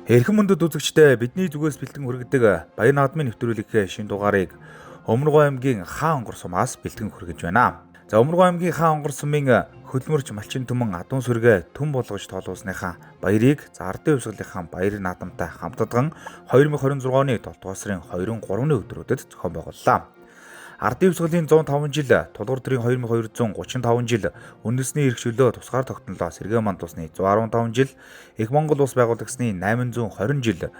Эрхэм мөндөд үзэгчдээ бидний зүгээс бэлтгэн хүргэдэг Баяр наадмын нэвтрүүлгийн шинэ дугаарыг Өмнөгов аймгийн Хаан онгор сумаас бэлтгэн хүргэж байна. За Өмнөгов аймгийн Хаан онгор сумын хөдөлмөрч малчин түмэн адуун сүргээ түн болгож тоолуулсныхаа баярыг ардын хувьсгалынхаа баяр наадамтай хамтдаган 2026 оны 7 дугаар сарын 2-3-ны өдрүүдэд зохион байгууллаа. Ардын хувьсгалын 105 жил, тулгуур төрийн 2235 жил, үндэсний эрх чөлөө тусгаар тогтнолоо сэргээ манд усны 115 жил, Их Монгол улс байгуулагдсны 820 жил,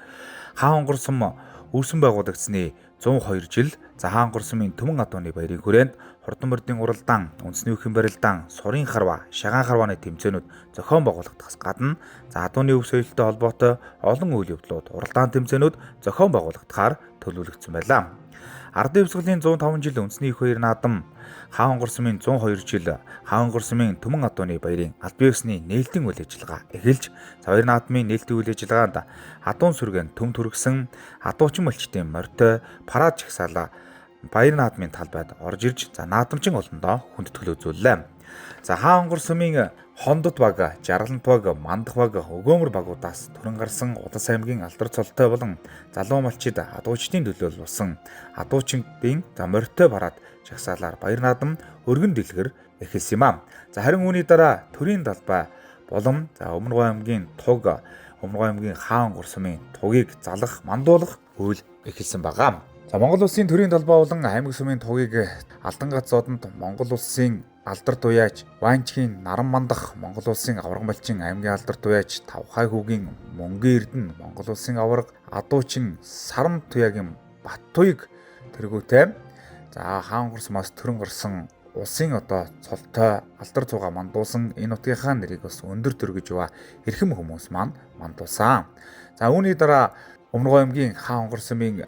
Хаан онгор сум үүсгэн байгуулагдсны 102 жил, за Хаан онгор сумын Түмэн адууны баярын хүрээнд хурдан мордын уралдаан, үндэсний өхөн барилдаан, сурын харваа, шагаан харвааны тэмцээнүүд зохион байгуулагдахаас гадна, за адууны өв соёлтой холбоотой олон үйл явдлууд, уралдаан тэмцээнүүд зохион байгуулагдахаар төлөвлөгдсөн байлаа. Ардын хувьсгалын 105 жил үндэсний их баяр наадам, Хаан онгор сумын 102 жил, Хаан онгор сумын Түмэн адууны баярын аль бие усны нээлтийн үйл ажиллагаа эхэлж, баяр наадмын нээлтийн үйл ажиллагаанд адуун сүргэн төм түргсэн, адуучин малчтын морьтой, парад жагсаалаа баяр наадмын талбайд орж ирж, за наадамчин олондоо хүндэтгэл үзүүллээ. За Хаан онгор сумын Хондод баг, Жаргалант баг, Мандах баг, Өгөөмөр багуудаас төрөн гарсан Улас аймгийн алдар цолтой болон залуу малчид адуучдын төлөөлөл болсон адуучингийн морьтой парад жагсаалаар баяр наадам өргөн дэлгэр эхэлсэн юм аа. За харин үүний дараа төрийн талбай болон Өмнөгов аймгийн туг, Өмнөгов аймгийн Хаан онгор сумын тугийг залах, мандуулах үйл эхэлсэн байгаа. За Монгол улсын төрийн талбай болон аймаг сумын тугийг Алдангац зоодонд Монгол улсын алдар туяач Ванчхийн Наран мандах, Монгол улсын авраг малчин аймгийн алдар туяач Тавхай хүүгийн Мөнгөн Эрдэнэ, Монгол улсын авраг адуучин Сарам туяагийн Бат туяг тэргүүтэй. За Хаан онгор сумаас төрөн гарсан улсын цолтой алдар цугаа мандуулсан энэ нутгийнхаа нэрийг бас өндөр төргөж ба эрхэм хүмүүс маань мандуулсан. За үүний дараа Өмнөгов аймгийн Хаан онгор сумын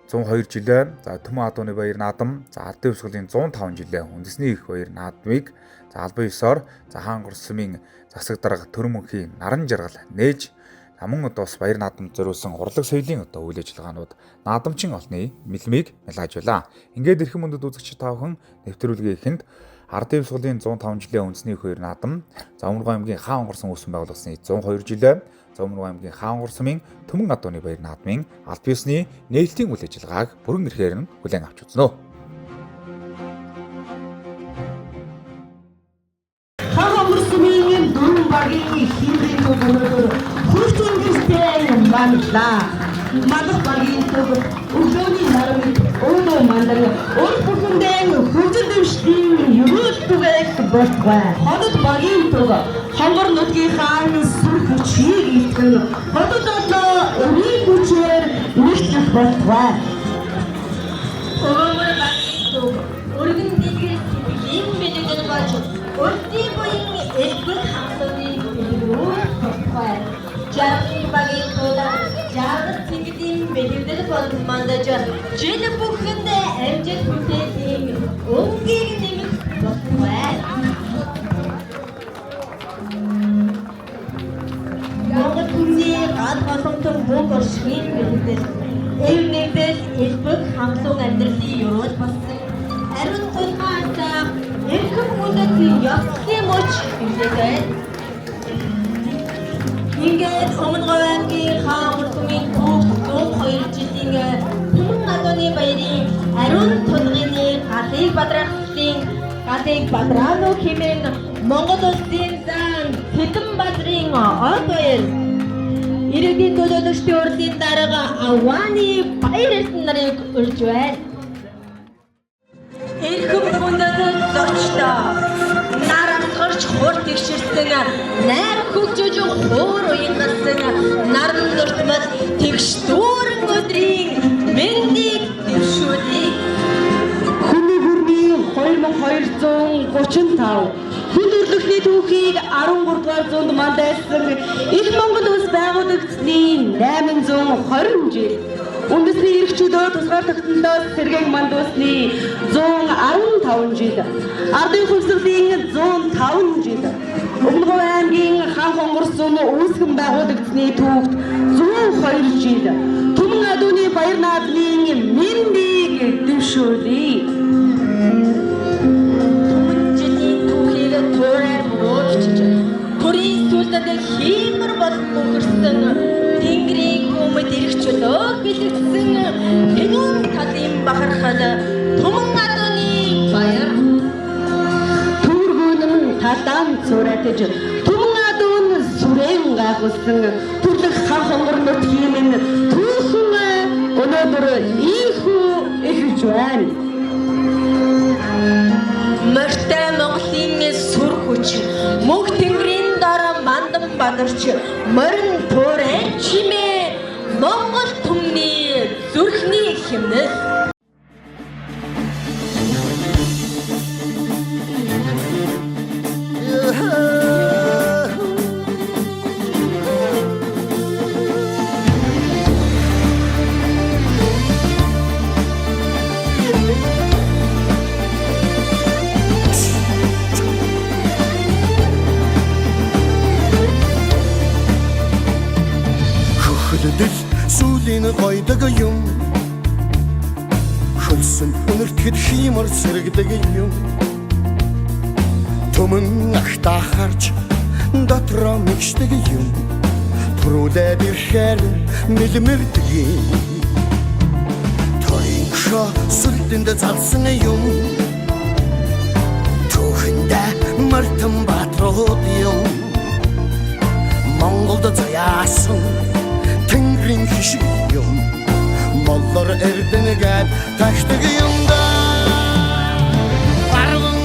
102 жилээ, за Түмэн адууны баяр наадам, за ардын хувьсгалын 105 жилээ үндэсний их баяр наадмыг албан ёсоор Хаан онгор сумын засаг дарга Төрөн мөнхийн Наран жаргал нээж, мөн бас баяр наадамд зориулсан урлаг соёлын үйл ажиллагаанууд наадамчин олны мэлмийг мэлаажуулаа. Ингээд эрхэм мөндөд үзэгч та бүхэн нэвтрүүлгийн эхэнд ардын хувьсгалын 105 жилээ үндэсний их баяр наадам, за Өмнөгов аймгийн Хаан онгор сум үүсгэн байгуулагдсны 102 жилээ, за Өмнөгов аймгийн Хаан онгор сумын Түмэн адууны баяр наадмын аль бие усны нээлтийн үйл ажиллагааг бүрэн эрхээр нь хүлээн авч үзнэ. Хаан онгор сумын дөрвөн багийн химрийн өнөөдөр хурцтай манлаа. Мандах багийн төв өглөөний нарыг өөдөө мандаг өөр бүхэндээ хурцын дэвшлийн юрэлтгээс болтгой. Ходод багийн төв хонгор нутгийнхаа сүр хүчийг илтгэн ходод өвийн хүчээр нэгтлэх болтгой. Өгөөмөр багийн төв өргөн дэлгэр юм бэлэгдэж болж өртний буян элбэг хамтны дэлгэрүүр болтгой. Жаргалын багийн төв жаргал цэнгэлийн бэлэгдэж болон мандаж жил бүхэндээ амжилт бүтээлийн өнгийг нэмэх болтгой. Монгол хүнний гал болонтон бүх оршийн бэлэгдэж эвнэгдэл элбэг хамлуун амьдралын юрууд болсон ариун тулгаасаа эрхэм хүндэт ёслын мөч хэмжээтэй. Ингээд Өмнөгов аймгийн Хаан онгор сумын 102 жилийн Түмэн адууны баярын ариун тулгын галыг бадраано хэмээн Монгол улсын зан Хэдэн бадрын од баяр иргэдийн төлөөлөгчдийн урлагийн дарга Авааны баяр эрдэнэ нарыг урьж байна. Эрхэм хүндэт зочдоо нар асгарч хурд тэгшэрсэн найр хөгжиж хуур уянгасан наран нуртмал тэгш дүүрэн өдрийн мэндийг дэвшүүлье. Хүний хүрний 2235 хүн төрлөختний түүхийг 13 дугаар зуунд мандайлсан Их Монгол улс байгуулагдсны 820 жил. Үндэсний эрх чөлөө тусгаар тогтнолоос сэргээн мандуулсны 115 жил. Ардын хувьсгалын 105 жил. Өмнөгов аймгийн Хаан онгор сум үүсгэн байгуулагдсны түүхт 102 жил. Түмэн адууны баяр наадмын мэндийг дэвшүүлье. Төрийн сүлдэд хиймэр бол мөхөрсөн Тэнгэрийн өргөдлөө бэлэгдсэн тэнийн талын бахархал Туман адууны баяр Түүргүүн нь талаан цуратаж Туман адуун сүрэн гагуулсан түрлэх хав хонгор нутгийн минь түүхэн өнөөдөр ийхүү эхэлж байна. Морьтой Монголын сүр хүч мөнх тэнгэрийн дараа мандан бадарч морин туурай чимээ Монгол түмний зүрхний хэмнэл Хөлдөл сүүлийн гойдог юм хөлсөн өнөртгөд химэр сэргдэг юм Түмэн ахта харж дотроо мэгшдэг юм Прүлээд ирэхээр мэлмэрдэг юм Торин шо сүлдэнд залсан юм Түүхэндээ мартан батрууд юм Монголд заяасан Тэнгэрийн хишиг юм Моллор эрдэнэгээд ташдаг юм да Арван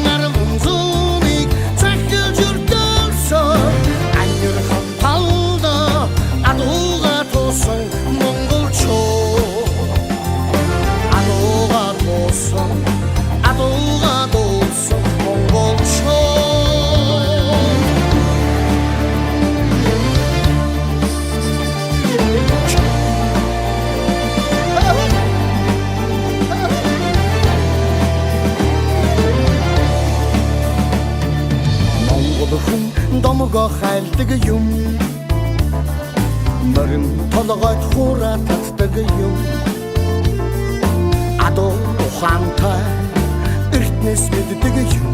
зүүнийг цахилж өрдөлсөн Анирхан талда адууга туусан монголчууд Адууга туусан монголчууд Домого хайлдаг юм Морин толгойд хуура татдаг юм Адуу ухаантай эртнээс мэддэг юм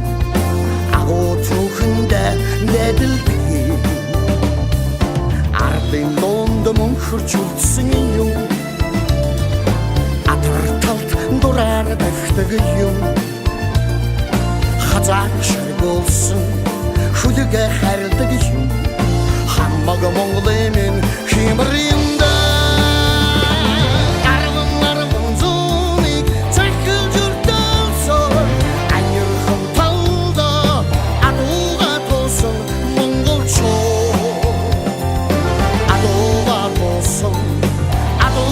Агуу түүхэндээ нэдэлдэг юм Ардын донд мөнхөрч үлдсэн юм Атар талд дураар давхдаг юм Хазаак шаргуулсан Хүлэгэ хайрладаг юм Хамаг Монголын минь химэр юм да Арван зүүнийг цахилж өрдөлсөн Анирхан талда адууга туусан монголчууд Адууга туусан монголчууд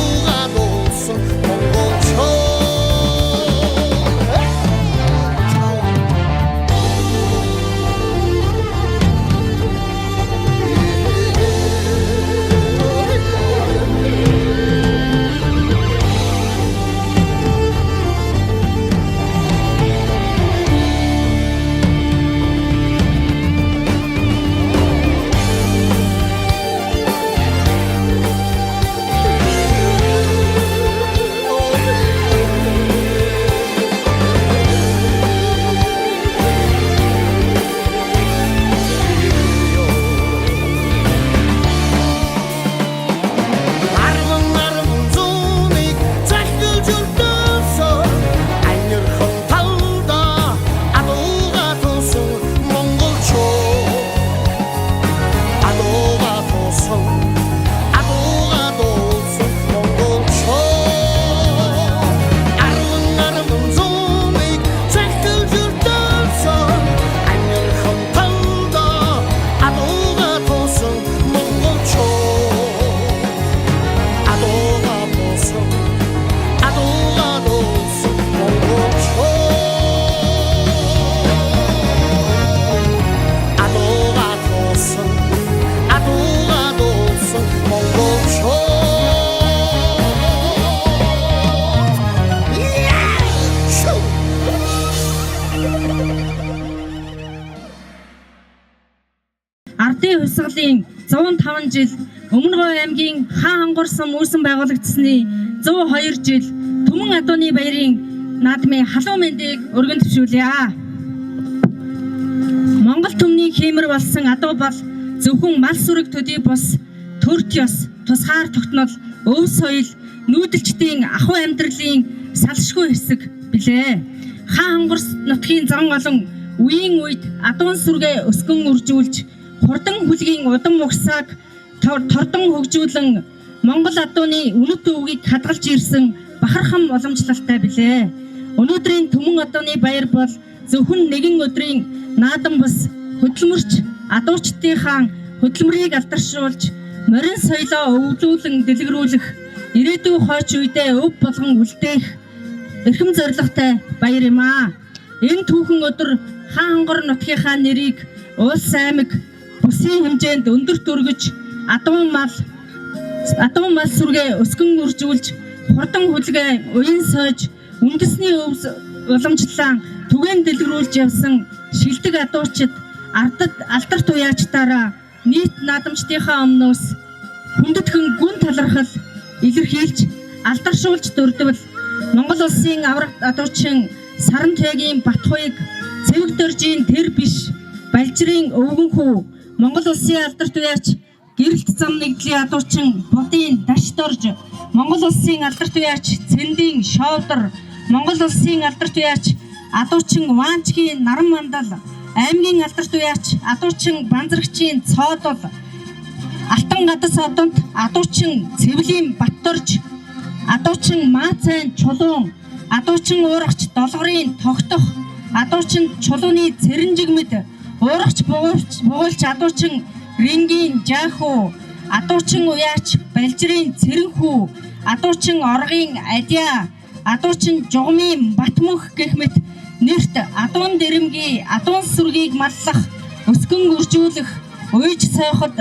Ардын хувьсгалын 105 жил Өмнөгов аймгийн хаан хангуурсан үүсэн байгуулагдсны 102 жил Түмэн адууны баярын наадмын халуун мэндийг өргөн төвшүүлье. Монгол түмний хэмэр болсон адуу бол зөвхөн мал сүрэг төдий бус төрт ёс, тусгаар тогтнол, өв соёл, нүүдэлчдийн ахуй амьдралын салшгүй хэсэг билээ. Хаан хонгорс нутгийн зан олон үеийн үед адуун сүргээ өсгөн үржүүлж хурдан хүлгийн удам угсааг тордон хөгжүүлэн Монгол адууны үнэт өвгийг хадгалж ирсэн бахархам уламжлалтай билээ. Өнөөдрийн Түмэн адууны баяр бол зөвхөн нэгэн өдрийн наадам бус хөдөлмөрч адуучдынхаа хөдөлмөрийг алдаршуулж морин соёлоо өвлүүлэн дэлгэрүүлэх ирээдүйн хойч үедээ өв болгон үлдээх эрхэм зорилготой баяр юм аа. Энэ түүхэн өдөр хаан хонгор нутгийнхаа нэрийг улс аймаг бүсийн хэмжээнд өндөрт өргөж адуун мал сүргээ өсгөн үржүүлж хурдан хүлгээ уян сойж үндэсний өв уламжлалаа түгээн дэлгэрүүлж явсан шилдэг адуучид алдарт уяачтаараа нийт наадамчдынхаа өмнөөс хүндэтгэн гүн талархал илэрхийлж алдаршуулж дурдвал Монгол улсын аврагт адуучин Сарантайгийн Батхуйг цэвэг дөржийн тэр биш Балжирын өвгөн хүү Монгол улсын алдарт уяач гэрэлт зам нэгдлийн адуучин Будын Даш дорж Монгол улсын алдарт уяач Цэндийн Шовдор Монгол улсын алдарт уяач адуучин Ваанчгийн Наран Мандал аймгийн алдарт уяач адуучин Банзрагчийн Цоодол Алтан гадас одонд адуучин Цэвлийн Батторж адуучин Маацайн Чулуун адуучин уурагч Долгорын Тогтох адуучин Чулууны Цэрэнжигмэд уурагч бугуулч адуучин Рингийн Жаахуу адуучин уяач Балжирын Цэрэнхүү адуучин Оргын Адиа адуучин Жугмын Батмөнх гэх мэт нэрт адуун дэрэмгийн адуун сүргийг маллах өсгөн үржүүлэх уйж сойход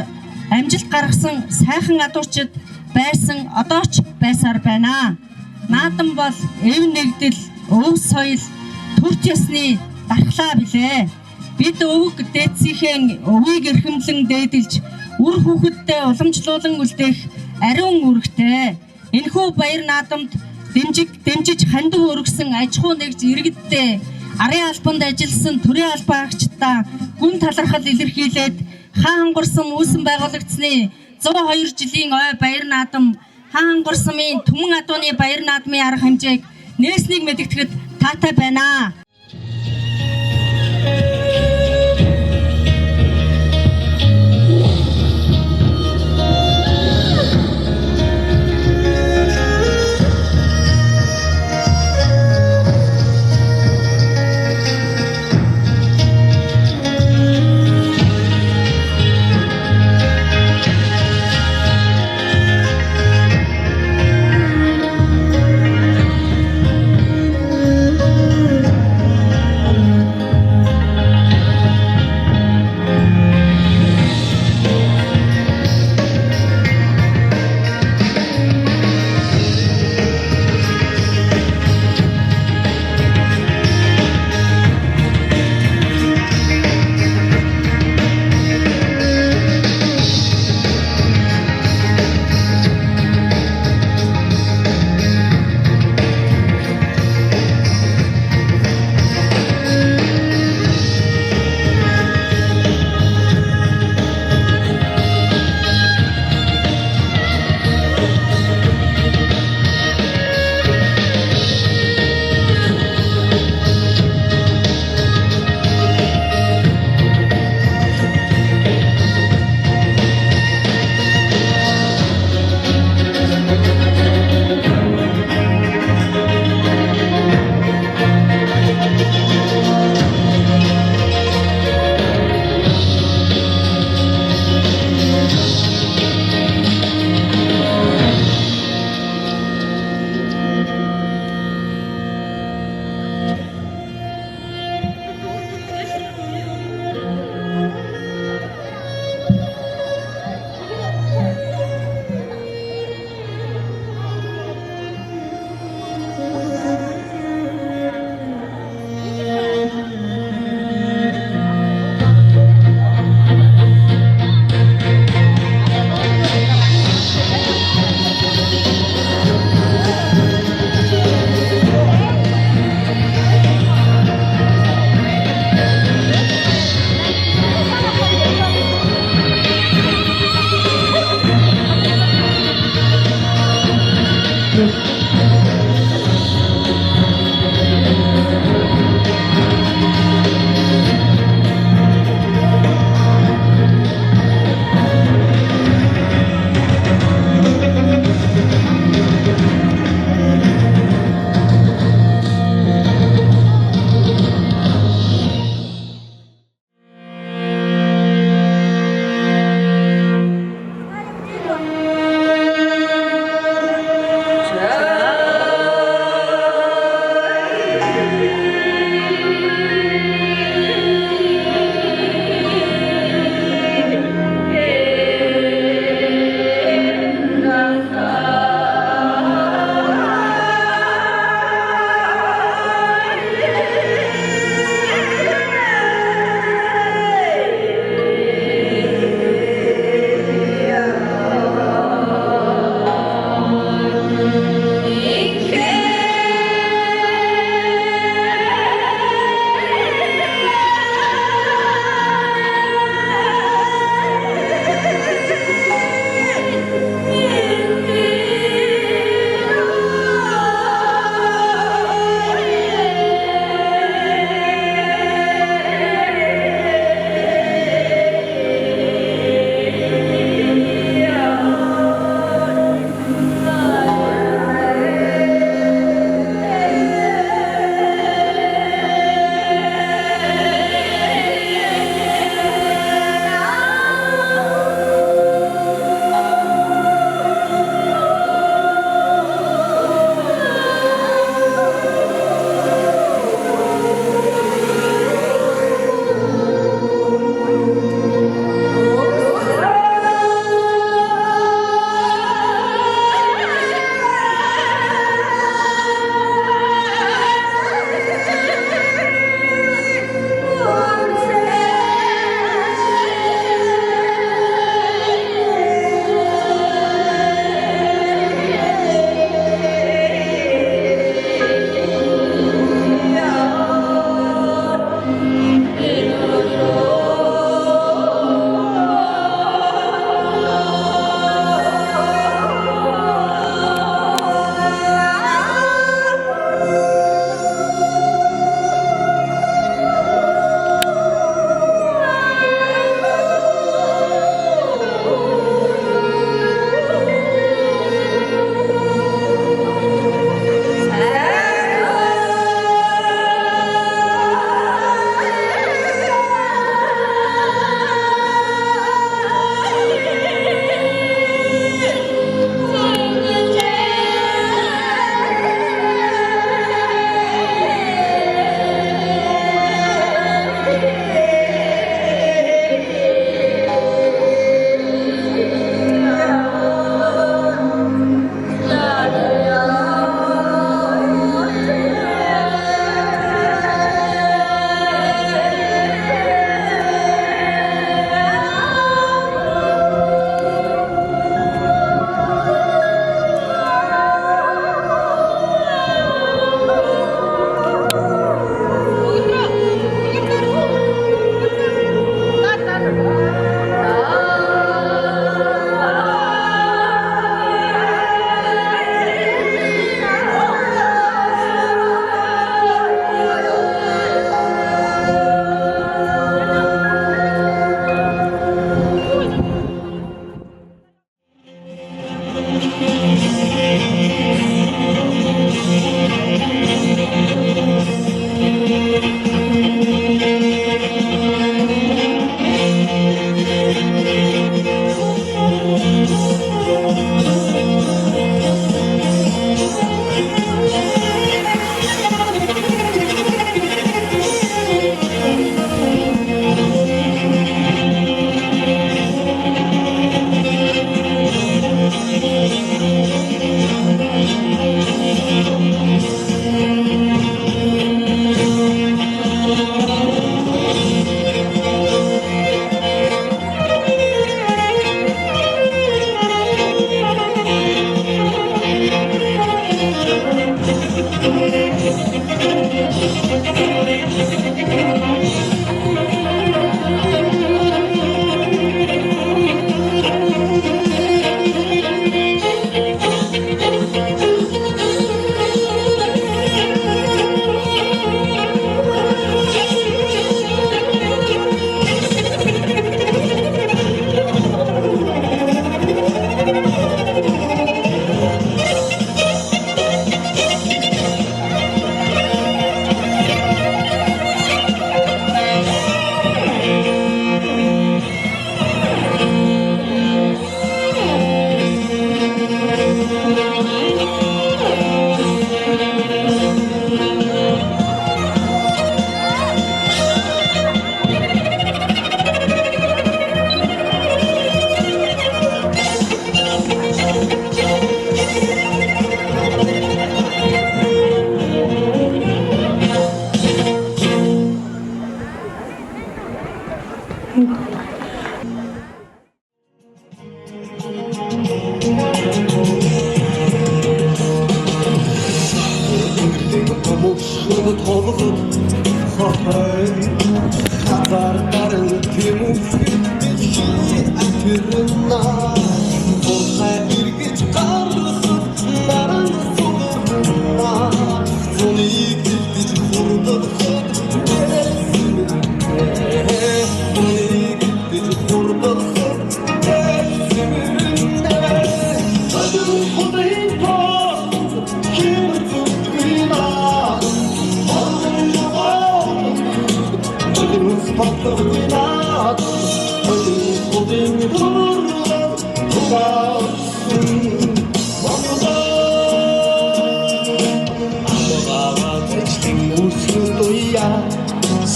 амжилт гаргасан сайхан адуучид байсан одоо ч байсаар байна. Наадам бол эв нэгдэл, өв соёл, төр ёсны дархлаа билээ. Бид өвөг дээдсийнхээ өвийг эрхэмлэн дээдэлж үр хүүхэдтэй уламжлуулан үлдээх ариун үүрэгтэй. Энэхүү баяр наадамд дэмжиж хандив өргөсөн аж ахуй нэгж иргэдтэй арын албанд ажилласан төрийн албаагчдаа гүн талархал илэрхийлээд хаан хонгорсон үүсэн байгуулагдсны 102 жилийн ой баяр наадам хаан хонгорсмын Түмэн адууны баяр наадмын арга хэмжээг нээснийг мэдгэтгэхэд таатай байна.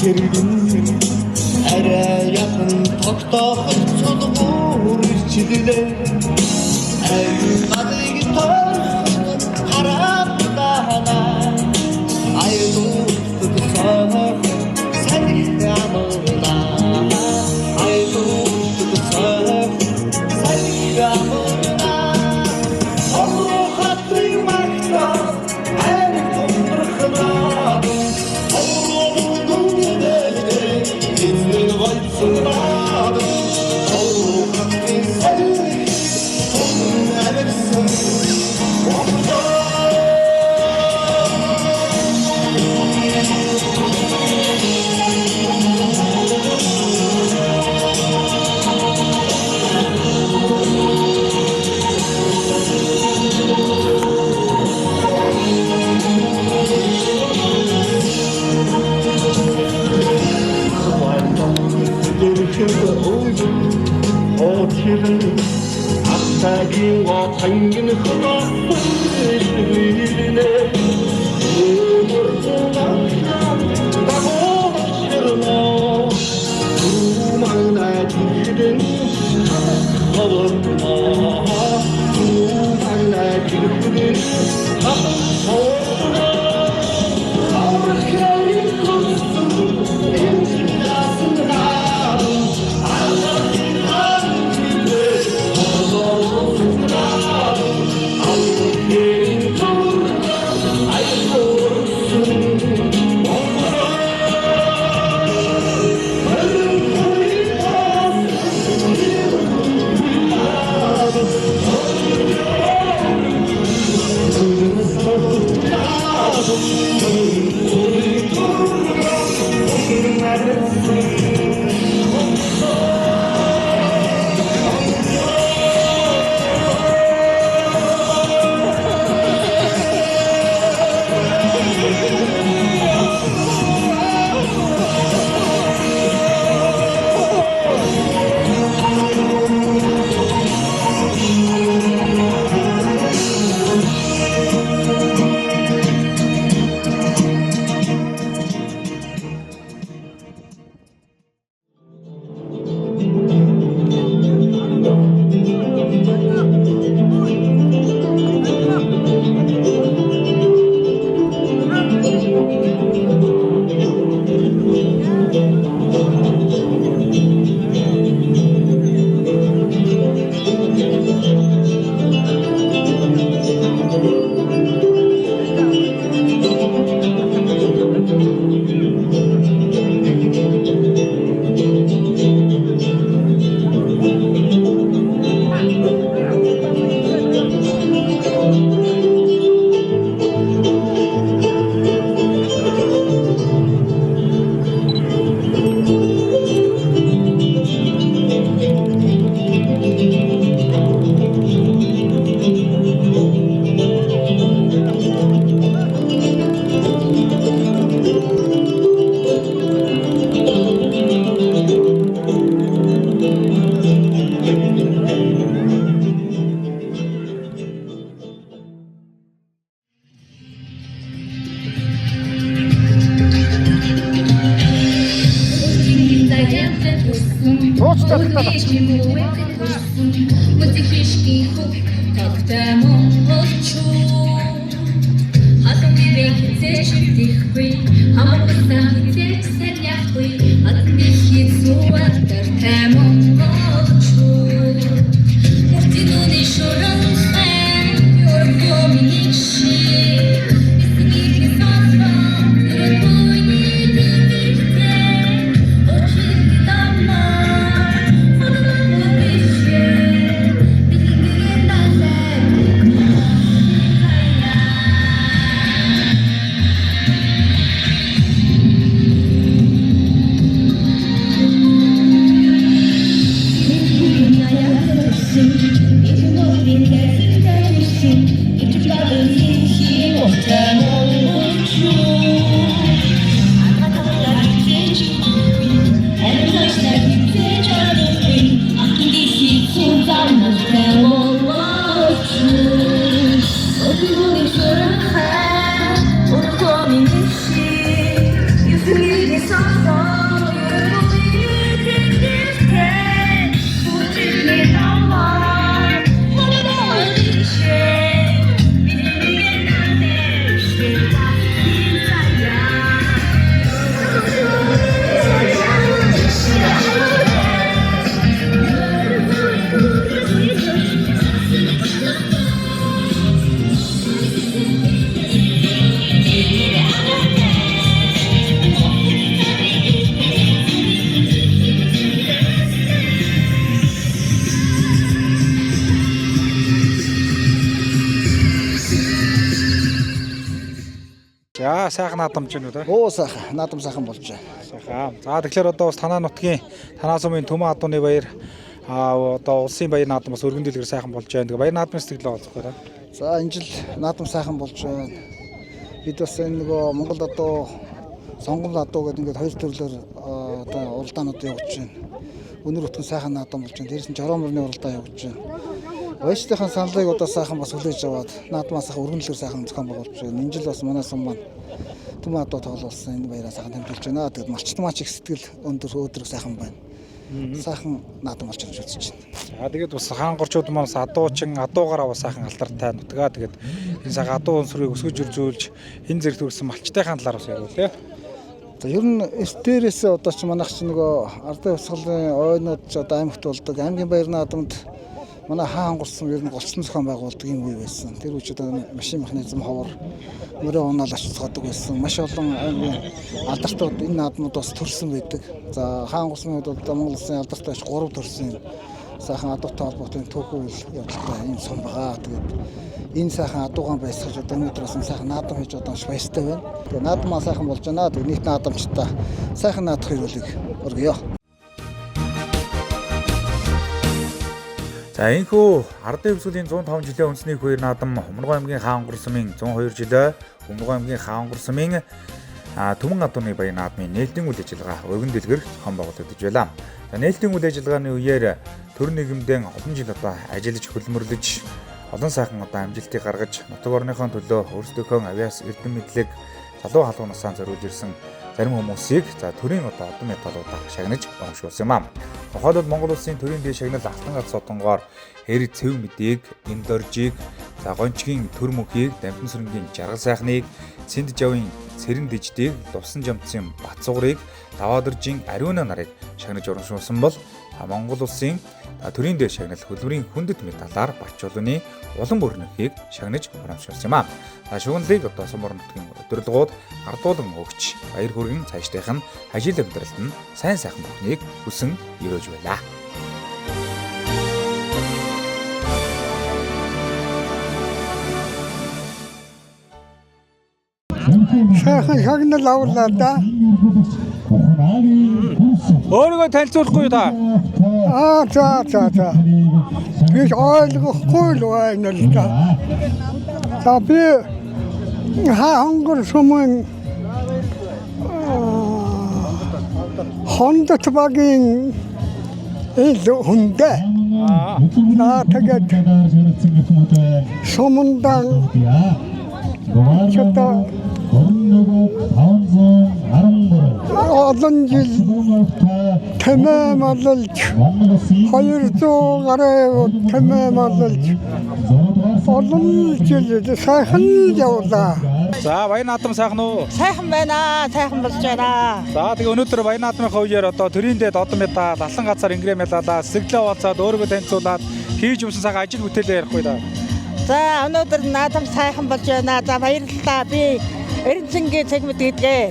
Sevdim ere yakın toktak solumur çizile Evladı gitar harap dağına Ayrılık sana sen yağmuruna Ayrılık sana sen yağmuruna Allah hatırmakta her toprakına 앞사기와 당긴 흙을 나고 싫어 두만나 지는 허벅나 두만나 지는 허벅나 아무렇게 걷수 인지나스나 Музикишки хук тогтамон очу Хатан бибек зэшдихгүй Хамагтаа зэсэляхгүй Атмихи зуатар тамон очу Муртинуни шорон хэн Yorgominişi İsmini sazma Yorgoyni dinlikte Oçildi damlar Fırına bu dişe За сайхан наадамж байна уу те? Оо сайхан, наадам сайхан болж байна. Сайхан. За тэгэхээр одоо бас танаа нутгийн танаа сумын Төмөн адууны баяр одоо улсын баяр наадам бас өргөн дэлгэр сайхан болж байна. Тэгээ баяр наадмын сэтгэл олцох байна. За энэ жил наадам сайхан болж байна. Бид бас энэ нөгөө Монгол адуу, сонгол адуу гэдэг ингээд хоёр төрлөөр одоо уралдаанууд явуулж байна. Өнөр өтгөн сайхан наадам болж байна. Дээрээс нь жороо мөрний уралдаан явуулж байна. Баяжтайхан саналыг одоо сайхан бас хүлээж аваад наадмаас сайхан өргөн дэлгэр сайхан зохион байгуулж байна. Энэ жил бас манай сум маань Төмөн адуу тоглуулсан энэ баяраа сайхан тэмдэглэж байна. Тэгээд малчтмаач их сэтгэл өндөр өөдрөг сайхан байна. Сайхан наадам болж байгаа гэж үзэж байна. За тэгээд бас хаангорчууд маань адуучин адуугаараа бас сайхан алдартай нутгаа. Тэгээд энэ сайхан адуу өнсрийг өсгөж үржүүлж энэ зэрэг төрсэн малчтайхан талаар бас ярил лээ. За ер нь эстэрээс одоо ч манайх ч нөгөө ардын хувьсгалын ойнууд ч одоо аймагт болдог аймгийн баяр наадамд манай хаан онгорсон ер нь голцсон зохион байгуулдаг юм үе байсан. Тэр үеч одоо машин механизм ховор мөрөө унаал очицгоодог байсан. Маш олон аймгийн алдартууд энэ наадмууд бас төрсэн байдаг. За хаан онгорсны хувьд одоо Монгол Улсын алдартай 3 төрсэн сайхан адуутай холбоотой түүхэн үйл явдалтай энэ сум байгаа. Тэгээд энэ сайхан адуугаан байсгаж одоо өнөөдрөөс сайхан наадам хийж одоо баяртай байна. Тэгээд наадмаа сайхан болж байна. Тэгээд нийт наадамчтай сайхан наадах хэрэглийг өргөё. За энэхүү ардын хөвсгөлийн 105 жилийн үндэсний хоёр наадам Өмнөгов аймгийн хаан онгор сумын 102 жилээ Өмнөгов аймгийн хаан онгор сумын Төмөн адууны баяр наадмын нээлтийн үйл ажиллагаа өргөн дэлгэр зохион байгуулагдаж байлаа. За нээлтийн үйл ажиллагааны үеэр төр нийгэмдээ олон жил одоо ажиллаж хөлмөрлөж олон сайхан одоо амжилтыг гаргаж нутаг орныхон төлөө өөрсдийнхөө авиас эрдэм мэдлэг залуу халуун насаа зориулж ирсэн зарим хүмүүсийг за төрийн одоо одон медалуудаар шагнаж урамшуулсан юм аа. Тухайлбал Монгол Улсын төрийн дэд шагнал алтан гац содонгоор хэр цэв мэдээг, энд доржийг, за гончгийн төр мөхийг, дамтан сүрэнгийн жаргал сайхныг, цэнд жавын цэрэн диждийг, дувсан жамцын бат сугарыг, даваадэржийн ариуна нарыг шагнаж урамшуулсан бол Монгол Улсын төрийн дэд шагнал хөлбөрийн хүндэт медалаар Бачуулууны улан бүрнөхийг шагнаж урамшуулсан юм аа. Шугналыг одоо сумбар нутгийн өдөрлгүүд ардуулан өгч баяр хүргэн цаашдынх нь ажил амьдралд нь сайн сайхан бүхнийг хүсэн өрөөж байлаа. Сайхан шагнал авлаа да. Өөрийгөө танилцуулахгүй юу та? За. Би ойлгохгүй л байна л да. За би хаан онгор сумын хондот багийн ил хүндээ. Тэгээд сумандан чата олон жил тэмээмэлж 200 гаруй тэмээмэлж олон жил сайхан явлаа. За баяр наадам сайхан уу? Сайхан байна. Сайхан болж байна. За тэгээ өнөөдөр баяр наадмынхаа үеэр одоо төрийн дэд одон медаль, алан газар ингрээ медалаа сэтгэлээ хуваалцаад өөрийгөө танилцуулаад хийж өмсөн сайхан ажил бүтээлээ ярихгүй да. За өнөөдөр наадам сайхан болж байна. За баярлалаа. Би Эрдэнэгийн цэгмэд гэдгээ.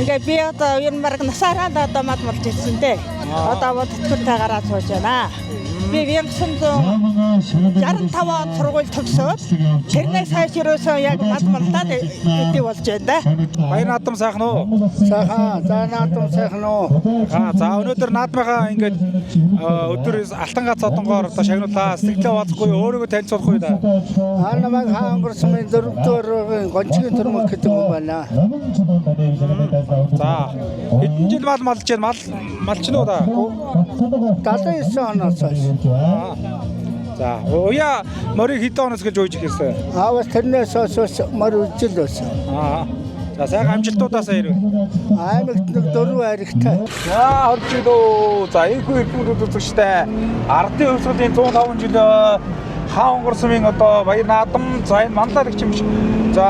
Ингээ би одоо ер нь баг насаараа одоо мад болж ирсэн дээ. Одоо тэтгэвртэй гараад сууж байна. би 1965 он сургууль төгсөөд тэрнээс хойш ерөөсөө яг надмалдаад идэв болж байна да. Баяр наадам сайхан уу? Сайхан, за наадам сайхан уу. За өнөөдөр наадмынхаа ингээд өдөр алтан гац одонгоор одоо шагнуулаа. Сэтгэлээ бацхгүй өөрийгөө танилцуулахгүй да. Намайг хаан өнгөрсөн 4-р гончгийн төрмөг гэдэг юм байна. За хэдэн жил мал малж байна? Малч нь уу да? 79 оноос хойш. За уяа морийг хэдэн оноос гэж ууж ирсэн? Аавас тэрнээс хойш мөр үжил байсан. За сайхан амжилтуудаасаа ирвэ. Аймагт нэг 4 хайрагтай. За орж идөө. За энэхүү иргэнүүд үзэгчтэй ардын хувьсгалын 105 жил хаан өнгөрсмийн одоо баяр наадам за энэ манлайлагч юм шиг. За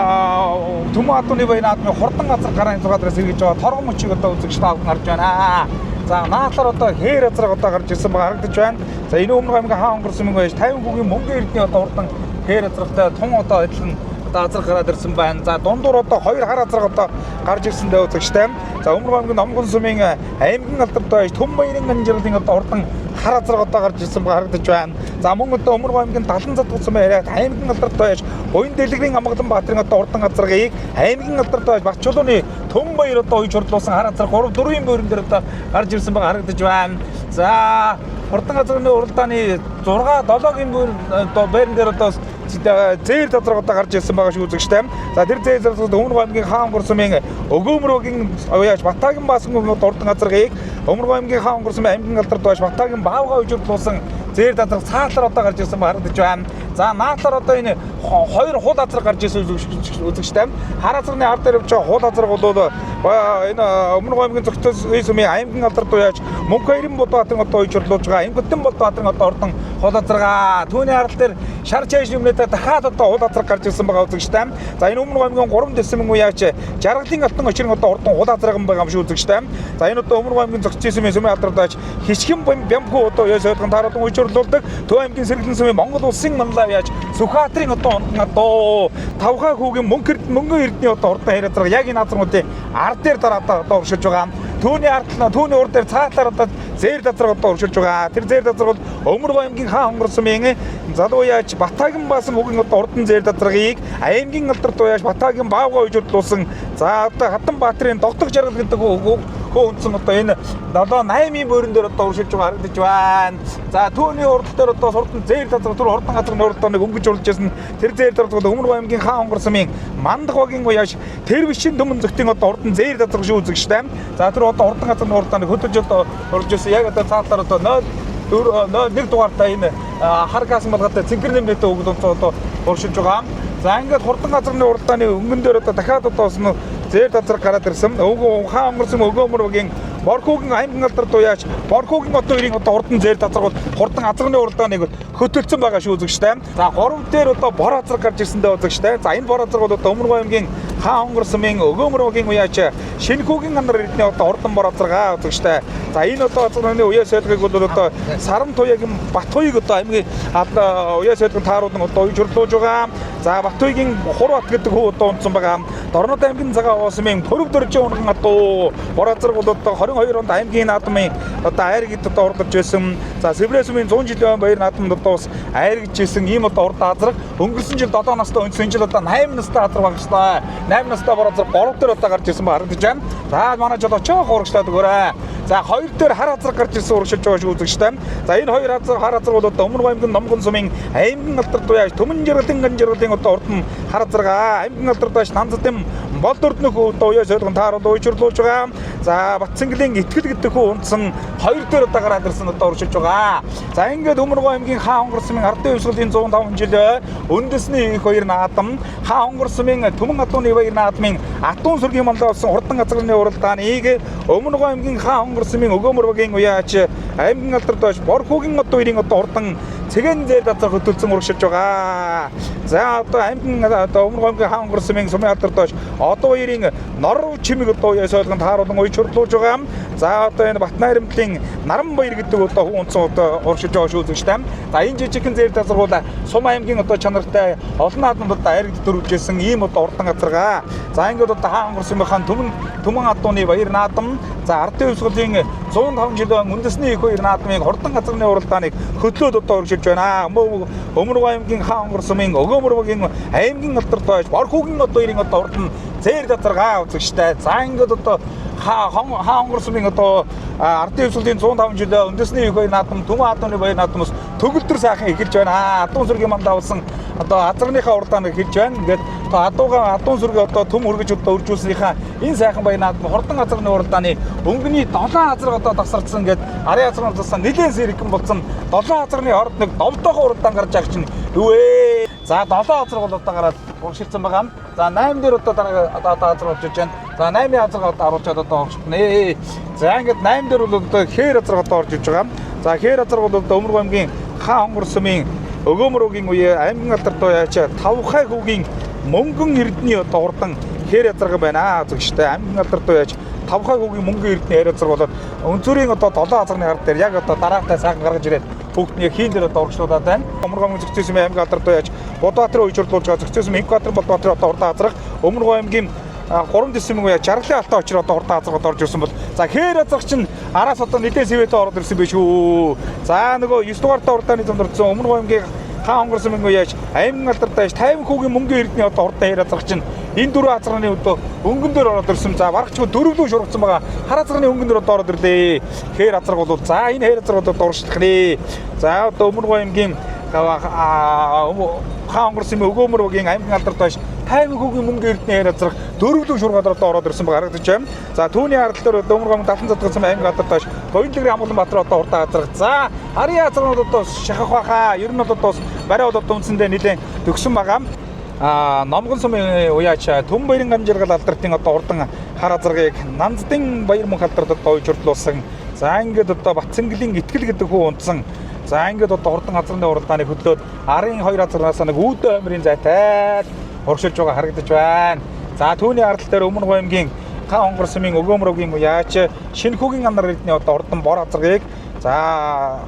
Төмөн Адууны баяр наадмын хурдан газар гарааны 6 дээрээс эргэж байгаа торгон мөчийг одоо үзэгчтэй авах гарч байна. За наадлаар одоо хээр газар одоо гарч ирсэн байгаа харагдаж байна. За энэ өмнө аймгийн хаан өнгөрсмийн байж 50 бүгийн мөнгөн эрдний одоо хурдан хээр газартай тун одоо адилхан одоо азар гараад ирсэн байна. За дундуур одоо 2 хар азар одоо гарч ирсэндээ үзэгчтэй. За өмнө аймгийн Номгон сумын аймгийн алдартай байж Төм баярын ганжирлын одоо хурдан хар азар одоо гарч ирсэн байгаа харагдаж байна. За мөн одоо өмнө аймгийн Далан задгуут сумын аймгийн алдартай байж Буян дэлгэрийн Амгалан баатрын одоо хурдан газарыг аймгийн алдартай байж Батчулууны Төм баяр одоо үйж хурлуулсан хар азар 3-4 бүрэн дээр одоо гарч ирсэн байгаа харагдаж байна. За хурдан газрын уралдааны 6-7-гийн байран дээр одоо зээл дотроо одоо гарч ирсэн байгаа шүү үзэгчтэй. За тэр зээл дотроо Өмнө аймгийн хаан өнгөрсмийн Өгөөмрөгийн уяаж Батагийн баасан хурдан газарыг Өмнө аймгийн хаан өнгөрсмийн аймгийн алдарт байж Батагийн баавгаа үжиглүүлсэн зээл дотроо цаатлаар одоо гарч ирсэн байгаа харагдаж байна. За наадлаар одоо энэ 2 хул азар гарч ирсэн үзэгчтэй. Хар азрын ар дээр явж байгаа хул азар бол энэ Өмнө аймгийн зөвхөн сумын аймгийн алдарт уяаж Мөнх хоёрын Булбаатарын одоо үжиглүүлж байгаа Эмгэтэн Булбаатарын одоо хурдан хул азаргаа түүний арал дээр шар чэйш юмнуудаа дахиад одоо хул азар гарч ирсэн байгаа үзэгчтэй. За энэ Өмнө аймгийн 3 дэсмэн уяач жаргалын алтан очрын одоо хурдан хул азарган байгаа юм шүү үзэгчтэй. За энэ одоо Өмнө аймгийн зөвхөн сумын алдарт хичгэн бямбгүй одоо яа сойдгон тааруулан үжиглүүлдэг Төв аймгийн Сэргэлэн сумын Монгол улсын манлай яаж Сүхбаатарын одоо одоо тавхаа хүүгийн мөнгөн эрдний одоо хурдан хээр азар яг энэ азруудын ард дээр дараа одоо уршилж байгаа. Түүний ардлаа түүний урд дээр цаатлаар одоо зээл газар одоо уршилж байгаа. Тэр зээл газар бол Өмнө аймгийн хаан өнгөрсмийн залуу яаж Батагийн баасан хүүгийн одоо хурдан зээл газрыг аймгийн алдарт уяаж Батагийн баавгаа үжиглүүлсэн. За одоо Хатан баатрын догдох жаргал гэдэг хөөнцөн одоо энэ 7-8-ийн бүрэн дээр одоо уршилж байгаа харагдаж байна. За түүний урд дээр одоо хурдан зээл газар түр хурдан газрын урд нэг өнгөж урж ирсэн. Тэр зээл газар Өмнө аймгийн хаан өнгөрсмийн Мандах багийн уяаж тэр бишин Төмөн зөвхөн одоо хурдан зээл газар шүү үзэгчтэй. За тэр одоо хурдан газрын урдаа нэг хөдөлж одоо урж ирсэн. Яг одоо цаатаар одоо 1 дугаартай энэ хар газ малгайтай цэнхэр нэмнэтэй өгдөн одоо уршилж байгаа. За ингээд хурдан газрын уралдааны өнгөн дээр одоо дахиад одоо зээл газар гараад ирсэн. Хаан өнгөрсөн Өгөөмрөгийн Борхуугийн аймгийн алдарт уяаж Борхуугийн одоо хоёрын одоо хурдан зээл газар бол хурдан азрын уралдааныг хөтөлсөн байгаа шүү үзэгчтэй. За 3 дээр одоо бор азар гарч ирсэндээ үзэгчтэй. За энэ бор азар бол одоо Өмнө аймгийн хаан өнгөрсмийн Өгөөмрөгийн уяаж Шинэхүүгийн гандар эрдний одоо хурдан бор азаргаа үзэгчтэй. За энэ одоо азрын уяа солихыг бол одоо Саран туяагийн Батхуйг одоо аймгийн уяа солихын тааруулан одоо үйж хурлуулж байгаа. За Батхуйгийн Хурбат гэдэг хүү одоо унтсан байгаа. Дорнод аймгийн цагаан уусмын Төрөв дөржин унган одоо бор азар бол одоо 22 онд аймгийн наадмын одоо айргид одоо урдж байсан. За Сэврэсмийн 100 жилийн баяр наадманд одоо бас айргиж ирсэн ийм одоо урд азар өнгөрсөн жил 7 настай өнцөн жил одоо 8 настай азар багшлаа. 8 настай бор азар 3 дээр одоо гарч ирсэн ба харагдаж байна. За манай жол очоо урагшлаад өгөөрэй. За 2 дээр хар азар гарч ирсэн урагшилж байгаа шүү үзэгчтэй. За энэ 2 хар азар бол одоо Өмнө аймгийн Номгон сумын аймгийн алдарт уяаж Төмөн жаргалын ганжирлын одоо хурдан хар азаргаа аймгийн алдарт уяаж Нанзатын Болдорднөх одоо уяа солихын тааруулан үйжрлуулж байгаа. За Батцэнгэлийн Итгэл гэдэг хүү унтсан 2 дээр одоо гараад ирсэн одоо уршилж байгаа. За ингээд Өмнө аймгийн хаан өнгөрсмийн ардын хувьсгалын 105 жил үндэсний их баяр наадам хаан өнгөрсмийн Төмөн Адууны баяр наадмын Атун сүргийн манлай болсон хурдан газрын уралдааныг Өмнө аймгийн хаан өнгөрсмийн Өгөөмрөгийн уяаж аймгийн алдарт байж Борхуугийн одоо хоёрын одоо хурдан цэгэн зээл газар хөтөлсөн урагшилж байгаа. За одоо аймгийн одоо Өмнө аймгийн хаан өнгөрсмийн сумын алдарт байж одоо хоёрын нор чимэг одоо уяа солихын тааруулан үйж хурлуулж байгаа. За одоо энэ Батнайрамтлын Наран баяр гэдэг одоо хүн унтсан одоо урагшилж байгаа шүү үзэгчтэй. За энэ жижигхэн зээл газар бол Сум аймгийн одоо чанартай олон наадмууд одоо аригд төрүүлжсэн ийм одоо урдан газаргаа. За ингээд одоо хаан онгорсмынхаа Түмэн адууны баяр наадам, за ардын хувьсгалын 105 жилийн үндэсний их баяр наадмын хурдан газрын уралдааныг хөтлөөд одоо өргөжүүлж байна. Өмнөг аймгийн хаан онгорсмын Өгөөмөрөгийн аймгийн алдартай Борхүүгийн одоо ирийн одоо урдан зээр газаргаа үзэгчтэй. За ингээд одоо хаан онгорсмын одоо ардын хувьсгалын 105 жилийн үндэсний их баяр наадам, Түмэн адууны баяр наадмаас төгөлдөр сайхан эхэлж байна. Адуун сүргийн манд авсан одоо азарныхаа уралдааныг хэлж байна. Ингээд адуун сүргийн одоо төм өргөж одоо үржүүлснийхаа энэ сайхан баяр наадам хурдан газрын уралдааны өнгөний 7 азар одоо тасарсан гэдэг арын азрын туссан нэлээд сэргэн болсон 7 азрын орд нэг довдоохоо уралдаан гарч байгаа чинь юу вэ? За 7 азар бол одоо гараад уршилсан байгаа юм. За 8 дээр одоо дараа азар болж байна. За 8-ийн азар одоо оруулаад одоо орчихно. За ингээд 8 дээр бол одоо хээр азар одоо орж иж байгаа. За хээр азар бол одоо Өмнөг аймгийн хаан онгорсмын Өгөөмөрөгийн үе аймгийн алдартай яач Тавхай хүүгийн мөнгөн эрдний одоо урдан хээр азарга байна. Зөвштэй аймгийн алдартай яач Тавхай хүүгийн мөнгөн эрдний хээр азар болоод өнцөрийн одоо 7 азарны ард дээр яг одоо дараатай сайхан гаргаж ирээд бүгдний хийн дээр одоо урагшлуулаад байна. Өмнөг аймгийн Зөвцөөсмийн аймгийн алдартай яач Бодбаатарын уйжруулж байгаа Зөвцөөсмийн Инкватор Бодбаатарын одоо урдан азарга Өмнөг аймгийн 3 дэсмийн үе Жаргалын алтай очроо одоо урдан азаргад орж ирсэн бол за хээр азарга чинь араас одоо нэлээд сэвэтэ ороод ирсэн биш үү. За нөгөө 9 дугаартаа урдааны зөндөрсөн Өмнөг аймгийн хаан онгорсмын үеж аймгийн алдартай 50 хүүгийн мөнгөн эрдний одоо урдан хээр азарга чинь энэ 4 азарганы өдөө өнгөн дээр ороод ирсэн. За барагчгүй дөрвөлөө шургацсан байгаа. Хар азарганы өнгөн дээр одоо ороод ирлээ. Хээр азарга бол за энэ хээр азарга одоо дуршлах нэ. За одоо Өмнөг аймгийн хаан онгорсмын Өгөөмөрөгийн аймгийн алдартай 50 хүүгийн мөнгөн эрдний хээр азарга дөрвөлөө шургаад одоо ороод ирсэн байгаа харагдаж байна. За түүний ард дээр Өмнөг аймгийн Далан задгацсан аймгийн алдартай Гоёлдгэрийн Амгаланбаатар одоо урдан азарга. За арын азаргууд одоо шахах байхаа. Ер нь бол одоо барай бол одоо үндсэндээ нэлээд төгсөн байгаа. Номгон сумын уяач Түм баярын амжиргал алдартын одоо урдан хар азаргыг Нанддын баяр мөнх алдарт одоо уйжруулсан. За ингээд одоо Батцэнгэлийн итгэл гэдэг хүү унтсан. За ингээд одоо урдан газрын уралдааныг хөтлөөд арын 2 азарнаас нэг үүдэ амрын зайтай урагшилж байгаа харагдаж байна. За түүний ард дээр Өмнөг аймгийн хаан онгорсмын Өгөөмөрөгийн уяач Шинэхүүгийн анар эрдний одоо урдан бор азаргыг за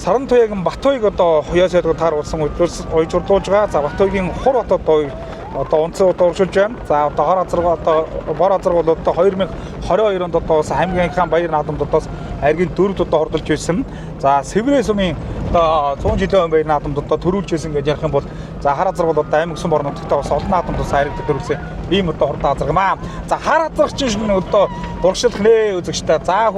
Саран туяган Батуйг одоо хуяасайдгаа тааруулсан уйжруулж байгаа. За Батуйгийн Хур бат одоо онцгой одоо урагшилж байна. За одоо хор азарга одоо бор азарга бол одоо 2022 онд одоо аймгийнхаа баяр наадамдуудаас аргийн 4-д одоо хордолж байсан. За Сэврэ сумын одоо 100 жилийн баяр наадамд одоо төрүүлж байсан гэж ярих юм бол за хар азарга бол одоо аймаг сум орнуудад бас олон наадамдаас аригд төрүүлсэн ийм одоо хурдан азарга маа. За хар азарга чинь одоо урагшлах нэ үзэгчтэй. За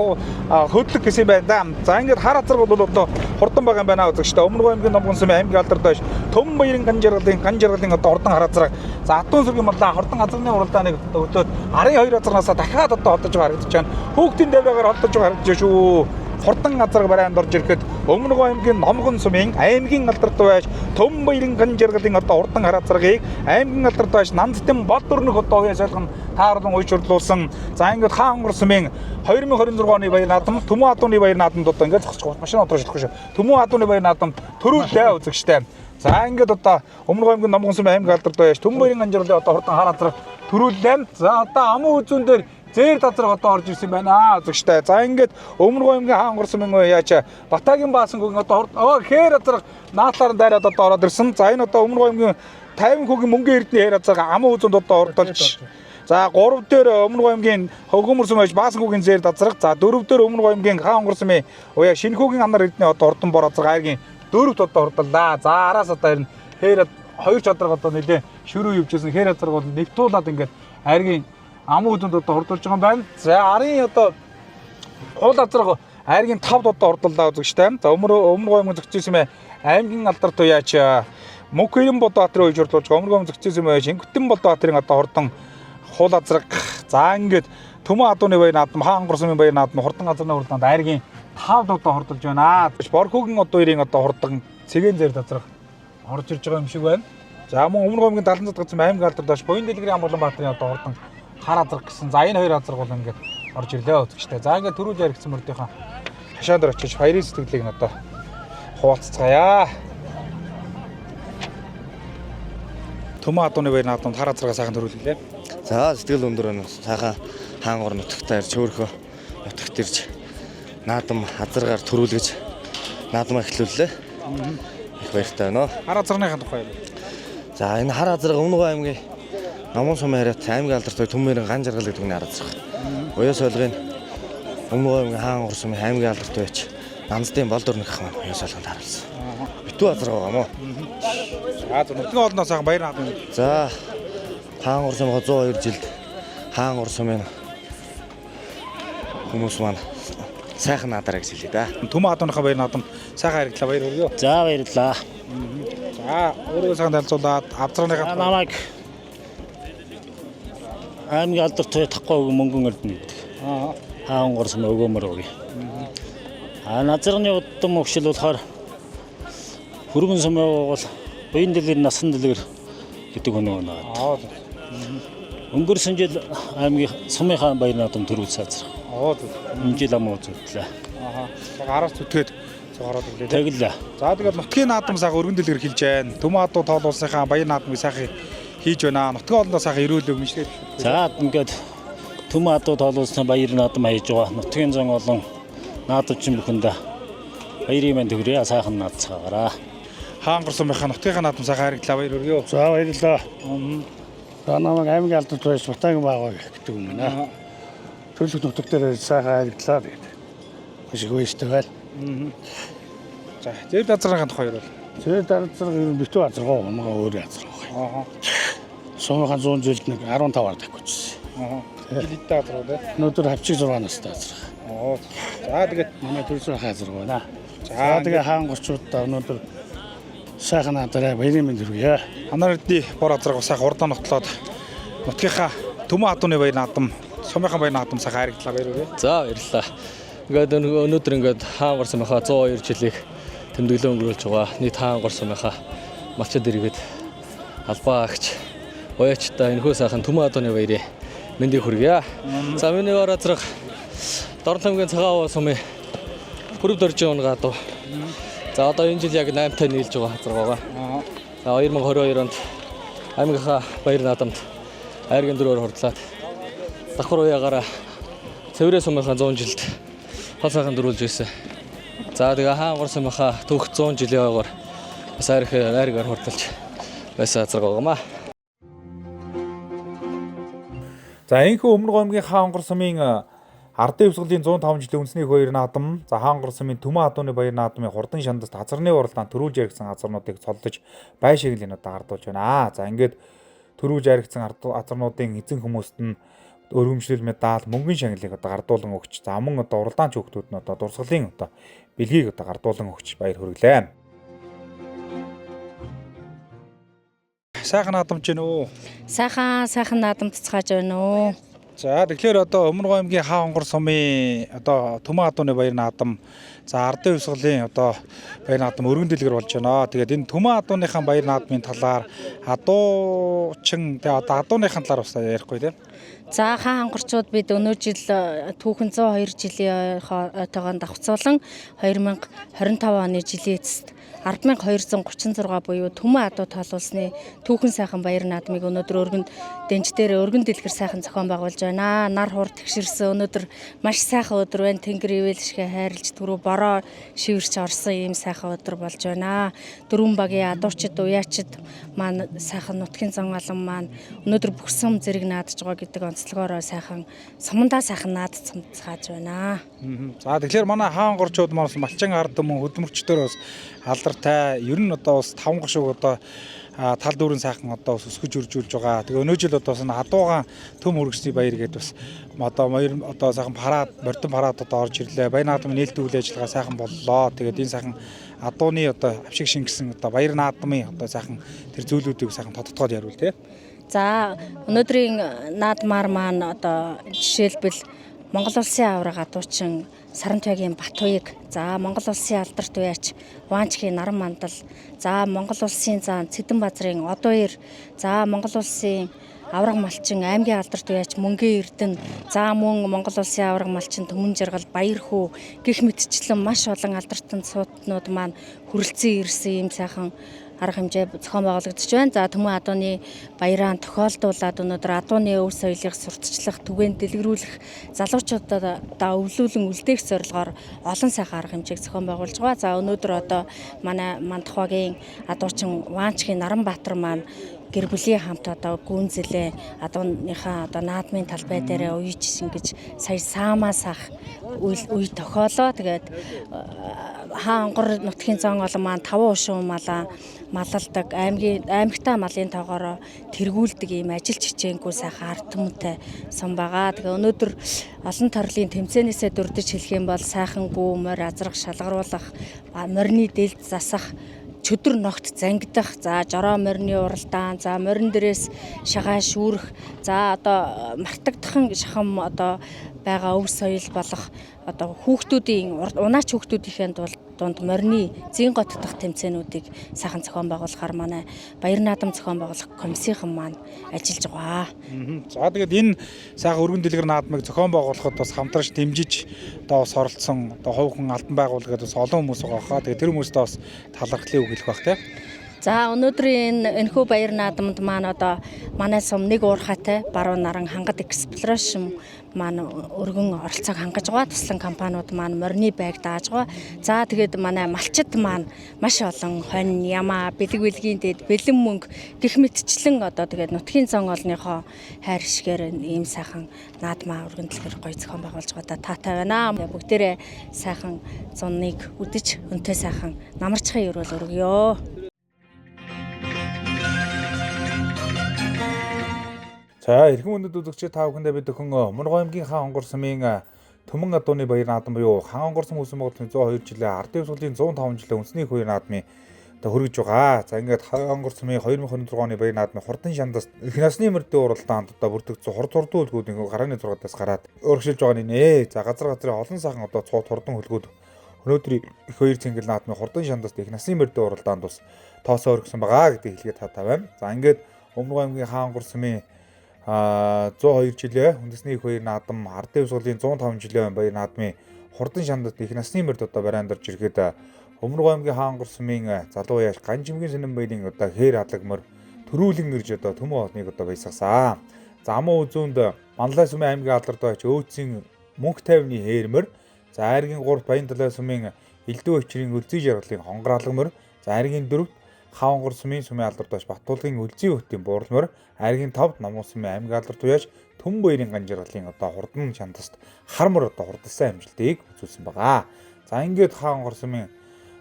хөдлөх гэсэн байна да. За ингээд хар азарга бол одоо хурдан байгаа юм байна үзэгчтэй. Өмнөг аймгийн Номгон сумын аймгийн алдартай Түмэн баярын Ганжаргалын одоо хурдан хар азарга. За Адуун сүргийн мандаа хурдан газрын уралдааныг өдөөд арын 2 азарнаас дахиад одоо холдож байгаа харагдаж байна. Хүүхдийн дэврээгээр холдож байгаа харагдаж шүү. Хурдан газар барайнд орж ирэхэд Өмнөг аймгийн Номгон сумын аймгийн алдартай байж Түмэн баярын Ганжаргалын одоо урдан хар азаргыг аймгийн алдартай байж Нанддын бод өрнөх одоо уяасайлган тааруулан уйжруулсан. За ингээд хаан онгорсмын 2026 оны баяр наадам Түмэн адууны баяр наадамд одоо ингээд зогсож машин отроошлох шүү. Түмэн адууны баяр наадам төрүүлээ үзэгчтэй. За ингээд одоо Өмнөг аймгийн Номгон сумын аймгийн алдартай байж Түмэн баярын Ганжаргалын одоо хурдан хар азарга төрүүлээ. За одоо амын үзүүн дээр зээр газар одоо орж ирсэн байна үзэгчтэй. За ингээд Өмнөг аймгийн хаан онгорсмын яач Батагийн Баасангийн одоо хээр азарга наатлаар дайраад одоо ороод ирсэн. За энэ одоо Өмнөг аймгийн 50 хүүгийн мөнгөн эрдний хээр азарга амын үзүүнд одоо ордолж. За 3 дээр Өмнөг аймгийн Өгөөмөрсөм байж Баасангийн зээр азарга. За 4 дээр Өмнөг аймгийн хаан онгорсмын уяа Шинэхүүгийн анар эрдний одоо урдан бор азарга айгийн 4-д одоо ордоллаа. За араас одоо харин хээр 2 чадраг одоо нэлээ шүрүү явжсэн хээр азарга бол нэвтүүлээд ингээд айгийн амын үдэнд одоо хурдулж байгаа юм байна. За арын одоо хул азарга айгийн 5-д одоо хурдуллаа үзэгчтэй. За Өмнөг аймгийн Зөвцөөсмийн аймгийн алдартай яач Мөнхөрөн Бодбаатарын уйжруулж байгаа Өмнөг аймгийн Зөвцөөсмийн Шингүтэн Бодбаатарын одоо хурдан хул азарга. За ингээд Түмэн адууны баяр наадам хаан онгорсмын баяр наадам хурдан газрын уралдаанд айгийн 5-д одоо хурдулж байна. Борхүүгийн одоо ирийн одоо хурдан цэгэн зэр азарга орж ирж байгаа юм шиг байна. За мөн Өмнөг аймгийн Далан задгацсан аймгийн алдартай Буян дэлгэрийн Амгаланбаатарын одоо хурдан хар азарга гэсэн. За энэ 2 азарга бол ингээд орж ирлээ үзэгчтэй. За ингээд төрүүлж яригдсан мөрдийнхаа хашаан дээр очиж баярын сэтгэлийг нь одоо хуваалцгаая. Түмэн адууны баяр наадамд хар азарга сайхан төрүүллээ. За сэтгэл өндөр байна. Сайхан хаан гор нутагтаа ирж хөөрхөө нутагт ирж наадам азаргаар төрүүлгэж наадмаа эхлүүллээ. их баяртай байна. Хар азрынхаа тухай. За энэ хар азраг Өмнөгов аймгийн Намун сумын хариат аймгийн алдартай Төмөрийн ган жаргал гэдэг нь хар азраг. Уяс солгын Өмнөгов аймгийн хаан гор сумын аймгийн алдартай байж Нандтын болдорных маань уяс солгонд харуулсан. Битүү азраг байгаа мó. За нутгийн олноос сайхан баяр наадмын. За хаан гор сумын 102 жилд хаан гор сумын хүмүүс маань сайхан надараа гэж хэлээ да. Төмөн адууныхаа баяр наадам сайхан харигдлаа баяр хүргэе. За баярлалаа. За өөрөө сайхан танилцуулаад авцрааныхаа Намайг аймгийн алдартай тахгүй мөнгөн эрдэнэ. Хаан гор сумын өгөөмөр өгье. Назарны удам өгшил болохоор хөргөн сумын бол буян дэлгэр насан дэлгэр гэдэг хүн байна. Өнгөрсөн жил аймгийн сумынхаа баяр наадам төрүүлсэн азар. Энэ жил амуу зүтлээ. Яг араас зүтгээд цогороод өглөө. Тэглээ. За тэгээд нутгийн наадам сайхан өргөн дэлгэр хэлж байна. Төмөн адуу тоол улсынхаа баяр наадмыг сайхан хийж байна. Нутгийн олноос сайхан ирүүлэг мишлээд. За ингээд Төмөн адуу тоол улсын баяр наадам хийж байгаа. Нутгийн зан олон наадамчин бүхэндээ баярын мэнд хүрээ сайхан наадцаагаараа. Хаан гор сумынхаа нутгийн наадам сайхан харигдлаа баяр хүргэе. За баярлалаа. За намайг аймгийн алдартай байж Батагийн баагаа гэдэг юм байна. Төлөв нутаг дээр сайхан харигдлаа гэдэг. Маш их баяртай байл. За зэвд азрынхаа тухай ярил. Зэвд азраг ер нь битүү азраг мага өөр азраг. Сумынхаа 100 жилд нэг 15-аар тагвчихсан. Жилдээ азраг тий. Өнөөдөр хавчиг 6 настай азраг. За тэгээд манай төрсөн азраг байна. За тэгээ хаан горчуудаа өнөөдөр сайхан надараа баярын мэнд хүргэе. Ханарны бор азраг сайхан урдаа нотлоод нутгийнхаа Төмөн адууны баяр наадам, сумынхаа баяр наадам сайхан харигдлаа баяр хүргэе. За баярлалаа. Ингээд өнөөдөр ингээд хаан гор сумынхаа 102 жилийг тэмдэглээ өнгөрүүлж байгаа. Нийт хаан гор сумынхаа малчид иргэд албаа агч уяачтай энэхүү сайхан Төмөн адууны баярын мэндийг хүргэе. За миний бор азраг Дорнотомгийн цагаан сумын бүрд орж байгаа гадуу. За одоо энэ жил яг 8-тай нийлж байгаа азраг байгаа. За 2022 онд аймгийнхаа баяр наадамд айргийн дөрөөр хурдлаад давхар уяагаараа Цэврээ сумынхаа 100 жилд хол сайхан дөрүүлж ирсэн. За тэгээ хаан гор сумынхаа түүх 100 жилийн ойгоор бас айргаар хурдалж байсан азраг байгаамаа. За энэхүү Өмнөгов аймгийн хаан гор сумын ардын өвсгөлийн 105 жилийн үндэсний баяр наадам, за хаан гор сумын Төмөн адууны баяр наадмын хурдан шандаст азарны уралдаанд төрүүлж яригдсан азарнуудыг цолдож бай шиглэнүүд ардуулж байна. За ингээд төрүүлж яригдсан азарнуудын эзэн хүмүүст нь өргөмжлөл медаль, мөнгөн шагналыг гардуулан өгч, за мөн уралдаанч хүүхдүүд нь дурсгалын бэлгийг гардуулан өгч баяр хүргэлээ. Сайхан наадамж гэнэ үү? Сайхан наадамцгааж байна уу? За тэгэхээр одоо Өмнөгов аймгийн хаан гор сумын Төмөн адууны баяр наадам, за ардын өвсгөлийн баяр наадам өргөн дэлгэр болж байна. Тэгээд энэ Төмөн адууныхаа баяр наадмын талаар адуучин адууныхаа талаар бас ярихгүй тийм. За хаан ангорчууд бид өнөө жил түүхэн 102 жилийн ойгоотойгоо давхцуулан 2025 оны жилийн эцэст 10,236 буюу Төмөн адуу тоол улсны түүхэн сайхан баяр наадмыг өнөөдөр өргөнд дэнж дээр өргөн дэлгэр сайхан зохион байгуулж байна. Нар хур тэгшэрсэн өнөөдөр маш сайхан өдөр байна. Тэнгэр ивэлшгэ хайрлж түрүү бороо шивэрч орсон ийм сайхан өдөр болж байна. Дөрвөн багийн адуучид уяачид маань сайхан нутгийн зан алан маань өнөөдөр бүх сум зэрэг наадж байгаа гэдэг онцлогоороо сайхан сумандаа сайхан наад цамцгааж байна. За тэгэхээр манай хаан горчууд маань малчин ард түмэн хөдөлмөрчдөр бас алдартай ер нь бас 5 гошиг тал дүүрэн сайхан өсгөж үржүүлж байгаа. Тэгээ өнөө жил бас адуугаан төм үргэсний баяр гэдэг бас сайхан парад, мордон парад орж ирлээ. Баяр наадмын нээлттэй үйл ажиллагаа сайхан боллоо. Тэгээд энэ сайхан адууны авшиг шингэсэн баяр наадмын сайхан тэр зүйлүүдийг сайхан тодтогоод яривал тий. За өнөөдрийн наадмаар маань жишээлбэл Монгол улсын авраг адуучин Сарантайгийн Батуйг, за Монгол улсын алдарт уяач Ваанчгийн Наран Мандал, за Монгол улсын зан Цэдэн Базрын Одооир, за Монгол улсын авраг малчин аймгийн алдарт уяач Мөнгөн Эрдэнэ, за мөн Монгол улсын авраг малчин Төмөн Жаргал, Баярхүү гэх мэтчлэн маш олон алдарт сууднууд маань хүрэлцэн ирсэн ийм сайхан арга хэмжээ зохион байгуулагдаж байна. За Төмөн адууны баяраан тохиолдуулаад өнөөдөр адууны өв соёлыг сурталчлах, түгээн дэлгэрүүлэх, залуучуудаа өвлүүлэн үлдээх зорилгоор олон сайхан арга хэмжээг зохион байгуулж байгаа. За өнөөдөр одоо манай Мандахвагийн адуучин Ваанчгийн Наранбаатар маань гэр бүлийн хамт одоо гүнзэлээ адууныхаа одоо наадмын талбай дээр уйж ингэж сая саамаа сах үе тохиолоо. Тэгээд хаангор нутгийн зан олон маань 5 ушуун малалдаг аймагтай малын тоогоор тэргүүлдэг ийм ажил чичээнгүй сайхан ард түмэнтэй сум байгаа. Тэгээ өнөөдөр олон төрлийн тэмцээнээсээ дурдж хэлэх юм бол сайхан гүү морь азрах шалгаруулах морины дэлд засах чөдөр ногт зангидах, за жороо морины уралдаан, за морин дээрээс шагаа шүүрэх, за одоо мартагдхан шахам одоо байгаа өв соёл болох одоо хүүхдүүдийн унаач хүүхдүүдийн дунд морины зин готдох тэмцээнүүдийг сайхан зохион байгуулахаар манай Баяр наадам зохион байгуулах комиссийнхан маань ажиллаж байгаа. За тэгээд энэ сайхан өргөн дэлгэр наадмыг зохион байгуулахад бас хамтарч дэмжиж одоо бас оролцсон одоо хувийн албан байгууллагад бас олон хүмүүс байгаа хаа. Тэгээд тэр хүмүүстээ бас талархлыг өгөх бах тий. За өнөөдрийн энэхүү Баяр наадамд маань одоо манай сум нэг уурхайтай баруун наран хангад эксплоration маань өргөн оролцоог хангаж байгаа. Туслан компаниуд маань морины байг дааж байгаа. За тэгээд манай малчид маань маш олон хонь, ямаа, бэлэг дэд, бэлэн мөнгө гэх мэтчлэн одоо тэгээд нутгийн зан олонныхоо хайр шигээр ийм сайхан наадмаа өргөн дэлгэр гоё зохион байгуулж байгаа таатай байна. Бүгдээрээ сайхан зуныг үдэж өнтэй сайхан намарчхан өрөөл өргөё. За эрхэм өнөд үзэгчид та бүхэндээ бид өхөн Өмнөгов аймгийн хаан онгор сумын Төмөн адууны баяр наадам буюу хаан онгор сум үүсэн бодлогын 102 жилийн ардын өвсгөлийн 105 жилийн үндэсний баяр наадмын хөргөж байгаа. За ингээд хаан онгор сумын 2024 оны баяр наадмын хурдан шандас их насны мөрдөө уралдаанд одоо бүрдэгдсэн хурд хөлгүүд ингээ гарааны 6-аас гараад өргөжлж байгаа нэ. За газрын олон сайхан одоо цууд хурдан хөлгүүд өнөөдрийн их хоёр цэнгэл наадмын хурдан шандаст их насны мөрдөө уралдаанд бас тоосоо өргөсөн байгаа гэдэг хэлгээд таатай байна. За ингээд Өмнөгов аймгийн хаан онгор сумын 102 жилийн үндэсний их баяр наадам ардын өвсгөлийн 105 жилийн баяр наадмын хурдан шандад их насны мөрд одоо барайндарж ирэхэд Өмнөгов аймгийн хаан онгор сумын залуу яаш Ганжимгийн сонин баярын одоо хээр алагмөр төрүүлэн ирж одоо төмөн хоолныг одоо баясгасан. За амуу үзүүнд Манлай сумын аймгийн алдартай өөцийн мөнх тайвны хээрмөр, за айргийн 3 Баянталай сумын элдв өчрийн өлзий жаргалын хонгор алагмөр, за айргийн 4 хаан онгор сумын алдартай Баттуулгын өлзий өтийн буурлмөр, айргийн 5 Намуу сумын аймгийн алдартай яаш Төмөн баярын ганжиргалын одоо хурдан шандаст хармар одоо хурдсан амжилтыг үзүүлсэн байгаа. За ингээд хаан онгор сумын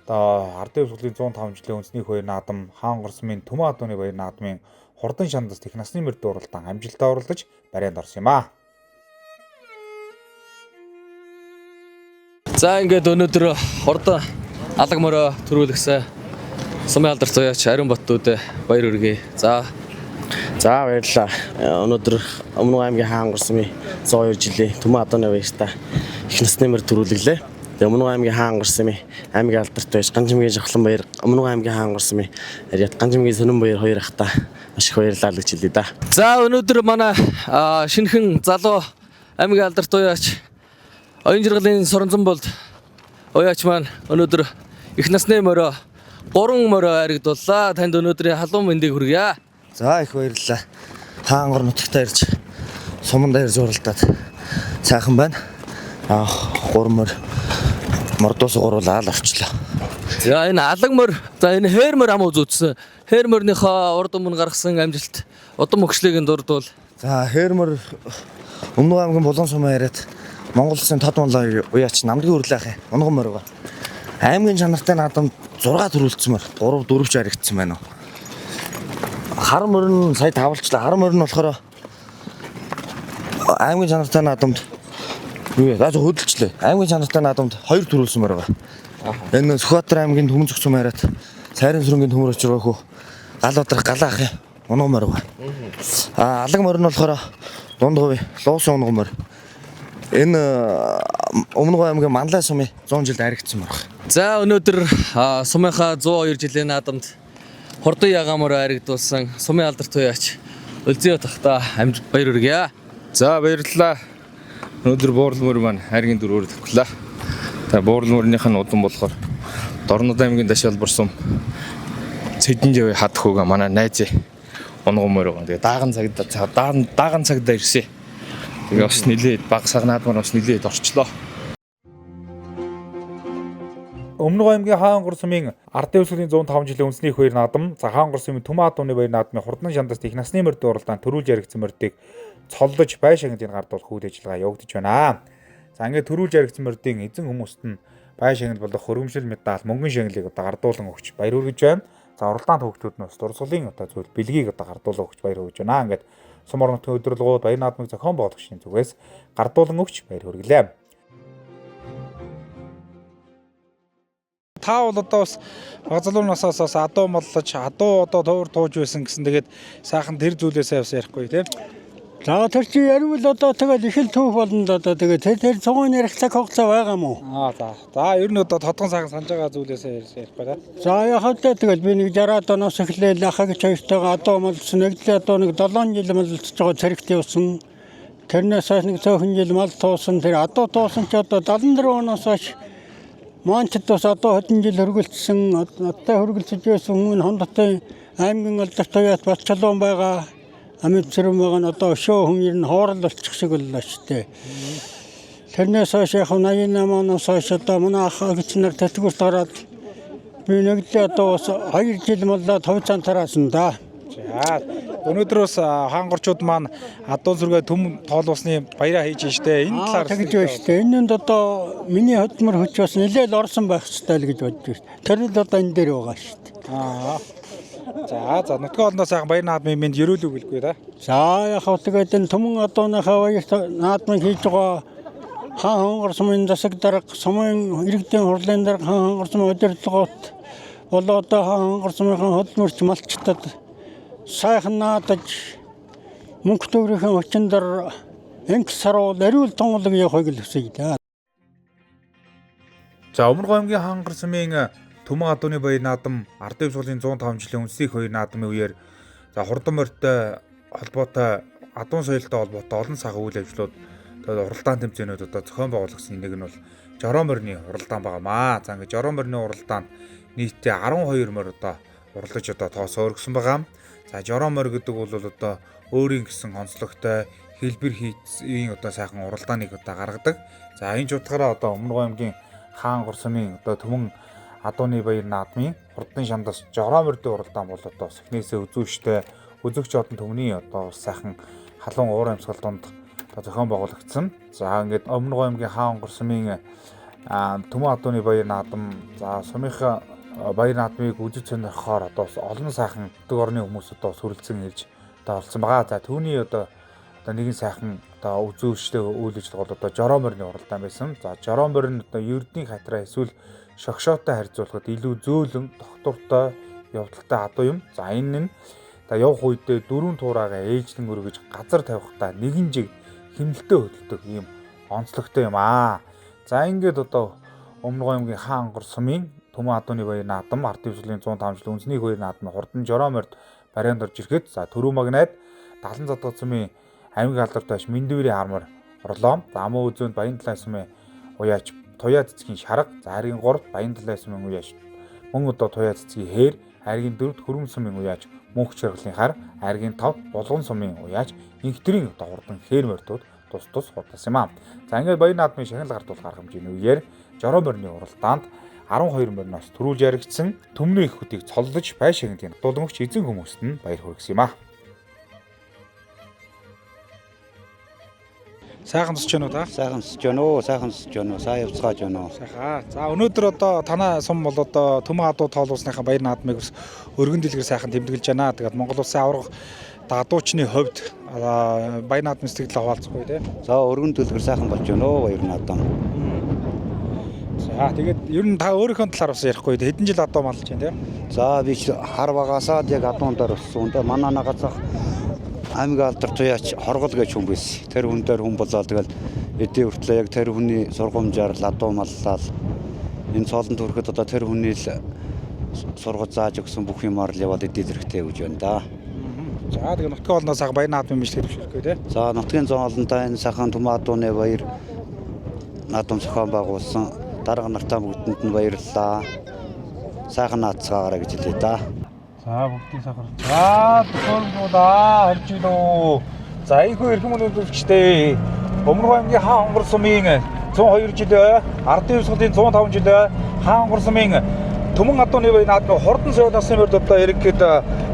одоо ардын өвсгөлийн 105 жилийн үндэсний баяр наадам хаан онгор сумын Төмөн адууны баяр наадмын хурдан шандаст их насны мөрд уралдаан амжилттай оролцож барайнд орсон юм аа. За ингээд өнөөдөр хурдан алга мороо төрүүлгсэн сумын алдар заяач Ариун Баттууд баяр хүргэе. За баярлалаа. Өнөөдөр Өмнөгов аймгийн хаан онгор сумын 102 жилийн Төмөн адууны баяртаа их насны мөр төрүүлглээ. Тэгээ Өмнөгов аймгийн хаан онгор сумын аймгийн алдартай байж Ганжимгийн жавхлан баяр, Өмнөгов аймгийн хаан онгор сумын Ганжимгийн сонин баяр хоёр ахта маш их баярлалаа гэж хэлье да. За өнөөдөр манай шинэхэн залуу аймгийн алдартай яач оюун жаргалын соронзон болд уяач маань өнөөдөр их насны мороо 3 мороо харигдууллаа. Танд өнөөдрийн халуун мэндийг хүргье. За их баярлалаа. Хаан онгор нутагтаа ирж суман дээр зурлаад сайхан байна. 3 мордоос гуруулаад авчлаа. За энэ алаг мор, за энэ хээр мор ам үзүүлсэн. Хээр морныхоо урд өмнө гаргасан амжилт удам өгшлийг дурдвал. За хээр мор Өмнөгов аймгийн Булган сумын яриад Монгол Улсын тод монлоо уяач намдгийн үрлэх унган морь. Аймгийн чанартай наадамд 6 төрүүлсэн мөр 3-4 ч харигдсан байна уу. Хар морь нь сая тавлчлаа. Хар морь нь болохоор аймгийн чанартай наадамд юу яаж хөдөлчлээ. Аймгийн чанартай наадамд 2 төрүүлсэн мөр байгаа. Энэ Сүхбаатар аймгийн Төмөн зүг сум хараад Сайрын сүрэнгийн төмөр очроо хөө гал удрах галаах унган морь байгаа. Алаг морь нь болохоор дундгуй луусын унган морь. Энэ Өмнөгов аймгийн Манлай сумын 100 жилд харигдсан мөр. За өнөөдөр сумынхаа 102 жилийн наадамд хурдан ягаамаар харигдуулсан сумын алдартай яач Өлзий тахта амжилт баяр хүргэе. За баярлалаа. Өнөөдөр буурлын мөр маань хайргийн 4-өөр төвлөө. За буурлын мөрнийх нь удам болохоор Дорнод аймгийн Дашаалбар сум Цэдэнжээ хад хөөг манай найз унгамаар байгаа. Тэгээ дааган цагдаа ирсэн. Тэгээ бас нилээд баг сагнаадмаар бас нилээд орчлоо. Өмнөг аймгийн Хаангор сумын ардын өвсгөлийн 105 жилийн үндэсний хоёр наадам, за Хаангор сумын Түмэн Атууны баяр наадмын хурдан шандаас их насны морьд уралдаанд төрүүлж яригдсан морьдыг цоллож бай шагналыг гардуулах үйл ажиллагаа явагдаж байна. За ингээд төрүүлж яригдсан морьдын эзэн хүмүүст нь бай шагнал болох хөргөмшил медаль, мөнгөн шагналыг гардуулан өгч баяр хүргэж байна. За уралдаанд хөгжтүүд нь бас дурсгалын зүйл бэлгийг гардуулан өгч баяр хүргэж байна. Ингээд сум орон нутгийн удирдлагууд баяр наадмыг зохион байгуулагчдын зүгээс гардуулан өгч баяр хүргэлээ. Та бол одоо бас багзалуун насаас бас адуу маллаж, адуу одоо туур тууж байсан гэсэн тэгээд сайхан тэр зүйлээсээ бас ярихгүй тийм. За тэр чи ярил одоо тэгэл их л түүх болно л одоо тэгээд тэр цогын ярихлах хугацаа байгаа мó. За. За ер нь одоо тодгон сайхан санаж байгаа зүйлээсээ ярихгүй да. За яхад тэгэл би нэг 60-аад оноос эхлээл ахаг чойртойгоо адуу малсан нэг л одоо нэг 7 жил малцж байгаа цэрэгт явсан. Тэрнээс хойш нэг цөөхөн жил мал туусан. Тэр адуу туусан ч одоо 74 оноос хойш Манчд бас одоо хэдэн жил хөргөлдсөн, одоо хөргөлдөж байсан өмнө хондотын аймгийн алдартай Батчалуун байгаа, амьд зэрэг байгаа нь одоо өшөө хүн ер нь хоорол болчих шиг боллоо шүү дээ. Тэрнээс хойш яг 88 оноос хойш одоо манай ах эгч нар тэтгүүрт гараад би нэг л одоо бас 2 жил боллоо товцаан тараасан да. За өнөөдрөөс хаангорчууд маань адуун сүргээ төм тоолуулсны баяраа хийж штэ. Энэ талаар тэгж байна штэ. Энэнд одоо миний хөдөлмөр хүч бас нэлээд орсон байх ёстой л гэж бодож байна. Тэр л одоо энэ дээр байгаа штэ. За нутгийн олноос сайхан баяр наадмын мэнд ерөөлөг гэлгүй да. За яг хөө тэгээд энэ Түмэн Атууныхаа баяр наадмыг хийж байгаа Хаангор сумын засаг дарга, сумын иргэдийн хурлын дарга, Хаангор сумын удирдлагууд болоо одоо Хаангор сумын хөдөлмөрч малчтад сайхан наадаж мөнгө төгрөхийн өчндөр энх саруу ариул тонголог явахыг л хүсье да. За Өмнөг аймгийн Хаангор сумын Түмэн Атууны баяр наадам ардын өвсгөлийн 105 жилийн үндэсний хоёр наадмын үеэр за хурдан морьтой холбоотой адуун соёлтой холбоотой олон сайхан үйл ажиллагаууд тэгээд уралдаан тэмцээнүүд одоо зохион байгуулагдсан нэг нь бол Жороо морины уралдаан байгаамаа. За ингээд Жороо морины уралдаанд нийтдээ 12 морь одоо урлаж одоо тоосоо өргөсөн байгаа. За Жороо морь гэдэг бол одоо өөрийн гэсэн онцлогтой хэлбэр хийцийн одоо сайхан уралдааныг одоо гаргадаг. За энэ ч утгаараа одоо Өмнөг аймгийн Хаангор сумын одоо Түмэн Атууны баяр наадмын хурдан шандас Жороо морьдын уралдаан бол одоо эхнээсээ үзүүштэй үзэгч одон төмний одоо сайхан халуун уур амьсгал донд одоо зохион байгуулагдсан. За ингээд Өмнөг аймгийн Хаангор сумын Түмэн Атууны баяр наадам за сумынхаа баяр наадмыг үзэж сонирхохоор одоо олон сайхан дөг орны хүмүүс одоо сүрэлцэн ирж одоо олсон байгаа. За түүний одоо нэгэн сайхан одоо үзүүлжтэй үйл ажиллагаа бол одоо Жороо морины уралдаан байсан. За Жороо морь нь одоо ердийн хатраа эсвэл шогшоотой харьцуулахад илүү зөөлөн, доктортой, явдалтай адуу юм. За энэ нь явах үедээ дөрвөн туураагаа ээжлэн өргөж газар тавихтаа нэгэн жиг хэмнэлтэд хөдөлдөг ийм онцлогтой юм аа. За ингээд одоо Өмнөг аймгийн Хаангор сумын Түмэн Атууны баяр наадам ардын өвсгөлийн 105 жилийн үндэсний баяр наадмын хурдан Жороо морьд барианд орж ирэхэд за Төрөө магнайд Далан задгад сумын аймгийн алдартай Мэндвэрийн хармар орлоо. За Амуу үзэнд Баян талай сумын уяач Туяа цэцгийн шарга, за Хайргийн 3 Баян талай сумын уяач мөн одоо Туяа цэцгийн хээр, Хайргийн 4 Хөрөм сумын уяач Мөнх чаргалын хар, Хайргийн 5 Булган сумын уяач инхтрийн одоо хурдан хээр морьдууд тус худалсан юм аа. За ингээд баяр наадмын шагнал гардуулах арга хэмжээний үеэр Жороо морины уралдаанд 12 морьноос төрүүлж яригдсан төмний их хөтийг цоллож бай шагналын дуулангч эзэн хүмүүст нь баяр хүргэсэн юм аа. Сайхан тусч байна уу та? Сайхан тусч байна уу? Сайхан тусч байна уу? Сайн явцгааж байна уу? Сайхан. За өнөөдөр одоо танай сум бол одоо Түмэн Атуу тоолуулсныхаа баяр наадмыг бас өргөн дэлгэр сайхан тэмдэглэж байна. Тэгээд Монгол улсын авраг дадуучны хувьд баяр наадмын сэтгэл хаваалцахгүй тий. За өргөн дэлгэр сайхан болж байна уу баяр наадам. За тэгээд ер нь та өөрийнхөө талаар бас ярихгүй хэдэн жил адуу малж байна тий. За би хар багасаад яг адуундаар өссөн. Манай нагацах аймгийн алдар туяач хоргол гэж хүн байсан. Тэр хүн дээр хүн болоод тэгэл эдийн хүртлээ яг тэр хүний сургамжаар адуу маллал энэ цоолонд хүрэхэд одоо тэр хүний л сургаж зааж өгсөн бүх юмар л яваад эдийн зэрэгтэй гэж байна да. За тэгээ нутгийн олноос сайхан баяр наадмын мэдлэг төвшөлтгүй тий. За нутгийн зоолонтой энэ сайхан Түмэн Атууны баяр наадам зохион байгуулсан дарга нартаа бүгдэнд нь баярлалаа. Сайхан наацгаагаараа гэж хэлье да. За бүгдийн сахар. За төхөөрөмжүүдээ харж илүү. За энэхүү эрхэм өнөөлөгчтэй Өмнөг аймгийн хаан хонгор сумын 102 жилийн ардын хувьсгалын 105 жилийн хаан хонгор сумын Төмөн адууны бай наадмын Хордон соёл насны мөрд одоо ирэхэд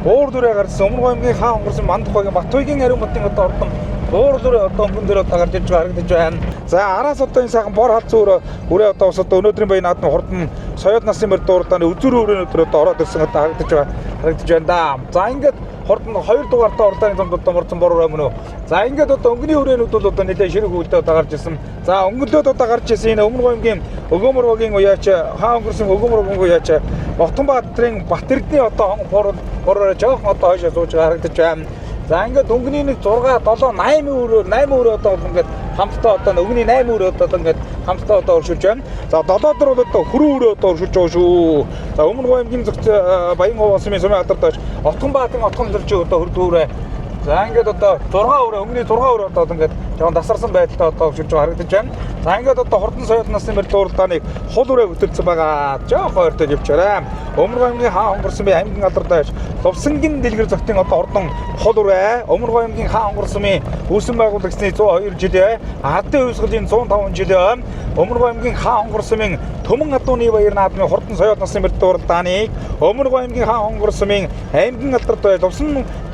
уур дүрээ гарсан Өмнөг аймгийн хаан хонгор сум Мандахбагийн Батбаягийн ариун хотын одоо ордон уур дүрээ одоо өнгөн дээр одоо гарч ирж харагдаж байна. За араас одоо энэ сайхан бор хал зүүр үрээ одоо ус одоо өнөөдрийн бай наадмын Хордон соёл насны мөрд дуурдааны үзүр өрөөнөөр одоо ороод ирсэн одоо харагдаж байна да. За ингээд Хордон 2 дугаартай ордоны зам одоо морцсон бор өрөө мөн үү. За ингээд одоо өнгөний хүрээнүүд бол одоо нэлээд ширэг хөлдөө одоо гарч ирсэн. За өнгөлөөд одоо гарч ирсэн энэ Өмнөг аймгийн Өгөөмөрвогийн уяач хаан хонгорсон Өгөөмөрвогийн уяач Ботонбаатрын Батэрдний одоо бороо жоохон одоо хойшоо сууж харагдаж байна. За ингээд өнгөний нэг 6 7 8 өрөө одоо ингээд хамтдаа одоо өнгөний 8 өрөө одоо ингээд хамтдаа одоо оршуулж байна. За 7 дор бол одоо хүрэн өрөө одоо оршуулж байгаа шүү. За Өмнөг аймгийн Баян Хов сумын сумын алдартай Отгонбаатарын отгон төрч одоо хөрдүүрээ. За ингээд одоо 6 өрөө өнгөний 6 өрөө одоо ингээд жоохон дасарсан байдалтай одоо оршуулж харагдаж байна. За ингээд одоо Хордон соёл насны мөрд дуурдааныг хул өрөө хөтөлсөн байгаа. Жоохон ойртож явчаарай. Өмнөг аймгийн хаан хонгор сумын аймгийн алдартай Лувсангийн дэлгэр зохтын одоо ордон хол өрөө Өмнөг аймгийн хаан хонгор сумын үүсгэн байгуулагчны 102 жилийн ардын хувьсгалын 105 жилийн Өмнөг аймгийн хаан хонгор сумын Төмөн адууны баяр наадмын Хордон соёл насны мөрд дуурдааныг Өмнөг аймгийн хаан хонгор сумын аймгийн алдартай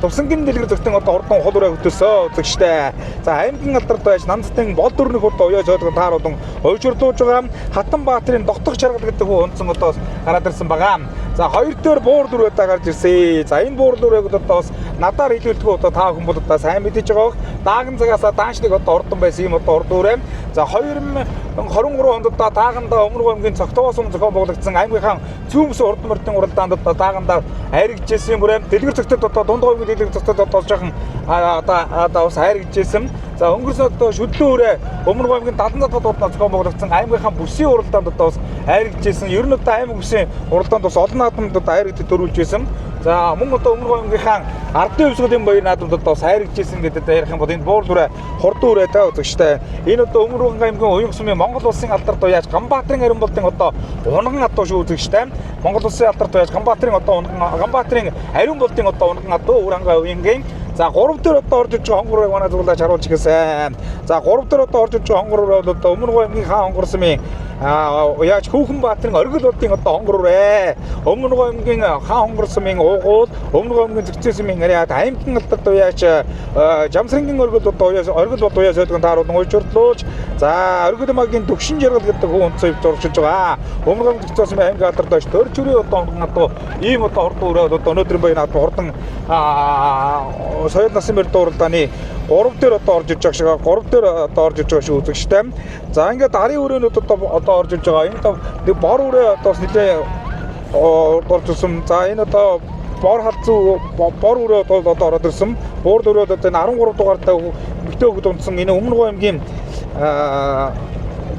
Лувсангийн дэлгэр зохтын одоо ордон хол өрөө хөтөлсөн үзэгчтэй. За аймгийн алдартай Намцтын бол дөрнөх одоо уяа соёлгон тааруулан ойжурлуулж байгаа Хатанбаатарын дотох чаргал гэдэг хүн онцон одоо гараад ирсэн байгаа. За хоёр дээр буур дүр удаа гарч ирсэн. За энэ буур дүрийг одоо бас надаар хэлүүлдэггүй одоо та хүн бол одоо сайн мэдэж байгаа. Дааган цагаасаа даанчныг одоо ордон байсан юм одоо орд дүрээ. За 2023 онд одоо таагандаа Өмнөг аймгийн Цогтовоос зохион байгуулагдсан аймгийнхаа Цөмс ордон мөрдийн уралдаанд одоо таагандаа хайргажсэн бүрээ дэлгэр зөгтөд одоо дунд говийн дэлгэр зөгтөд одоо жоохон одоо бас хайргажсэн. За өнгөрсөн одоо шүдлэн өрөө Өмнөг аймгийн 70 дахь зохион байгуулагдсан аймгийнхаа бүсийн уралдаанд одоо бас хайргажсэн. Ер нь одоо аймаг бүсийн уралдаанд бас олон наадамд одоо хайргаж төрүүлж байсан. За мөн одоо Өмнөг аймгийнхаа ардын хувьсгалын баяр наадамд одоо хайргажсэн гэдэг ярих юм бол энэ буур дүрээ Хордон өрөө та үзэгчтэй. Энэ одоо Өмнөг аймгийн уян сумын Монгол улсын алдарт уяач Ганбаатарын ариун болдын одоо унган адуу шүү үзэгчтэй. Монгол улсын алдарт уяач Ганбаатарын одоо Ганбаатарын ариун болдын одоо унган адуу урангаа уянгийн. За 3 дээр одоо орж иж байгаа хонгорыг манай зөвлөж харуулж гээсэн. За 3 дээр одоо орж иж байгаа хонгор бол одоо Өмнөг аймгийн хаан хонгор сумын уяач Хүүхэн Баатарын оргил болдын одоо хонгор өрөө. Өмнөг аймгийн хаан хонгор сумын уугуул Өмнөг аймгийн Зэгцээ сумын ариад аймгийн алдарт уяач Жамсрангийн оргил одоо оргил бол уяа соёлгон тааруулан уйжурлуулж за оргил магийн төгшин жаргал гэдэг хүн онцгой зуршиж байгаа. Өмнөг аймгийн Зэгцээ сумын аймгийн алдартай төрчүрийн одоо хонгор ийм одоо ордон өрөө одоо өнөөдрийн баян наадмын Хордон соёл насны мөрд дуурдааны 3 дээр одоо орж иж байгаа шиг 3 дээр одоо орж иж байгаа шүү үзэгчтэй. За ингээд арын өрөөнүүд одоо орж иж байгаа. Энэ нэг бор өрөө одоо бас нэлээ орж ирсэн. За энэ одоо бор халзуу бор өрөө одоо ороод ирсэн. Буур өрөөд одоо 13 дугаартай битээ өгд унтсан энэ Өмнөг аймгийн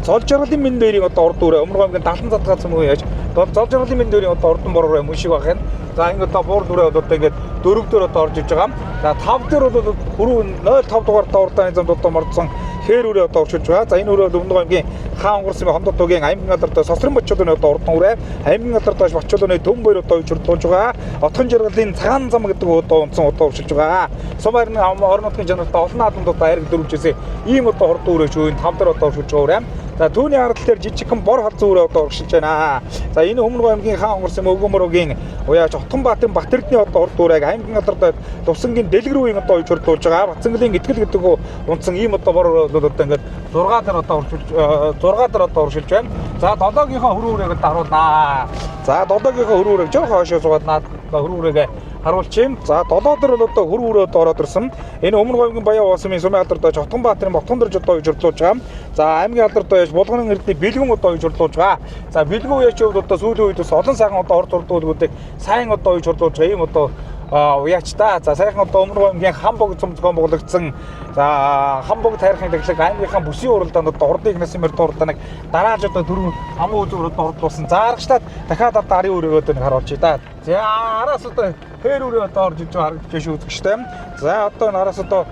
Цол жаргалын минь дээрийн одоо орд өрөө Өмнөг аймгийн 70 задгаас мөн яаж Цол жаргалын минь дээрийн одоо ордон бор өрөө мөн шиг байх юм. За ингэ одоо буур дүрээ одоо ингээд 4 дээр одоо орж иж байгаа. За 5 дээр бол хүрүүн 05 дугаартай урдааны замд одоо мордсон хээр өрөө одоо оршиж байгаа. За энэ өрөө Өмнөг аймгийн хаан хонгор сумын Хондот төгийн аймгийн алдартай Сосрон Бочолооны одоо ордон өрөө аймгийн алдартай Бочолооны Төм баяр одоо уйжурлуулж байгаа. Отхон жаргалын цагаан зам гэдэг одоо унтсан одоо оршиж байгаа. Сумаарны орон нутгийн жанртай олон наадамд одоо хайрг дөрвжсэн ийм одоо хорд өрөө шүү энэ 5 дээр одоо оршиж байгаа. За түүний арал дээр жижигхэн бор халзуу өрөө одоо оршиж байна. За энэ Өмнөг аймгийн хаан хонгор сумын Өгөөмөрвогийн уяач Отгонбаатарын Батэрдний одоо урд өрөөг аймгийн алдартай Лувсангийн дэлгэр үеийн одоо уйжурлуулж байгаа. Батцангалын итгэл гэдэг унтсан ийм одоо бор өрөө одоо ингээд 6 дээр одоо оршилж байна. За 7-гийнхаа хөрөө өрөөг харуулнаа. За 7-гийнхаа хөрөө өрөөг жоохон хойшоо суугаад наад хөрөө өрөөг харуулчих. За 7 дээр бол одоо хөрөө өрөөд ороод ирсэн. Энэ Өмнөг аймгийн Баян Хов сумын сумын алдартай Отгонбаатарын Ботгон дөрж одоо уйжурлуулж байгаа. За аймгийн алдартай Булганы эрдний бэлгэн одоо уйжурлуулж байгаа. За бэлгэн уяач одоо сүүлийн үед бас олон сайхан одоо орд урдуулгуудыг сайн одоо уйжурлуулж байгаа. Ийм одоо уяач та. За сайхан одоо Өмнөг аймгийн Хамбог цом зохион байгуулагдсан. За Хамбог тайрхын дэглэг аймгийнхаа бүсийн уралдаанд одоо ордын насны мөрд уралдааныг дарааж одоо 4 амын үзүүр одоо ордуулсан. Заарагчлаад дахиад одоо арын өрөөгөө одоо харуулж та. За араас одоо хээр өрөө одоо орж иж байгаа харагдаж шүү үзэгчтэй. За одоо энэ араас одоо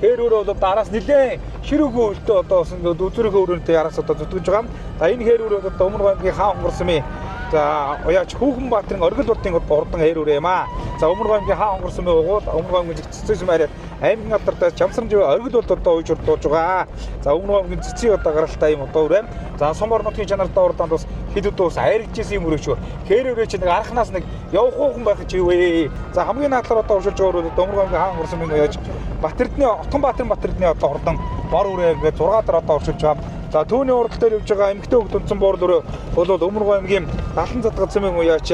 хээр өрөө одоо араас нэлээ ширүүгөө өлтөө одоо үзүүрийнхөө өрөөнтэй араас одоо зүтгэж байгаа. За энэ хээр өрөө одоо Өмнөг аймгийн хаан хонгор сумын За уяач Хүүхэнбаатарын Оргил урдын урдан хэр үрээ юм аа. За Өмнөг аймгийн хаан онгорсон мэй угуул Өмнөг аймгийн цэцэс маяг аймгийн алдартай Жамсаржив Оргил урд одоо ууж урдуулж байгаа. За Өмнөг аймгийн цэцгийн одоо гаралтай юм одоо үрээ. За Сумбар нутгийн чанартай урданд бас хэд удаа бас айрагчсэн юм өрөөч. Хэр өрөөч нэг арахнаас нэг явах хуухан байх чи вэ. За хамгийн наадлаар одоо ушилж байгаа Өмнөг аймгийн хаан онгорсон мэй уяач Батэрдны Отгонбаатарын Батэрдны одоо урдан бор үрээ ингээд 6 дараа одоо ушилж байгаа. За түүний урал дээр явж байгаа эмэгтэй хөлт үндсэн буур дөрөө бол Өмнөг аймгийн Далан задгад цэмэн уяач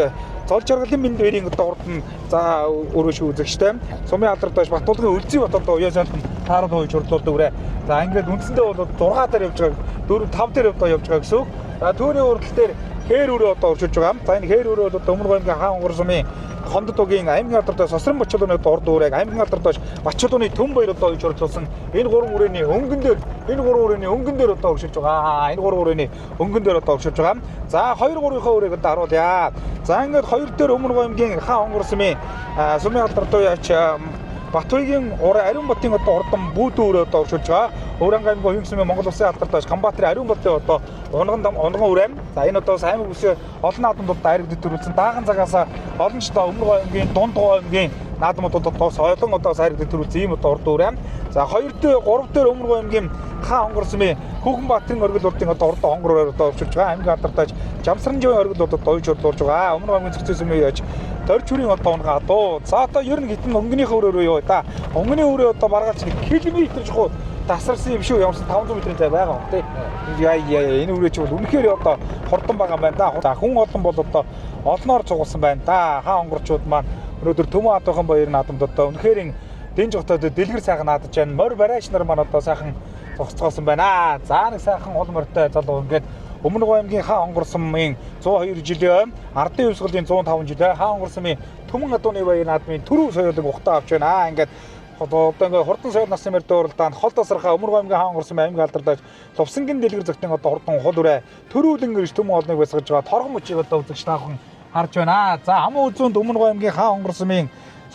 Цол жаргалын минь дээрийн одоо урд нь за өрөөш үзэгчтэй. Сумын алдартай Батулгын Өлзий бат одоо уяасаанд таарал хууж хурлуулдаг үрээ. За ингээд үндсэндээ бол 6 дээр явж байгаа 4 5 дээр одоо явж байгаа гэсэн үг. За түүний урал дээр хээр өрөө одоо уршиж байгаа. За энэ хээр өрөө бол Өмнөг аймгийн хаан онгор сумын Хондод угийн аймгийн алдартай Сосрон Бачулууны одоо урд үүрэг аймгийн алдартай Бачулууны төм баяр одоо ууж хурлуулсан. Энэ 3 үрээний өнгөн дээр одоо уршиж байгаа. Энэ 3 үрээний өнгөн дээр одоо уршиж байгаа. За 2-3-ийнхаа үрийг одоо харуулъя. За ингээд 2 дээр Өмнөг аймгийн хаан онгор сумын алдартай яач Батбаягийн Ариун Батын одоо урдан бүүдэн өрөө одоо уршиж байгаа. Өврангай аймгийн оюун сумын Монгол Улсын алдартай Ганбаатарын Ариун Батын одоо унган үрээ. За энэ одоо аймаг бүсээ олон наадмууд дайраг дэвтэрүүлсэн. Дааган цагаас олон ч одоо Өмнөг аймгийн Дунд аймгийн наадмуудад тоос олон одоо сайраг дэвтэрүүлсэн ийм одоо урд үрээ. За 2 дээр 3 дээр Өмнөг аймгийн хаан онгор сумын Хүүхэнбаатарын Оргил урдын одоо урд хонгор өрөө одоо уршиж байгаа. Аймгийн алдартай Жамсаржив Оргил урдад ууж хурлуулж байгаа. Өмнөг аймгийн цэцэс юм яаж Дорж хүрийн одоо унгаа дуу. За одоо ер нь хитэн өнгөнийхөө өрөө юу та. Өнгөний өрөө одоо маргааш 1 км жихуу тасарсан юм шүү. Ямарсан 500 м зай байгаа ба тий. Яа энэ өрөө чи бол үнэхээр одоо хурдан байгаа юм байна да. За хүн олон бол одоо олноор цугулсан байна да. Хаан онгорчууд маань өнөөдөр Төмөн Атайхан баярын наадамд одоо үнэхээр дэнж хотод дэлгэр сайхан наадаж байна. Морь барайч нар маань одоо сайхан зогсцоосон байна. За нэг сайхан ол морьтой залуу ингээд Өмнөг аймгийн хаан онгор сумын 102 жилийн ардын хувьсгалын 105 жилийн хаан онгор сумын Төмөн Адууны баярын наадмын төрөв соёлыг ухтаа авч байна. Ингээд одоо ингээд хурдан соёл насны мөр дуурлаанд хол тасархаа Өмнөг аймгийн хаан онгор сумын аймгийн алдартай Лувсангийн дэлгэр зөгтөн одоо хурдан хол үрээ төрүүлэн гэрж Төмөн олныг босгож байгаа торгон мөчийг одоо үзэгч таахан харж байна. За хамаа үзүүнд Өмнөг аймгийн хаан онгор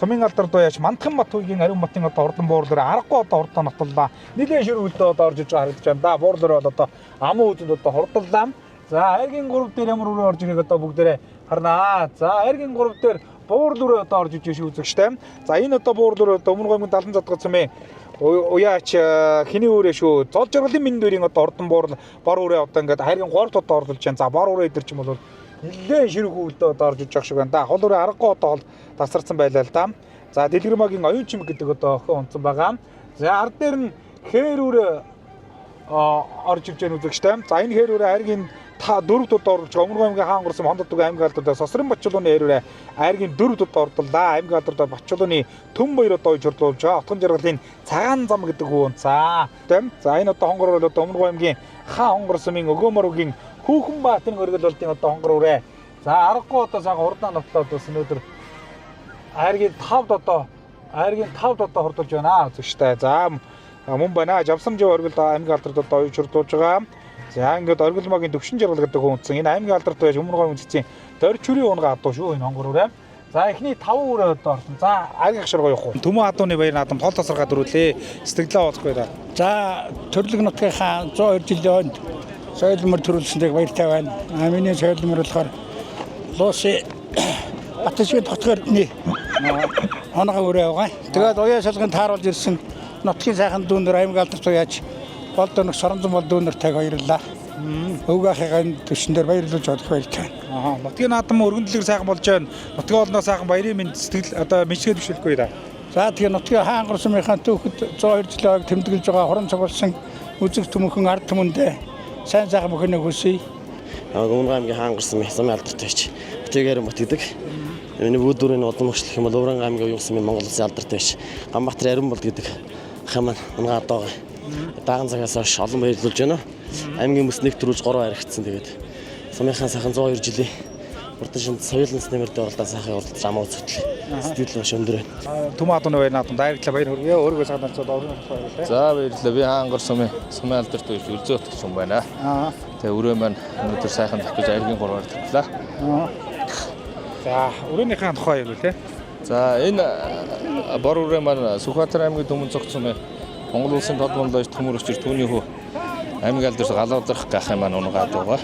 сумын алдартай яач Мандхан Батбаягийн Ариун Батын одоо урдан буур дээр аргагүй одоо хурдан нотоллаа. Нилээн ширүүлдэ одоо орж иж байгаа харагдаж байна да. Буур дээр бол одоо амаа үзэнд одоо хурдлаа. За айргийн 3 дээр ямар өрөө орж ирэх одоо бүгдээрээ харнаа. За айргийн 3 дээр буур дүрээ одоо орж иж үзэгчтэй. За энэ одоо буур дүрээ одоо Өмнөг аймгийн Далан задгад цэмээ уяач хиний өрөө шүү. Зол жаргалын минь дээрийн одоо урдан бор өрөө одоо ингээд хайргийн 3 тод орлуулж байна. За бор өрөө идэр ч юм бол нэлээд ширүүх үлдээ одоо орж иж байгаа шиг байна да. Хол өрөө аргагүй одоо хол тасарсан байлаа л да. За Дэлгэрмагийн оюун чимэг гэдэг одоо охин онцон байгаа. За ард дээр нь хээр өрөө орж иж байгаа үзэгчтэй. За энэ хээр өрөө хайргийн 4 тод орж байгаа. Өмнөг аймгийн хаан онгор сумын Хондод угийн аймгийн алдартай Сосрон Бачулууны хээр өрөө хайргийн 4 тод орлуулаа. Аймгийн алдартай Бачулууны төм баяр одоо ууж хурлуулж байгаа. Отгон жаргалын цагаан зам гэдэг хүн. За энэ одоо хонгор бол одоо Өмнөг аймгийн хаан онгор сумын Өгөөмөрөгийн Хүүхэнбаатарын Оргил урдын одоо хонгор үрээ. За аргагүй одоо сайхан хурдан нотлоод бас өнөөдөр хайргийн 5 одоо хурдулж байна үзэгчтэй. За мөн байна. Жамсаржив Оргил аймгийн алдарт одоо ууж хурлуулж байгаа. За ингээд Оргилмагийн Төвшин жаргал гэдэг хүн үндсэн. Энэ аймгийн алдарт байж Өмнөг аймгийн цэцгийн Дорж хүрийн унгаа адуу шүү энэ хонгор үрээ. За эхний 5 үрээ одоо орсон. За аяг хашргаа явах уу. Төмөн Адууны баяр наадам тол тасаргаа дөрүүлээ. Сэтгэлээ ууцхгүй да. За төрлөг нутгийн хаан 102 жилийн өнд соёл мөр төрүүлсэндээ баяртай байна. Миний соёл мөр болохоор Луусын Батшигт хотгорны оноогоо өрөө байгаа. Тэгээд уяа салгын тааруулж ирсэн нутгийн сайхан дүүнэр аймгийн алдартай яаж болдоног соронзон бол дүүнэртэйг баярлалаа. Өвгийнхээ төшин дээр баярлуулж олох баяртай. Нутгийн наадам өргөн дэлгэр сайхан болж байна. Нутгийн олноо сайхан баярын минь сэтгэл одоо мичгээд бишүүлэхгүй да. За тэгээ нутгийн хаан онгор сумынхаа түүхэд 102 жилийн тэмдэглэж байгаа хорон цугулсан үзэг төмөнхөн ард түмэндээ сайн сайхан мөхөнөө хүсье. Өмнөг аймгийн хаан онгор сумын алдартай байж Батбаягийн Бат гэдэг. Миний бүүдүрийн удам өгчлөх юм бол Өврангай аймгийн оюун сумын Монгол Улсын алдартай байж Ганбаатарын Ариун Болд гэдэг хан маань унгаа одоо дааган цагаас хойш олон баярлуулж байна. Аймгийн мөснийг төрүүлж 3 харигдсан. Тэгээд сумынхаа сайхан 102 жилийн урдан шинж соёл насны мөрөд оролдоо сайхан уралдаж амаа үзэгдэл. Сэтгэл маш өндөр байна. Төмөн Адууны баяр наадам дайрагдлаа баяр хүргэе. Өөрийгөө сайхан онцоод орно баярлалаа. За баярлалаа. Би хаан онгор сумын алдартай байж Үлзий утгч юм байна. Тэгээ өрөө маань өнөөдөр сайхан тахиж айргийн 3-аар тавлаа. За өрөөнийхээ тухай ярил те. За энэ бор өрөө маань Сүхбаатар аймгийн Төмөн цогцсон Монгол улсын тод монлооч төмөр өчир түүний хүү аймгийн алдарт галуудрах гахын маань унгаад байгаа.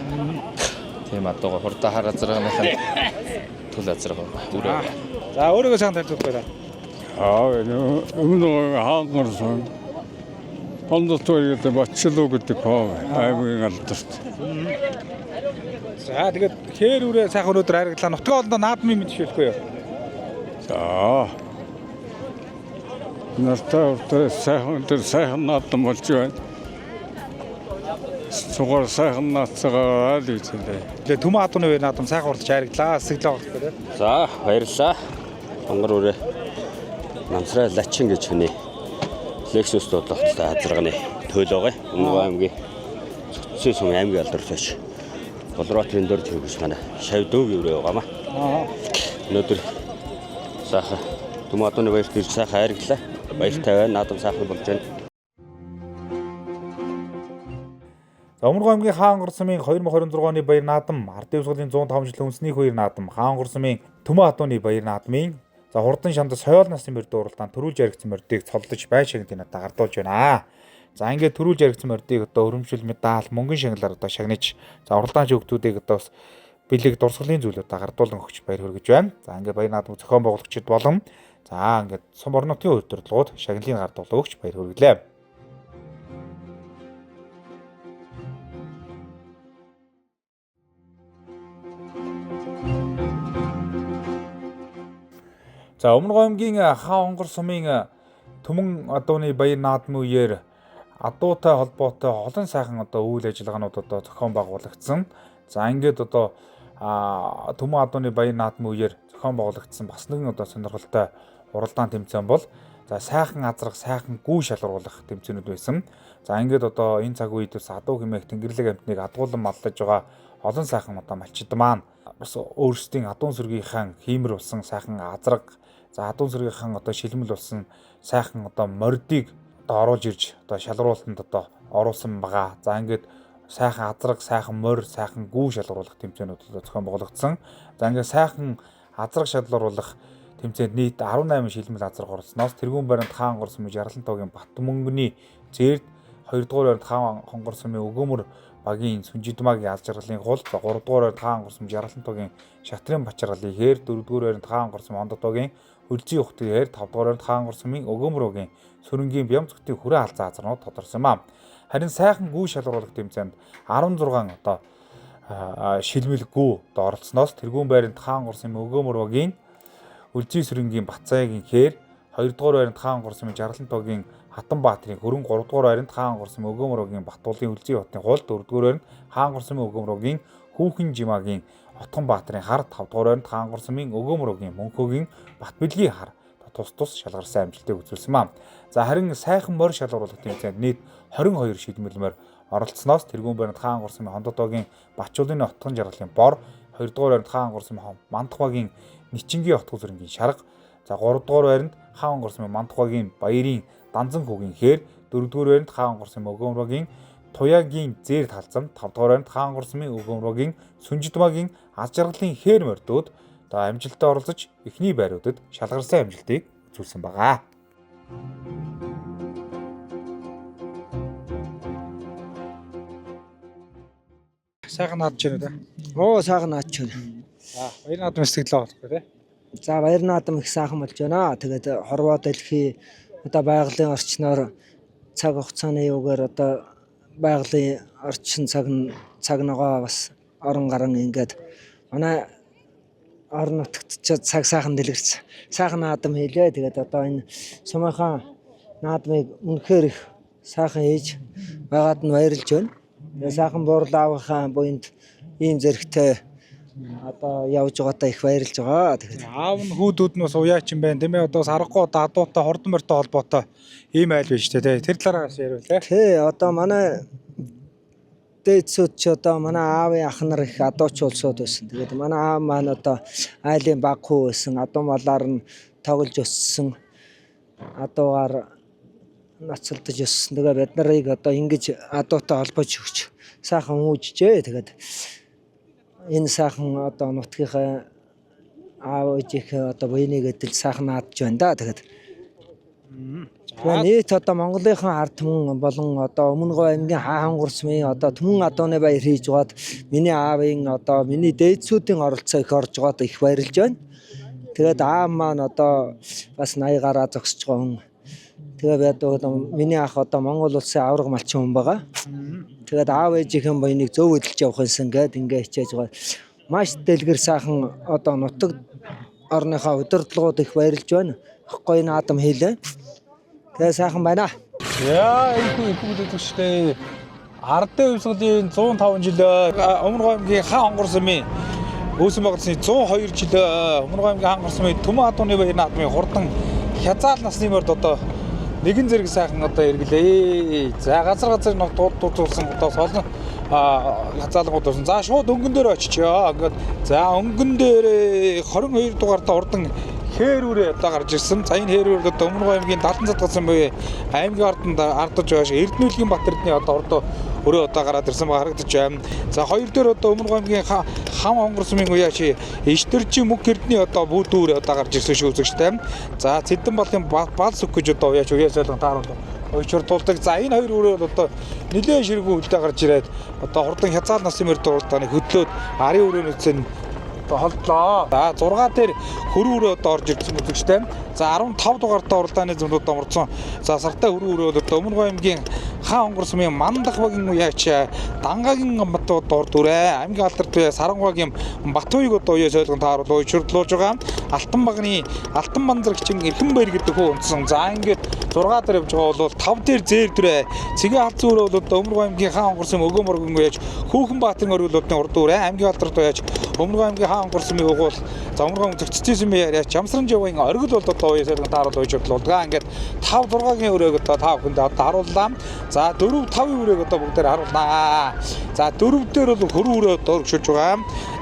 Тийм адуугаа хурдан хар азаргааныхан төл азаргаа. За өөрийгөө сайн танилцуулах байлаа. өмнө хаангорсон. Хондолтой бачлуу гэдэг хоо аймгийн алдарт. За тэгээд хээр үрээ сайхан өнөөдөр харагдлаа. Нутгийн олондоо наадмын мэдшүүлэхгүй юу? За. Нартай сайхан наадам болж байна. Сугаар сайхан наацгаа л үзлээ. Тэгээд Төмөн Адууны үеийн наадам сайхан уралж харагдлаа. Сэтгэлээ авах гэдэг. За баярлалаа. Монгол үрээ Намсрай Лачин гэж хүний Lexus бодлоготой азарганы төөл байгаа. Өмнөг аймгийн Цэцэн сум аймгийн алдарт байж Болроотрын дөрж хөвгөж манай шав дөөв өрөө байгаамаа. Өнөөдөр сайхан Төмөн Адууны баярт ирж сайхан хайрглаа. Баяртай байна. Наадам сайхан болж байна. Өмнөг аймгийн Хаангор сумын 2026 оны баяр наадам, Ардын Өвсгөлийн 105 жил үндэсний хоёр наадам, Хаангор сумын Төмөн Адууны баяр наадмын за хурдан шамд соёл насны морьдын уралдаанд төрүүлж яригдсан морьдыг цолдож бай шагнадын надад гардуулж байна. За ингээд төрүүлж яригдсан морьдыг одоо өрөмшил медаль, мөнгөн шагналаар одоо шагнаж за уралдаан жигтүүдийг одоо бас бэлэг дурсгалын зүйлүүд гардуулан өгч баяр хүргэж байна. За ингээд баяр наадмыг зохион байгуулагчид болон за ингээд сум орон нутгийн удирдлагууд шагналын гардуулан өгч баяр хүргэлээ. За Өмнөг аймгийн Хаангор сумын Төмөн Адууны баяр наадмын үеэр адуутай холбоотой олон сайхан одоо үйл ажиллагаанууд одоо зохион байгуулагдсан. За ингээд одоо Төмөн Адууны баяр наадмын үеэр зохион байгуулагдсан бас нэгэн одоо сонирхолтой уралдаан тэмцээн бол за сайхан азрах, сайхан гүү шалгаруулах тэмцээнүүд байсан. За ингээд одоо энэ цаг үед бас адуу хэмээх Тэнгэрлэг амтныг адгуулan маллаж байгаа олон сайхан одоо малчид маань бас өөрсдийн адуун сүргийнхаа хиймэр болсон сайхан азраг за адуун сүргийнхэн одоо шилмэл болсон сайхан одоо мордыг одоо оруулж ирж одоо шалруулалтанд одоо оруулсан байгаа. За ингээд сайхан азраг, сайхан морь, сайхан гүү шалгаруулах тэмцээнүүд одоо зохион байгуулагдсан. За ингээд сайхан азраг шалгаруулах тэмцээнд нийт 18 шилмэл азраг оролцсноос тэргүүн баримт Хаангор сумын Жаргалан тоогийн Батмөнгөний зээрд 2 дугаар баримт Хаангор сумын Өгөөмөр багийн Сүнжидмагийн алж жаргалын хул, 3 дугаар баримт Хаангор сумын Жаргалан тоогийн Шатрын Бачаргалын хээр, 4 дугаар баримт Хаангор сумын Хондоо тоогийн Хөлзийн ухтын хээр, 5 дугаар баримт Хаангор сумын Өгөөмөрөгийн Сөрөнгийн Бямц хотын хүрээ алзан азарнууд тодорсон юм. Харин сайхан гүү шалгаруулах тэмцээнд 16 одоо шилмэл гүү одоо оролцсноос тэргүүн баримт Хаангор сумын Өгөөмөрөгийн Хөлзийн Сөрөнгийн Бацаагийн хээр, 2 дугаар баримт Хаангор сумын Жаргалан тоогийн Хатанбаатрын хөрөн, 3 дугаар баримт Хаангор сумын Өгөөмөрөгийн Батуулын Хөлзийн хотын хул, 4 дугаар баримт Хаангор сумын Өгөөмөрөгийн Хүүхэн Жимагийн Отгонбаатрын хар, 5 дугаар баримт Хаангор сумын Өгөөмөрөгийн Мөнхөгийн Батбэлгийн хар тус шалгарсан амжилтыг үзүүлсэн маа. За харин сайхан морь шалгаруулах тэмцээнд нийт 22 шилмэл морь оролцсноос тэргүүн баримт Хаангор сумын Хондоо тоогийн Бачуулын Отгон жаргалын бор, 2 дугаар баримт Хаангор сумын Мандахбагийн Ничингийн Отгон зүрэнгийн шарга, за 3 дугаар баримт Хаангор сумын Мандахбагийн Баярын Данзан хүүгийн хээр, 4 дугаар баримт Хаангор сумын Өгөөмөрөгийн Туяагийн зээр талзам, 5 дугаар баримт Хаангор сумын Өгөөмөрөгийн Сүнжидмагийн аз жаргалын хээр морьдууд одоо амжилтанд оролцож эхний байруудад шалгарсан амжилтыг үзүүлсэн байгаа. Сайхан наадж байна да. Оо сайхан наадж байна. Баяр наадам сэтгэлээ авахгүй тий. За баяр наадам их сайхан болж байна. Тэгээд хорвоо дэлхий одоо байгалийн орчноор цаг хугацааны юугаар одоо байгалийн орчин цаг ногоо бас орон гарan ингээд манай орон нутагт ч цаг сайхан дэлгэрч сайхан наадам хийлээ. Тэгээд одоо энэ сумынхаа наадмыг үнэхээр их сайхан хийж байгаад нь баярлж байна. Тэгээд сайхан буурлаавынхаа буйнд ийм зэрэгтэй одоо явж байгаадаа их баярлж байгаа. Тэгээд аав нь хүүдүүд нь бас уяач юм байна. Тэмээ одоо сарахгүй одоо адуутай хурдан морьтой холбоотой ийм айл биш тий. Тэр талаараа яриул тий. Тий одоо манай дээдсүүд ч одоо манай аавын ах нар их адууч улсууд байсан. Тэгээд манай аав маань одоо айлын баг хүү байсан. Адуу малаар нь тоглож өссөн. Адуугаар нацалдаж өссөн. Тэгээд бид нарыг одоо ингэж адуутай холбож өгч сайхан үүжжээ. Тэгээд энэ сайхан одоо нутгийнхаа аав ээжийнхээ одоо буйныг эдэл сайхан наадж байна да. Тэгээд Тэгээ нийт одоо Монголынхан ард түмэн болон одоо Өмнө Говь аймгийн Хаахан гурсмын одоо Түмэн адууны баяр хийж байгаад миний аавын одоо миний дээдсүүдийн оролцоо их орж байгаад их баярлж байна. Тэгээд аав маань одоо бас 80 гараа зогсож байгаа хүн. Тэгээ байдаг миний ах одоо Монгол улсын авраг малчин хүн байгаа. Тэгээд аав ээжийнхэн баяныг зөв хөдөлж явах юмсан гээд ингээ хичээж байгаа. Маш дэлгэр сайхан одоо нутаг орныхоо удирдлагууд их баярлж байна. Гоё наадам хийлээ. Тэгээ сайхан байна. Яа, их бүлэгчтэй. Ардын хувьсгалын 105 жил Өмнө Говь аймгийн Хаан онгорсмын үүсэн байгуулсны 102 жил Өмнө Говь аймгийн Хаан онгорсмын Түмэн адууны баяр наадмын хурдан хязгаал насны морд одоо нэгэн зэрэг сайхан одоо эргэлээ. За газар нэг дуудуулсан одоо солон хязгаалгууд болсон. За шууд өнгөн дээр очичоо. Ингээд за өнгөн дээр 22 дугаартаа урдан хээрүүрээ одоо гарч ирсэн. За энэ хээрүүр одоо Өмнө Говь аймгийн 70 цад гацсан буюу аймгийн арданд ардаж байгаа шиг Эрдэнэлгийн Батэрдны одоо ордоо өрөө одоо гараад ирсэн ба харагдаж байна. За хоёр дээр одоо Өмнө Говь аймгийн Хам онгорсмын уяач Иштержи мөг Эрдэнэ одоо бүүдүүр одоо гарч ирсэн шүү үзэгчтэй. За Цэдэн балын бал сүх гэж одоо уяач уяасаалан тааруулсан. Ойчурдуулдаг. За энэ хоёр өрөө одоо нэлээд ширгүү үлдээ гарч ирээд одоо хурдан хязгаал насны мөр дуралдааны хөдлөөд арын өрөөнөөс холдлоо. За 6 дээр хөрөө өрөө одоо орж ирсэн үзэгчтэй. За 15 дугаартаа уралдааны зэмлүүд амарсан. За сартай хөрөө өрөө одоо Өмнө Говь аймгийн Хаан онгорсмын Мандах багийн уяач Дангагийн Батууд орд үрээ. Аймгийн алдартай Сарангуйгийн Батуйг одоо уяас ойлгон тааруул уйчурдлуулж байгаа. Алтан багны Алтан манзарагчин Эрхэн баяр гэдэг хөө унтсан. За ингээд 6 дээр явж байгаа бол 5 дээр зээр дүрээ. Цэгийн алц өрөө бол одоо Өмнө Говь аймгийн Хаан онгорсмын Өгөө моргийн уяач Хүүхэн Баатарын оргилуудын урд үрээ. Аймгийн алдартай уяач Өмнө Говь аймгийн Хаан онгорсмын угуул за Өмнө Говь зөгцсөн яриач Ямсран Жавын оргил бол одоо уяас ойлгон тааруул уйчурдлуулдаг. Ингээд 5 6-гийн өрөөг одоо 5 хүнд одоо харууллаа. За 4 5-ийн өрөөг одоо бүгдээр харуулнаа. За 4 дээр бол хөрөө өрөө одоо өргөшөж байгаа.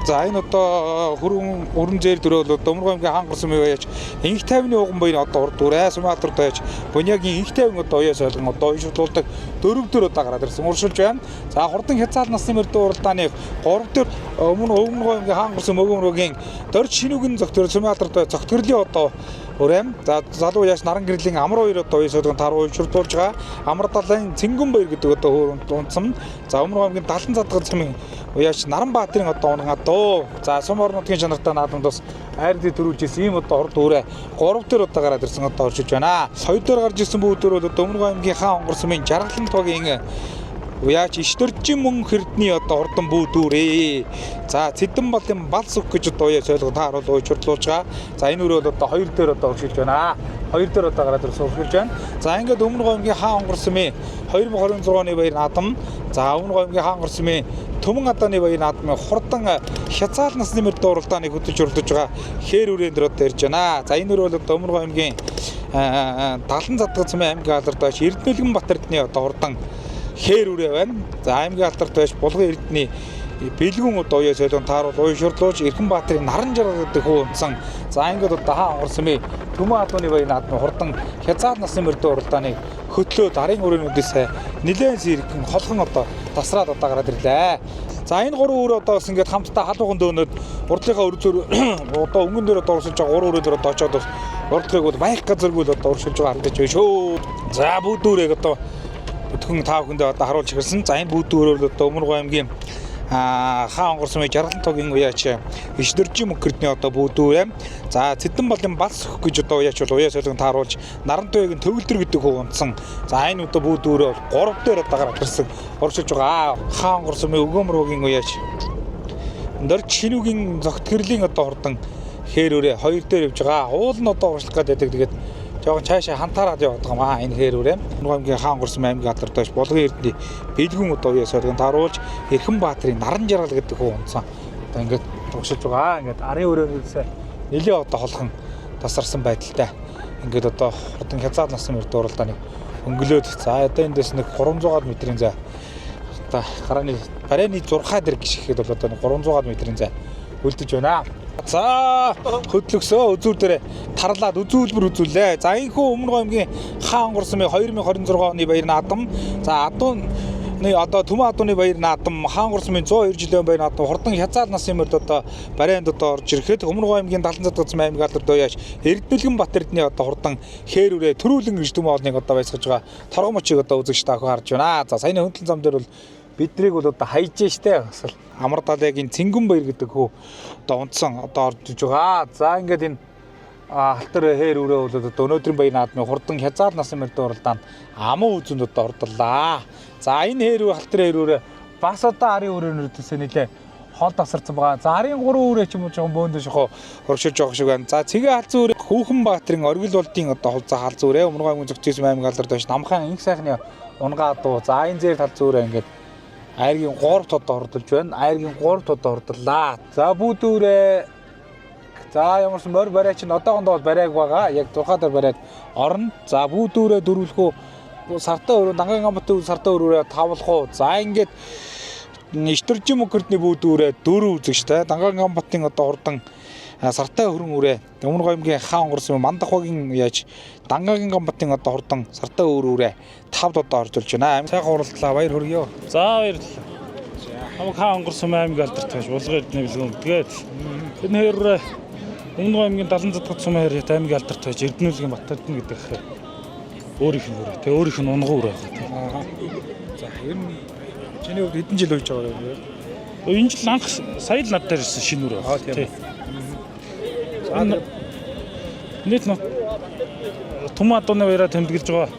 За энэ одоо хөрөн зээр дөрөө бол Өмнө Говь аймгийн Хаан онгорсмын уяач инх тайвны уган баяр одоо урд үрээ. Сумаалдарт уяач Бунягийн инх тайван одоо уяас ойлгон одоо уйчурдлуулдаг 4 дээр одоо гараад ирсэн уршилж байна. За хурдан хязгаал насны мөрдөө уралдааны 3 дээр Өмнө Говь аймгийн Хаан онгорсмын Өгөөмрөгийн дорж шинүүгэн зөгтөр Сумаалдарт зөгтгөрлийн одоо Урэм за залуу яаш наран гэрлийн амар хоёр одоо уяас ойлгон тааруу уйчурдлуулж байгаа. Амар далайн Цэнгэн баяр гэдэг одоо унтсан. За Өмнө Говь аймгийн 70 цад гацсан уяач Наранбаатарын одоо унгаа дөө. За сум орнуудын чанартай наадамд бас айрдыг төрүүлж ирсэн ийм одоо урд үрээ 3 дээр одоо гараад ирсэн одоо оршиж байна. 2 дээр гарч ирсэн бүүдээр бол одоо Өмнө Говь аймгийн Хаан онгорсмын Жаргалан тогийн уяач Иштержин мөнх Эрдэнэ одоо урдан бүүдүүрээ. За Цэдэн балын бал сүх гэж одоо уяас ойлгон тааруул уйчурдлуулж байгаа. За энэ өрөө одоо 2 дээр одоо оршиж байна. 2 дээр одоо гараад ирсэн уршилж байна. За ингээд Өмнө Говь аймгийн Хаан онгорсмын 2026 оны баяр наадам. За Өмнө Говь аймгийн Хаан онгорсмын Түмэн адууны баяр наадмын хурдан хязгаал насны мөрдөө уралдааны хөдөлж уралдаж байгаа хээр үрэн дээр одоо ирж байна. За энэ өрөө бол одоо Өмнө Говь аймгийн 70 цад гацсан аймгийн алдартай Эрдэнэлгийн Батэрдны одоо хурдан хээр үрээ байна. За аймгийн алдартай Булган Эрдэнэний бэлгүүн одоо уяас ойлгон тааруул уйшурдлуулж Эрхэн Баатарын наран жаргал гэдэг хөө унтсан. За ингээд одоо Хаан онгорсмын Түмэн адууны баяр наадмын хурдан хязгаал насны мөрдөө уралдааны хөтлөөд арын өрөөнүүдээс нэлээд зэрэгэн холхон одоо тасраад одоо гараад ирлээ. За энэ 3 өрөө одоо бас ингээд хамтдаа халуухан дөөнөд урдлынхаа өрзөр одоо өнгөн дээр одоо уршилж байгаа 3 өрөө дээр одоо очоод бас урдлыг бол баях газаргүй л одоо уршилж байгаа харагдаж байна шүү. За бүүдүүрийг одоо бүтгэн 5 хүндээ одоо харуулж ирсэн. За энэ бүүдүүрээр одоо Өмнө Говь аймгийн Хаан онгорсмын Жаргалан тогийн уяач Иштержин мөнх Эрдэнэ одоо бүүдүүрээ. За Цэдэн балын бал сүх гэж одоо уяач бол уяас ойлгон тааруулж Нарантойгийн төвлөр гэдэг хөө унтсан. За энэ одоо бүүдүүрээ 3 дээр одоо гараад ирсэн уршилж байгаа. Хаан онгорсмын Өгөөмрөгийн уяач дорж шинүүгийн зөгтгөрлийн одоо хурдан хээр өрөө 2 дээр явж байгаа. Уул нь одоо уршлах гэдэг. Тэгээд жоохон цаашаа хантаараад яваад байгаа энэ хээр үрээ. Өмнө Говь аймгийн Хаан онгорсмын аймгийн алдартай Булган Эрдэнэний бэлгүүн одоо уяас ойлгон тааруулж Эрхэн Баатарын наран жаргал гэдэг хөө унтсан. Одоо ингээд туршилж байгаа. Ингээд арын өрөөнөөс нэлээ одоо холхон тасарсан байдалтай. Ингээд одоо хурдан хязгаал насны мөрдөө уралдааны өнгөлөөд за одоо эндээс нэг 300 метрийн зай одоо гарааны барайны 6 дээр гიშгэхэд бол одоо 300 метрийн зай үлдэж байна. За хөдлөсөө үзүүр дээр тарлаад үзүүлбэр үзүүлээ. За энэхүү Өмнө Говь аймгийн Хаан онгорсмын 2026 оны баяр наадам. За одоо Төмөн Адууны баяр наадам хаангурсмын 102 жилийн баяр наадам хурдан хязгаал насны мөрд одоо барайнд одоо орж ирэхэд Өмнөгов аймгийн 70 цадгацсан аймаг алдар дууяаш Эрдэнэлгэн Батэрдний одоо хурдан хээр үрээ төрүүлэн ирж Төмөн хоолныг одоо байсгаж байгаа торгон мочийг одоо үзэгч та охин харж байна. За саяны хөндлөн зам дээр бол биднийг бол одоо хайж штэ бас амар далайгийн Цэнгэн баяр гэдэг хөө одоо унтсан одоо орж иж байгаа. За ингээд энэ алтар хээр үрээ бол одоо өнөөдрийн баяр наадмын хурдан хязгаал насны мөрд уралдаанд аман үзэнд одоо ордлоо. За энэ хээр алтар хээр үрээ бас одоо арын өрөөнөөдөөс нэлээ хол тасарсан байгаа. За арын 3 үрээ ч юм уу жоохон бөөндөө шохоо хөргшиж байгаа шиг байна. За цэгээ халзан үрээ Хүүхэн Баатрин Оргил болдын одоо холцоо халзан үрээ Өмнөгов аймгийн зөвчөөс аймаг алдар доош намхан инх сайхны унгаа дуу. За энэ зэр халзан үрээ ингээд айргийн 3 тод ордолж байна. Айргийн 3 тод ордлаа. За бүүд үрээ за ямарсан морь барай чинь одоохондоо барайг байгаа. Яг 6 дээр барайг орно. За бүүд үрээ дөрвөлхөө сартаа өрөө Дангаан Гамбатын сартаа өрөөрөө тавлах. За ингээд Иштержим мөкөрдний бүүд үрээ 4 үзэгчтэй. Дангаан Гамбатын одоо хурдан сартаа хөрөн үрээ Өмнөгов аймгийн хаан онгорсон Мандахвагийн яаж Дангаан Гамбатын одоо хурдан сартаа өрөөрөө 5 дод орж ирж байна. Сайхан уралдлаа баяр хүргье. За баярлалаа. Хамаг хаан онгорсон аймаг алдартай булгын эрдэнэ бэлгүүн. Тэгээд энэ хоёр Өмнөгов аймгийн 70 цадгацсан хоёр аймгийн алдартай Эрдэнэлгэн Батэрдэн гэдэг өөрийнх нь үрээ. Тэгээ өөрийнх нь унган үрээ байгаа. За ер нь чиний хувьд хэдэн жил үйж байгаа юм бэ? Энэ жил анх сая л над дээр ирсэн шинэ үрээ. Тийм. Нийт нь Төмөн Адууны баяраа тэмдэглэж байгаа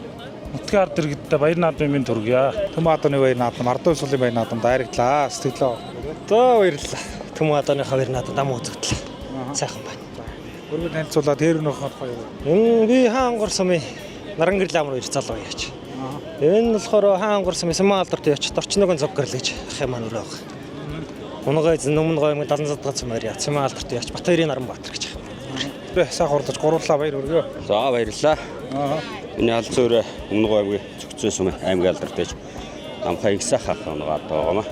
нутгийн ард иргэдтэй баяр наадмын төргийа. Төмөн Адууны баяр наадам Ардуу сулын баяр наадам дайрагдлаа. Сэтгэлээ. За баярлалаа. Төмөн Адууныхаа баяр наадам дам үзэгдлээ. Сайхан байна. Өргөд танилцуулаад тэр нөхөд гоё. Энэ би хаан гор сумын наран гэрэл амар ирж залуу яач. Энэ болохоор хаан гор сумын Сумын алдарт яач дорчногон зог гэрлэж ах юм аа өрөө. Өмнөгов аймгийн 70 цадгацсан баяр Сумын алдарт яач Батэрдний наран Баатар гэж. Сайхан хурлаж гурлаа баяр хүргье. За баярлалаа. Миний алзан өрөө Өмнөгов аймгийн зөвхөн Сумын аймгийн алдарт яач намхаа их сайхан хангаа таамаа.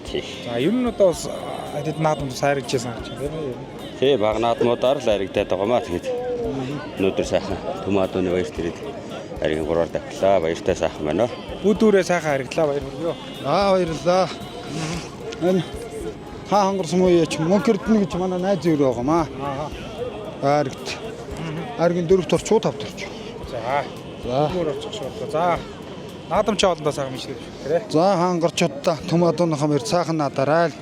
Тий. За ер нь одоо бас хэд наадамд сайрагчсан гэж байна. Тий баг наадмуудаар л аригдаад байгаа маа. Тэгээд өнөөдөр сайхан Төмөн Адууны баярт ирээд арийн 3-аар давтлаа. Баяртай сайхан байна. Бүдүүрээ сайхан хариглаа баяр хүргье. Баярлалаа. Энэ хаан онгорсон үеч мөнхөрдөн гэж манай найз өөр байгаа маа. Аригт. Аргийн 4 тор чуу 5 торч. За. Өөр очих шоолоо. За. Наадамч олондоо сайхан мишгэр гэрээ. За хаан горчуудаа Төмөн Адууныхаа баяр сайхан надараа л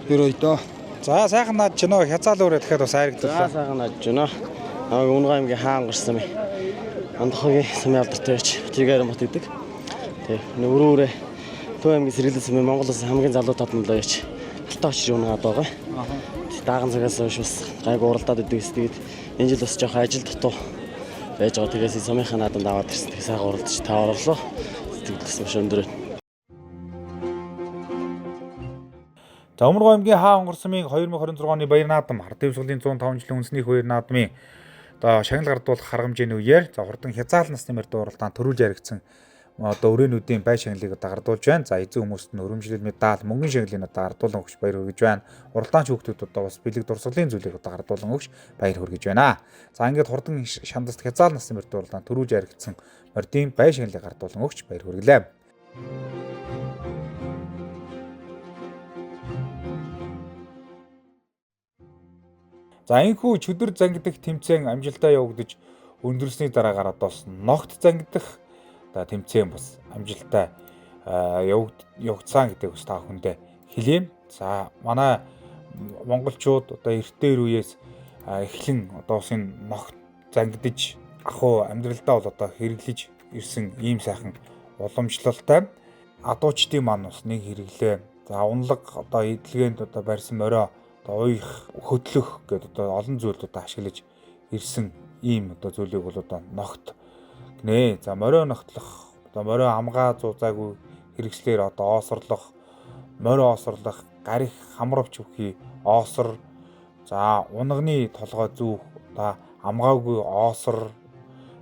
ерөөдөө. За сайхан наадж гинөө хязгаал өөрөө дахиад бас айрагдлаа. За сайхан наадж гинөө. Өмнөгов аймгийн хаан онгорсон юм. Мандахвагийн Сумын алдартай яач Жигээр мот гэдэг. Тэг. Өрөөрөө Төв аймгийн Сэргэлэн Сумын Монголоос хамгийн залуу татамлаа яач Алтаа очир унаад байгаа. Дааган цагаас хойш бас гайг уралдаад идэв гэсэн. Тэгээд энэ жил бас жоох ажил дутуу байж байгаа. Тэгээс Сумынхаа наадамд аваад ирсэн. Тэгээд сайхан уралдаж та орлоо. Сэтгэлдээс маш өндөр. За Өмнөгов аймгийн хаан онгорсмын 2026 оны баяр наадам Ардын сулын 105 жилийн үндэсний баяр наадмын одоо шагнал гардуулах арга хэмжээний үеэр за хурдан хязгаал насны мөрд уралдаанд төрүүлж яригдсан одоо өрөөнүүдийн бай шагналыг одоо гардуулж байна. За эзэн хүмүүст нь өрөмжлөл медаль, мөнгөн шагналыг одоо гардуулан өгч баяр хүргэж байна. Уралдаан хүүхдүүд одоо бас бэлэг дурсгалын зүйлийг одоо гардуулан өгч баяр хүргэж байна. За ингээд хурдан шандаст хязгаал насны мөрд уралдаанд төрүүлж яригдсан мордын бай шагналыг гардуулан өгч баяр хүргэлээ. За энэхүү чөдөр зангидах тэмцээн амжилтаа явагдаж өндөрлсөний дараагаар одоо ногт зангидах одоо тэмцээн бас амжилтаа явагдсан гэдэг бас та бүхэндээ хэлье. За манай монголчууд одоо эртээр үеэс эхлэн одоо бас энэ ногт зангидж ахуу амьдралдаа бол одоо хэрэглэж ирсэн ийм сайхан уламжлалтай адуучдын маань бас нэг хэрэглээ. За унлаг одоо эдлгээнд одоо барьсан морио уйх хөдлөх гэдэг одоо олон зүйлүүд ашиглаж ирсэн ийм одоо зүйлийг бол одоо ногт гинэ. За морио ногтлох, одоо морио амгаа зузаагүй хэрэгслэр одоо оосорлох, морио оосорлох, гарих хамравч өвхий оосор, за унганы толгой зүүх, одоо амгаагүй оосор,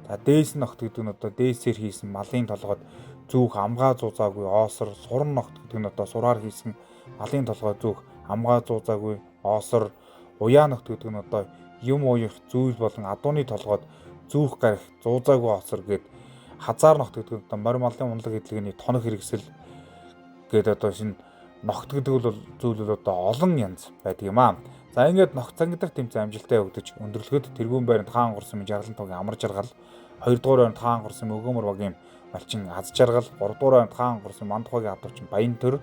за дээс ногт гэдэг нь одоо дээсээр хийсэн малын толгойд зүүх амгаа зузаагүй оосор, суран ногт гэдэг нь одоо сураар хийсэн малын толгой зүүх амгаа зузаагүй оосор, уяа ногт гэдэг нь одоо юм уух зүйл болон адууны толгойд зүүх гарих зузаагүй оосор гэд хазаар ногт гэдэг одоо морь малын унлаг эдлэгийн тоног хэрэгсэл гэдэг одоо шинэ ногт гэдэг бол зүйл бол одоо олон янз байдаг юм аа. За ингээд ногт цангидаг тэмцээн амжилттай өгдөж өндөрлөхөд тэргүүн байранд хаан гурсамын жаргалан тугийн амар жаргал, 2 дугаар байранд хаан гурсамын өгөөмөр багийн малчин аз жаргал, 3 дугаар байранд хаан гурсамын мандахагийн адуучин баян төр,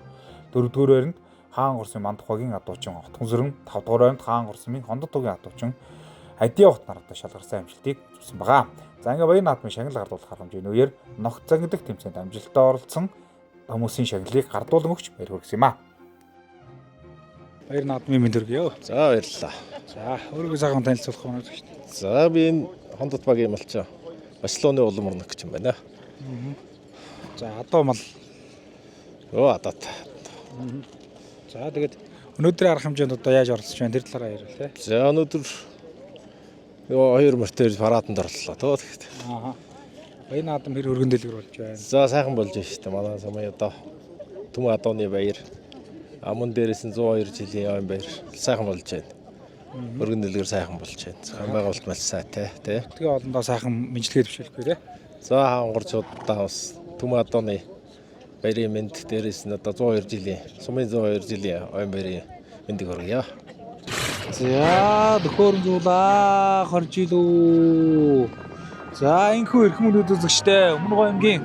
4 дугаар байранд хаан гурсамын мандахагийн адуучин отхон зүрэн, 5 дугаар байранд хаан гурсамын хондод тугийн адуучин Адиа хот нартай шалгарсан амжилтыг зүсэн байгаа. За ингээ баян наадмын шагнал гардуулах арга хэмжээний үеэр ногт цангидаг тэмцээнд амжилттай оролцсон хүмүүсийн шагналыг гардуулан өгч баяр хүргэсэн юм аа. Баяр наадмын мэнд хүргэе. За баярлалаа. За өөрийгөө сайхан танилцуулах юм уу гэж. За би энэ хондод багийн малчин Барселоны улам орног гэж юм байна. За адуу мал. Адат. За тэгээд өнөөдрийн арга хэмжээнд одоо яаж оролцож байна? Тэр талаараа ярил те. За өнөөдөр 2 мөртөөр параданд орлоо тоо тэгэхэд. Баян наадам хэр өргөн дэлгэр болж байна. За сайхан болж байна шүү дээ. Манай самын одоо Түмэн адууны баяр. Амун дээрээс нь 102 жилийн ойн баяр. Сайхан болж байна. Өргөн дэлгэр сайхан болж байна. Зохион байгуулалт маш сайтай тий. Тэгээ олондоо сайхан мэдлэгээ төвшүүлэхгүй тий. За хангорчудаа бас Түмэн адууны баярын мэнд дээрээс нь одоо 102 жилийн сумын 102 жилийн ойн баярын мэндийг хүргье. За төхөөрөмжүүлээ хорж илүү. За энэхүү эрхэм өнөөдөр үзэгчтэй Өмнөгов аймгийн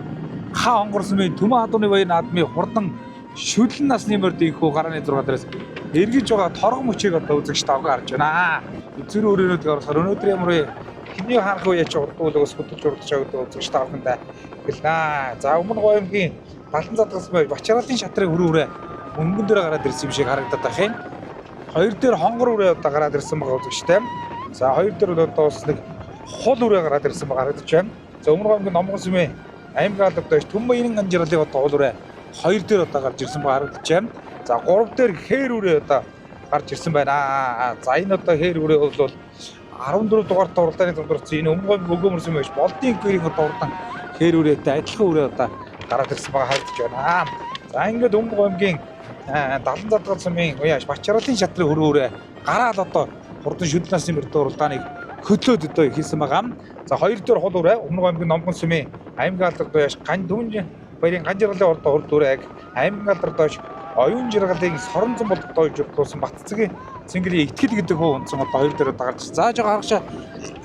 Хаан хонгорсмын Түмэн адууны баяр наадмын хурдан шүдлэн насны морд энэхүү гарааны 6 дээрээс эргэж байгаа торгон мөчийг одоо үзэгчтэй авах харж байна. Эзэр өрөөнөд орохоор өнөөдөр ямар вэ? Хиний хаанх үе яч урдуулгаас хөдөлж урдж байгаа үзэгчтэй авахнаа гэлнэ. За Өмнөгов аймгийн Балан задгас Бачаалын шатрын хөрөөрэ өнгөн дээр гараад ирсэн юм шиг харагдаад байх юм. 2 дээр хонгор үрээ одоо гараад ирсэн байгаа үзэгчтэй. За 2 дээр бол одоо бас нэг хул үрээ гараад ирсэн байгаа харагдаж байна. За Өмнөгов аймгийн Номгон сүмийн аймаг албадагч Түмэн 90 анжирлын одоо хул үрээ 2 дээр одоо гарч ирсэн байгаа харагдаж байна. За 3 дээр хээр үрээ одоо гарч ирсэн байна. За энэ одоо хээр үрээ бол 14 дугаар уралдааны дундорч энэ Өмнөгов аймгийн өгөөмөр сүм байж болдын гэрийн одоо уралдаан хээр үрээтэй адилхан үрээ одоо гараад ирсэн байгаа харагдаж байна. За ингээд Өмнөгов аймгийн Далан задгал сумын уяаш Бачаалын шатрын хөрөөрэ гараал одоо хурдан шүдэн насны мөрд уралдааныг хөдлөөд одоо хийсэн байгаа. За 2 дээр хул үрээ Өмнөгов аймгийн Номгон сүмийн аймаг алдарт уяаш гань Түмэн баярын гань жаргалын урд хурд үрэг аймаг алдарт уяаш оюун жаргалын сорон зам болдог дойж болсон Батцгийн цэнгэлийн итгэл гэдэг хөө унтсан одоо 2 дээр одоо гарч. За жоо харагчаа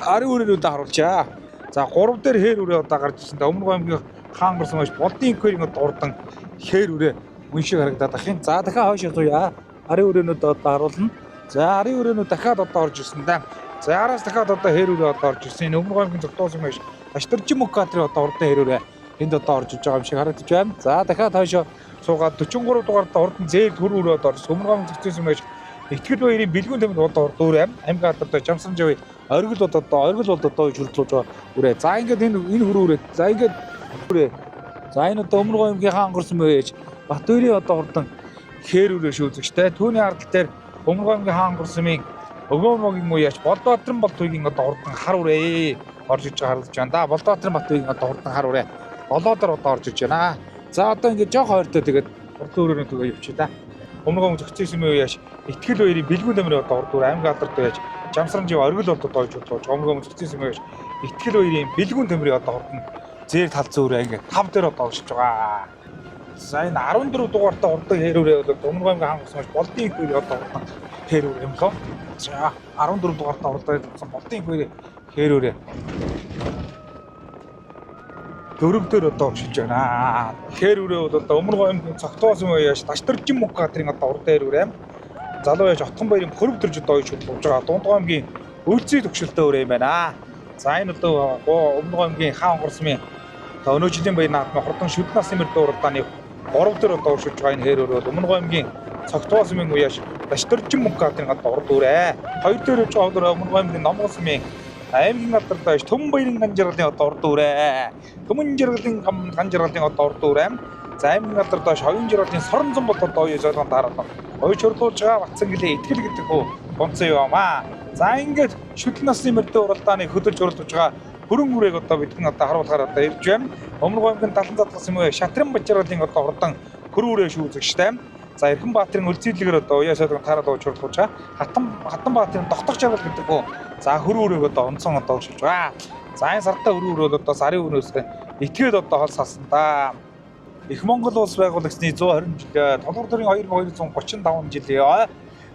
ари үрээрүүдээ харуулчаа. За 3 дээр хээр үрээ одоо гарч ирсэн. Өмнөгов аймгийн Хаан хонгорсон байж болдын инкварийн одоо урдан хээр үрээ үншиг харагдаад ах юм. За дахиад хойш зуя. Арын өрөөнүүд одоо харуулна. За арын өрөөнүүд дахиад одоо орж ирсэн да. За араас дахиад одоо хээр өрөө одоо орж ирсэн. Өмнөгов аймгийн зөвтөөс юм биш. Аштаржин мөкатрийн одоо урдан хээр өрөө энд одоо орж иж байгаа юм шиг харагдаж байна. За дахиад хойш суугаад 43 дугаартай урдан зээл хөр өрөө одоо орж Өмнөгов аймгийн зөвтөөс юм биш. Итгэл баярын бэлгүүн тэмд одоо дүүрээ аймаг одоо Жамсран жавь оргил бол одоо хөрдлөж байгаа үрээ. За ингээд энэ хөр үрээ. За ингээд үрээ. За энэ одоо Өмнөгов аймгийн Хаан хонгорсон байж Батөрийн одоо хурдан хээр үрээ шүүзэгчтэй. Түүний ардл дээр Өмнөгов аймгийн Хаан хонгорсмын өгөөмөгийн уяач Болдбаатарын Болтойгийн одоо хурдан хар үрээ орж иж байгаа харагдаж байна да. Болдбаатарын Батөрийн одоо хурдан хар үрээ болоодор одоо орж иж байна. За одоо ингээд жоох ойртой тэгээд хурдан өрөөнө төгөө явчих да. Өмнөгов зөвхөн юм уяач итгэл баярын бэлгүүн тамирын одоо хурдан аймаг алдарт байж Жамсран жив оргил болдог дойж бодлоо. Өмнөгов зөвхөн юм уяч итгэл баярын бэлгүүн тамирын одоо хурдан зээл талцсан үрээ ингээд 5 дээр одоо оршиж байгаа. За энэ 14 дугаартай хурдан хээр үрээ бол Өмнөгов аймгийн Хаан хонгорсон байж болдын инкварийн одоо хурдан хээр үрээ юм лөө. За 14 дугаартай хурдан болдын инкварийн хээр үрээ дөрөвдөр одоо оршиж байна. Хээр үрээ бол одоо Өмнөгов аймгийн цогтоос юм яаш Таштаржин мөкатрийн одоо хурдан хээр үрээ. Залуу яаш Отхон баярын хөрөв төрж одоо иж болж байгаа. Дундгой аймгийн Өлзий төгшөлтэй үрээ юм байна. За энэ одоо Өмнөгов аймгийн Хаан хонгорсмын өнөө жилийн баяр наадмын хурдан шүдэн насны мөрд уралдааны 3 дээр одоо уршиж байгаа энэ хээр өрөө бол Өмнөгов аймгийн цогтоос юм уяаш Таштаржин мөкатрийн одоо урд үрээ. 2 дээр явж байгаа Өмнөгов аймгийн Номгон сүмийн аймгийн алдарт байж Түмэн баярын гань жаргалын одоо урд үрээ. Түмэн жаргалын гань жаргалын одоо урд үрээ. За аймгийн алдарт байж оюун жаргалын сорон зам бол одоо оюун зорилгонд хараад оюун чөрлүүлж байгаа Батцгийн итгэл гэдэг хөө бонцоо юм аа. За ингээд шүдэн насны мөрд уралдааны хөдөлж уралдаж байгаа хөрөн үрээг одоо бидэн одоо харуулахаар одоо ирж байна. Өмнөгов аймгийн Далан задгас юм уу Шатран Бачаалын одоо хурдан хөр үрээ шүүзэгчтэй. За Эрхэн Баатарын үлзийлгээр одоо уяасаад таараад ууж уралдаж байгаа. Хатан Баатарын тогтох жаргал гэдэг хөө. За хөр үрээг одоо онцон одоо шилж байгаа. За энэ сартаа хөр үрээ бол одоо сарын өнөөс этгээд одоо хол салсан да. Их Монгол улс байгуулагчны 120 жилээ, толгор төрийн 2235 жилээ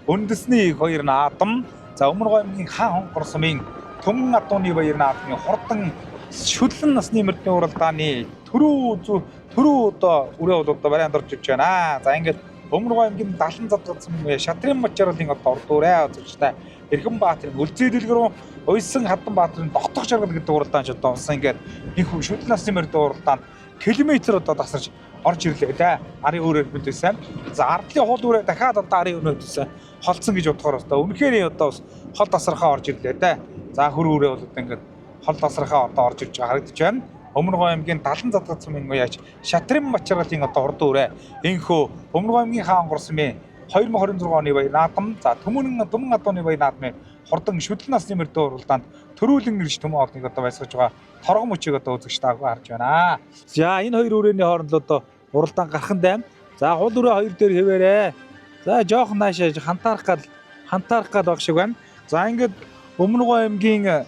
үндэсний их хоёр наадам, за Өмнөг аймгийн хаан хонгор сумын Түмэн Атууны баяр наадмын хурдан шүтлэн насны мөрдийн уралдааны төрөө одоо үрээ бол одоо барайнд орж иж байна. За ингээд Өмнөг аймгийн далан задгацсан шатрын мачаарлын одоо урдуурай үзэгчтэй Эрхэнбаатарын Үлзий дэлгэр рүү уйсан Хатан баатрын дотох жаргал гэдэг уралдаан ч одоо унсан ингээд их шүтлэн насны мөрдийн уралдаанд километр одоо тасарч орж ирлээ дээ. Арын өөрөөр хэлбэл за ардлын хол үрээ дахиад одоо арын өнөөдөөс холцсон гэж бодохоор одоо үнэхээр одоо хол тасархаа орж ирлээ дээ. За хөр үрээ бол одоо ингээд хол тасархаа одоо орж ирж харагдаж байна. Өмнөг аймгийн далан задгацсан сумын уяач шатрын мачаарлын одоо урд үрээ энхөө Өмнөг аймгийн хаан хонгор сумын 2026 оны баяр наадам, за Түмэн Атууны баяр наадмын хурдан шүтлэн насны мөрдөө уралдаанд төрүүлэн нэрш төмөн олныг одоо байсгаж байгаа торгон мөчийг одоо үзэгч таагүй харж байна. За энэ хоёр үрээний хооронд л одоо уралдаан гархан дайм. За хул үрээ хоёр дээр хэвээрээ. За жоохон наашаа хантаарах гал баг шиг байна. За ингээд Өмнөг аймгийн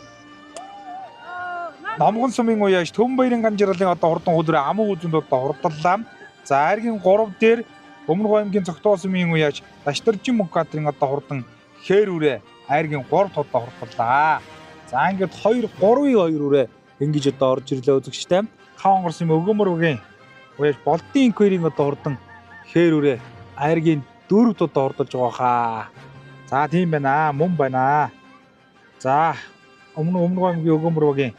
Номгон сумын уяаш Төмөн баярын ганжаарлын одоо хурдан хул үрээ амуу үзэнд одоо хурдлаа. За айргийн 3 дээр Өмнөг аймгийн Цогтоо сумын уяаш Даштаржин Мөнхбаатарын одоо хурдан хээр үрээ айргийн 3 одоо хурдлаа. За ингээд 2 3-2 үрээ ингэж одоо орж ирлээ үзэгчтэй. Хаан хонгор сумын Өгөөмөр уяаш Болдын инкварийн одоо хурдан хээр үрээ айргийн 4 одоо хурдалж байгаа хаа. За тийм байна. Мөн байна. За Өмнөг аймгийн Өгөөмөр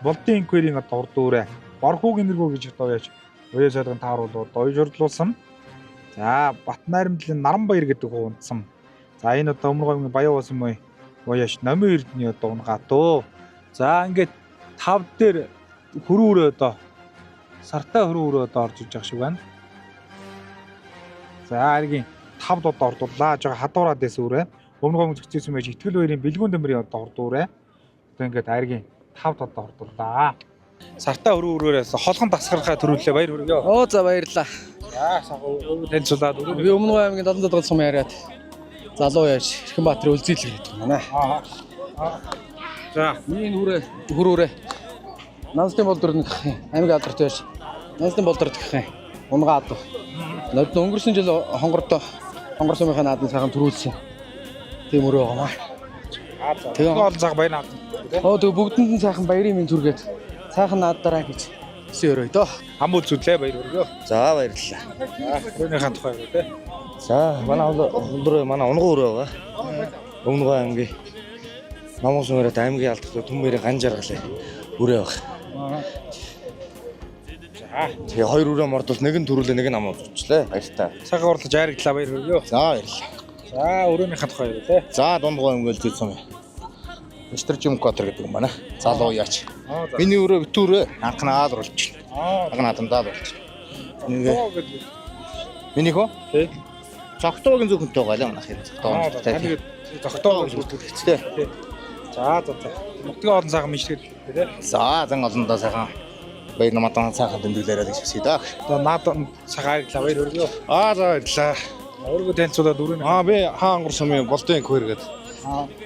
Болдын инкварийн одоо хурдан үрээ Борхуугийн нэргөө гэж одоо уяаш уяа сайлгын тааруулууд одоо уйжурдлуулсан. За Батнайрамдлын Наранбаяр гэдэг хуунцсан. За энэ одоо Өмнөг аймгийн Баян ус юм уяаш Номын Эрдэнэ одоо унгатуу. За ингээд 5 дээр хөрөө өрөө одоо сартай хөрөө өрөө одоо орж иж байгаа шиг байна. За аргийн 5 одоо ордууллаа. Жоо хадуураад байсан үрээ. Өмнөг аймгийн зохицсон байж Итгэл баярын бэлгүүн дэмрийн одоо ордуурэ. Одоо ингээд аргийн 5 одоо ордууллаа. Сартай хөрөө өрөөрөөс холхон тасгархаа төрүүллээ баяр хүргэе. Оо за баярлаа. За сахуу танилцуулаад өрөө. Би Өмнөг аймгийн далан задгал сум яриад залуу яаш Эрхэнбаатарын Үлзий дэлгэр гэдэг юм байна. За миний хөрөөрэ Нанстын болдор нэг аймаг алдарт яаш. Нанстын болдор гэх юм. Унгаа адуу. Над өнгөрсөн жил хонгор сумынхаа наадмын сайхан төрүүлсэн. Тийм өрөө байгаамаа. Тэгээ гол цаг баяр наадам. Оо тэгээ бүгдэнд нь сайхан баярын минь түргээд сайхан нааддараа гэж хэлсэн өрөө дөө. Хам үзүүлээ баяр хүргэе. За баярлалаа. Өөрийнхөө тухай юу те. За манай өндөр манай унгуу өрөө байгаа. Өмнөг аймгийн Номгон сумын аймгийн алдартай Түмэн баярын ганжааргалын өрөө байгаа. Тэгээ хоёр өрөө мордол нэг нь төрүүлээ нэг нь ам уучлаа. Баяртай. Сайхан урлаж айрагдлаа баяр хүргэе. За баярлалаа. За өрөөнийхөө тухай юу те. За Дундгой аймгийн Үлзий сум. Даштаржин Мөнхбаатар гэдэг юм байна. Залуу яач. Миний өрөө битүүрээ анхнаад оруулж байна. Анхнаадамдаад болж байна. Миний хөө? Тий. Цогтоогийн зөвхөнтэй байгаа юм ахын. Цогтоо гэж үлдээчихтэй. За. Нутгийн олон сайхан мишрээд тий. За зан олондоо сайхан баяр наматан сайхан тэмдэглээрээ гэж хэлсэн даа. Одоо наадам цагааг баяр хүргэе. За баярлалаа. Өөргөө танилцуулаад өрөө. Би хаан хонгор сумын Болдын инкваргээд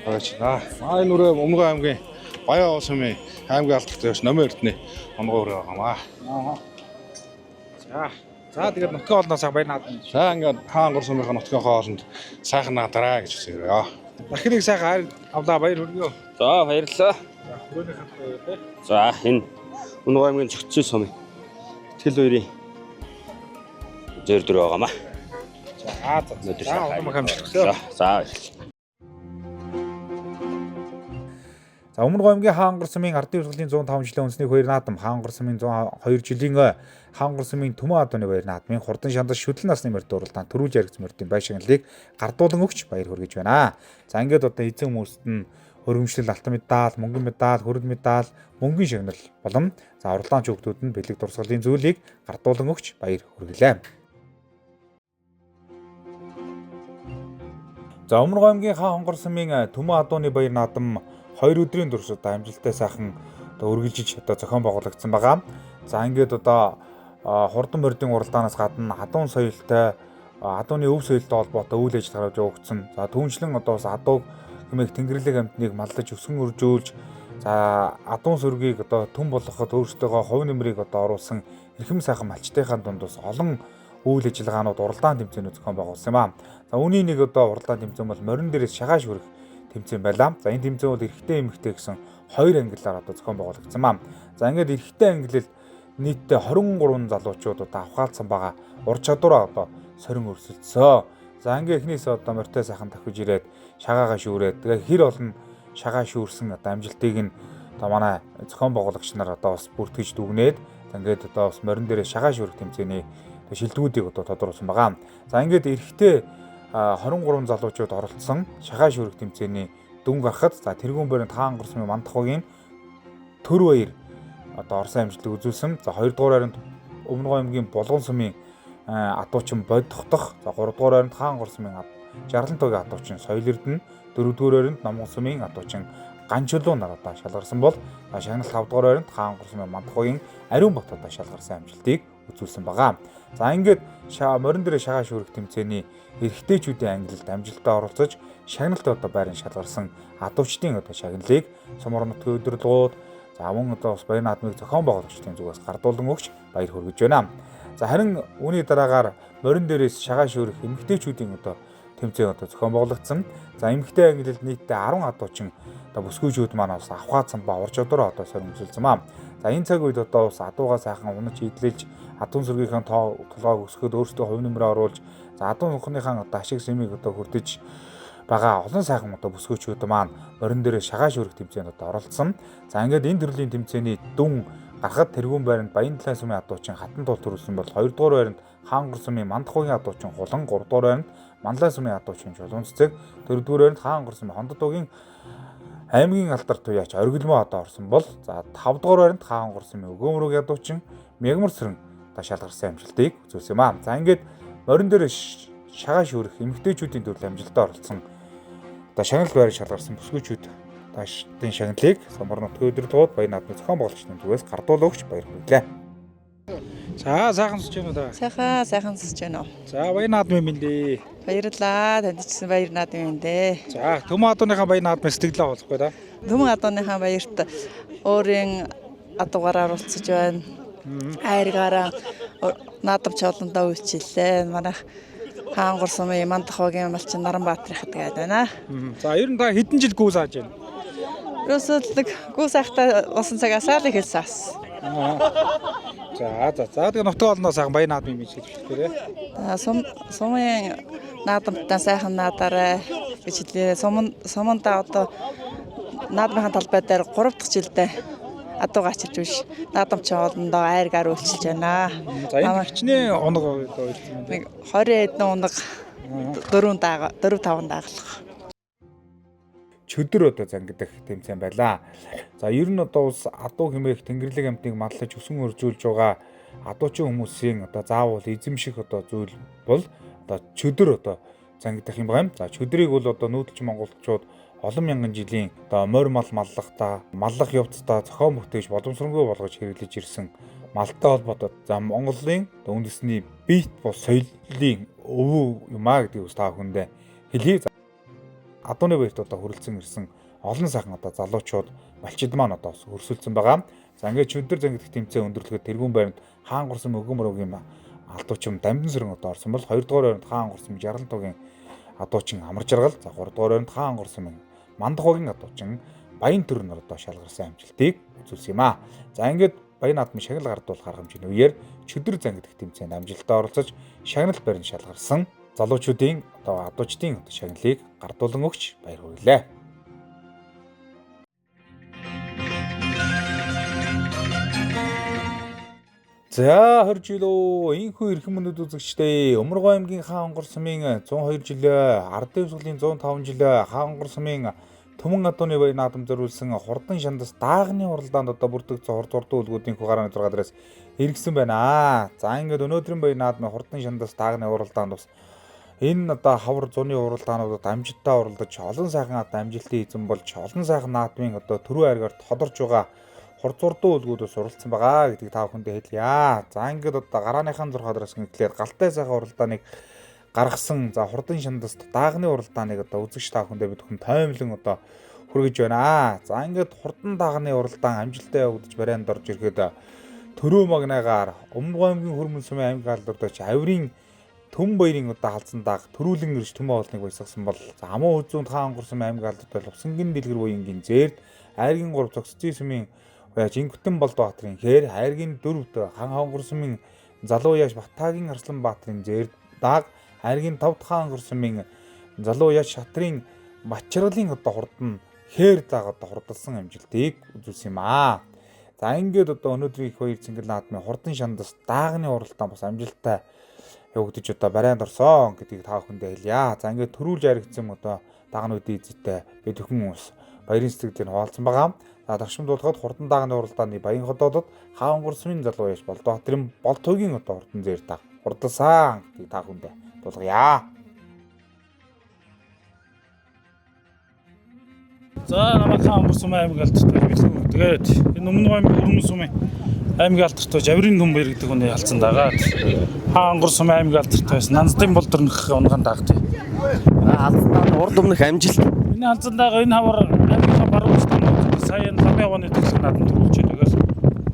аваачнаа. Энэ өрөө Өмнөг аймгийн Баян ус сумын аймгийн алдартай яш Номын Эрдэнэ онгоо өрөө байгаамаа. За тэгээд нутгийн олноос баяр наадам. За ингээд хаан хонгор сумынхаа нутгийн хоолнд сайхан наадараа гэж хэлсэн өрөө. Дахин нэг сайхан хайр авлаа баяр хүргэе. За баярлалаа. Өрөөнийхөө тухай юу те. За энэ Өмнөг аймгийн зохицсон сумын Итгэл баярын зэр дөр байгаамаа. За олон хамжлаа. За. За Өмнөг аймгийн хаан хонгор сумын ардын урсгалын 105 жилийн үндэсний хоёр наадам, хаан хонгор сумын 102 жилийн хаан хонгор сумын Түмэн Атууны баяр наадмын хурдан шандас шүтлэн насны мөрдөө уралдаан төрүүлж яригдсан мөрдийн байшинлыг гардуулан өгч баяр хүргэж байна. За ингээд одоо эзэн хүмүүст нь хөргөмжлөл алтан медаль, мөнгөн медаль, хөрөл медаль, мөнгөн шагнал болон за уралдаанч хүүхдүүд нь бэлэг дурсгалын зүйлийг гардуулан өгч баяр хүргэлээ. За Өмнөг аймгийн хаан хонгор сумын Түмэн Атууны баяр наадам 2 өдрийн турш одоо амжилттай сайхан одоо үргэлжиж одоо зохион байгуулагдсан байгаа. За ингээд одоо хурдан мордын уралдаанаас гадна адуун соёлтой адууны өв соёлтой холбоотой үйл ажиллагаа явуулсан. За түүнчлэн одоо бас адууг хэмээх тэнгэрлэг амьтныг малдаж өсгөн үржүүлж За адуун сүргийг одоо түн болгоход өөрсдөө хувь нэмрийг одоо оруулсан эрхэм сайхан малчтынхаа дундаас олон үйл ажиллагаанууд уралдаан тэмцээнүүд зохион байгуулсан юм аа. За үүний нэг одоо уралдаан тэмцээн бол морин дээрээс шагааш хүрэх тэмцээн байлаа. За энэ тэмцээн бол эрэгтэй эмэгтэй гэсэн хоёр ангиллаар одоо зохион байгуулагдсан маа. За ингээд эрэгтэй ангиллал нийтдээ 23 залуучууд одоо авахаалсан байгаа ур чадвараа одоо сорин өрсөлдсөн. За ингээд эхнээсээ одоо морьтой сайхан давхиж ирээд шагаагаа шүүрээд тэгээ хэр олон шагаа шүүрсэн одоо амжилтыг нь одоо манай зохион байгуулагч нар одоо бас бүртгэж дүгнээд ингээд одоо бас морин дээрээ шагаа шүүрэх тэмцээний шилдэгүүдийг одоо тодруулсан байгаа. За ингээд эрэгтэй 23 залуучууд оролцсон шагаа шүүрэх тэмцээний дүн гарахад за тэргүүн баримт хаан гурсмын Мандахуугийн төр баяр одоо орсон амжилтыг үзүүлсэн. За 2 дугаар байранд Өмнөг аймгийн Булган сумын адуучин Боддох, за 3 дугаар байранд хаан гурсмын Жарлан туугийн адуучин Соёл Эрдэнэ, 4 дугаар байранд Намган сумын адуучин Ганчулуу нар одоо шалгарсан бол шагнал 5 дугаар байранд хаан гурсмын Мандахуугийн Ариун Бат одоо шалгарсан амжилтыг үзүүлсэн байгаа. За ингээд морин дээрээ шагаа шүүрэх тэмцээний эрэгтэйчүүдийн ангилалд амжилттай оролцож шагналт одоо байрын шалгарсан адуучдын одоо шагналыг Сумар нутгийн удирдлагууд за мөн одоо бас баяр наадмыг зохион байгуулагчдын зүгээс гардуулан өгч баяр хүргэж байна. За харин үүний дараагаар морин дээрээс шагаа шүүрэх эмэгтэйчүүдийн одоо тэмцээн одоо зохион байгуулагдсан. За эмэгтэй ангилалд нийтдээ 10 адуучин одоо бүсгүйчүүд манаас авахаацсан ба ур чадвараа одоо сорин өсөлсөн маа. За энэ цаг үед одоо бас адуугаа сайхан унаж идэлж адуун сүргийнхаа толгойг өсгөхөд өөрсдөө хувь нэмрээ оруулж за адуун сүнхнийхаа одоо ашиг сэмийг одоо хүрдэж байгаа олон сайхан одоо бүсгүйчүүд маань морин дээрээ шагаа шүүрэх тэмцээнд одоо оролцсон. За ингээд энэ төрлийн тэмцээний дүн гарахад тэргүүн байранд Баян талайн сумын адуучин Хатан туул төрүүлсэн бол 2 дугаар байранд Хаан гур сумын Мандахуугийн адуучин Хулан, 3 дугаар байранд Манлай сумын адуучин Жулуунцэг, 4 дугаар байранд Хаан гур сумын Хондодуугийн аймгийн алдар туяач Оргилмоо одоо орсон бол за 5 дугаар байранд Хаан гур сумын Өгөөмрөгийн адуучин Мягмар сэрэн одоо шалгарсан амжилтыг үзүүлсэн юм аа. За ингээд морин дээр шагаа шүүрэх эмэгтэйчүүдийн төрөл амжилтад оролцсон одоо шагнал байрыг шалгарсан бүсгүйчүүд таашдын шагналыг Сумар нутгийн удирдлагууд Баян наадмын зохион байгуулагчдын зүгээс гардуулж баяр хүргэлээ. За сайхан сууж байна уу та? Сайхан сууж байна уу. За Баян наадмын мэндээ. Баярлалаа. Танд ч баяр наадмын мэндээ. За Төмөн адууныхаа Баян наадмын сэтгэлээ олохгүй да. Төмөн адууныхаа баярт өөрийн адуугаараа оролцож байна. Хайргаараа наадамч олондоо үйлчилээ. Манайх Хаан гур сумын Мандахуугийн малчин Наранбаатарын хатгаад байна. За ер нь та хэдэн жил гүү зааж байна? Ерөөсөө гүү сайхтаа болсон цагаасаа л эхэлсэн ас. За тэгээ нутгийн олноо сайхан Баян наадмын мэж хэлж хэлээрэй. Сумын наадамтаа сайхан наадаарай гэж хэлээ. Сумандаа одоо наадмын талбай дээр 3 дахь жилдээ адуугаа ачилж биш. Наадамч олондоо айргаар үйлчилж байна. За энэ хичнээн унаг одоо ирсэн юм. 20 эдэн унаг 4 5 дааглах. Чөдөр одоо зангидах тэмцээн байлаа. За ер нь одоо ус адуу хэмээх Тэнгэрлэг амтныг мадлаж өсөн өржүүлж байгаа адуучин хүмүүсийн одоо заавал эзэмших одоо зүйл бол одоо чөдөр одоо зангидах юм байна. За чөдрийг бол одоо нүүдэлчин монголчууд олон мянган жилийн одоо морь мал маллахтаа маллах явцдаа зохион бүтээж боломжсонгүй болгож хэрэглэж ирсэн малтай холбоотой за Монголын үндэсний биет бус соёлын өвөө юм а гэдгийг бас та бүхэндээ хэлье. Адууны баярт одоо хүрэлцэн ирсэн олон сайхан одоо залуучууд малчид маань одоо өрсөлдсөн байгаа. За ингээд чөдөр зангидах тэмцээн өндөрлөхөд тэргүүн байранд Хаан гур сумын Өгөөмрөгийн адуучин Дамжин сэрэн одоо орсон бол 2 дугаар байранд Хаан гур сумын Жарлан туугийн адуучин Амар жаргал, за 3 дугаар байранд Хаан гур сумын Мандахуугийн адуучин Баян төр нар одоо шалгарсан амжилтыг үзүүлсэн юм а. За ингээд Баян наадмын шагнал гардуулах арга хэмжээний үеэр чөдөр зангидах тэмцээнд амжилттай оролцож шагнал байранд шалгарсан залуучуудын одоо адуучдын шагналыг гардуулан өгч баяр хүргэлээ. За 20 жил энхүү эрхэм мөнөд үзэгчдээ Өмнөг аймгийн Хаан гур сумын 102 жилээ, Ардын өвсгөлийн 105 жилээ, Хаан гур сумын Төмөн адууны Баян наадам зориулсан хурдан шандас даагны уралдаанд одоо бүрдэгдсэн хурд урдуу үлгүүдийн хугаараа 6 дээрээс хэрэгсэн байна. За ингээд өнөөдрийн Баян наадмын хурдан шандас даагны уралдаанд бас энэ одоо хавар зуны уралдаануудад амжилттай уралдаж олон сайхан амжилтын эзэн болж олон сайхан наадмын одоо төрөө аргаар тодорж байгаа хурд урдуу үлгүүдээс уралдсан байгаа гэдгийг та бүхэндээ хэлье. За ингээд одоо гарааныхаа 6 дээрээс нэглээд галтай сайхан уралдааныг гаргасан за хурдан шандаст даагны уралдааныг одоо үзэгч та бүхэндээ бид хүн тоймлон одоо хүргэж байна. За ингээд хурдан дагны уралдаан амжилттай явагдаж барайнд орж ирэхэд төрөө магнаагаар Өмнөг аймгийн Хөрмөн сумын аймаг алдарч авирын Төм баярын одоо халзан дааг төрүүлэн ирж төмөө олныг баясгасан бол амуу үзүүнд хаан онгор сумын аймаг алдарт Усангийн дэлгэр буянгийн зээрд айргийн 3 цогццын сумын Жингүтэн Болдбаатарын хээр айргийн 4-т хаан онгор сумын залуу яаш Батаагийн Арсланбаатарын зээрд дааг айргийн 5-т хаан онгор сумын залуу яаш Шатрын Мачралын одоо хурдан хээр дааг одоо хурдалсан амжилтыг үзүүлсэн юм аа. За ингээд одоо өнөөдрийн их хоёр цэнгэл наадмын хурдан шандас даагны уралдаан бас амжилттай явагдаж одоо барайнд орсон гэдгийг та бүхэндээ хэлье. За ингээд төрүүлж яригдсан одоо даагнуудын эзэдтэй бид бүхэн ус баярын сэтгэлээр хуваалцсан байгаа. За дагшмдуулахад хурдан даагны уралдааны Баян хотоодод хаан онгор сумын залуу яаш Болдбаатарын Болтойгийн одоо хурдан зээр дааг хурдалсан гэдгийг та бүхэндээ дуулгая. За намайг хаан онгор сумын аймаг алдарт бэлгүү. Тэгээд энэ Өмнөг аймгийн Хөрмөн сумын аймаг алдарт авирын Төм баяр гэдэг хүний халзан дагаад хаан онгор сумын аймаг алдарт байсан Нанздын болдорнох унган даагт. Халзан дааны урд өмнөх амжилт. Энэ халзан даага энэ хавар аймгийн баруун стандарт саяны ламын оны төсөл наадам төрүүлж байгаа.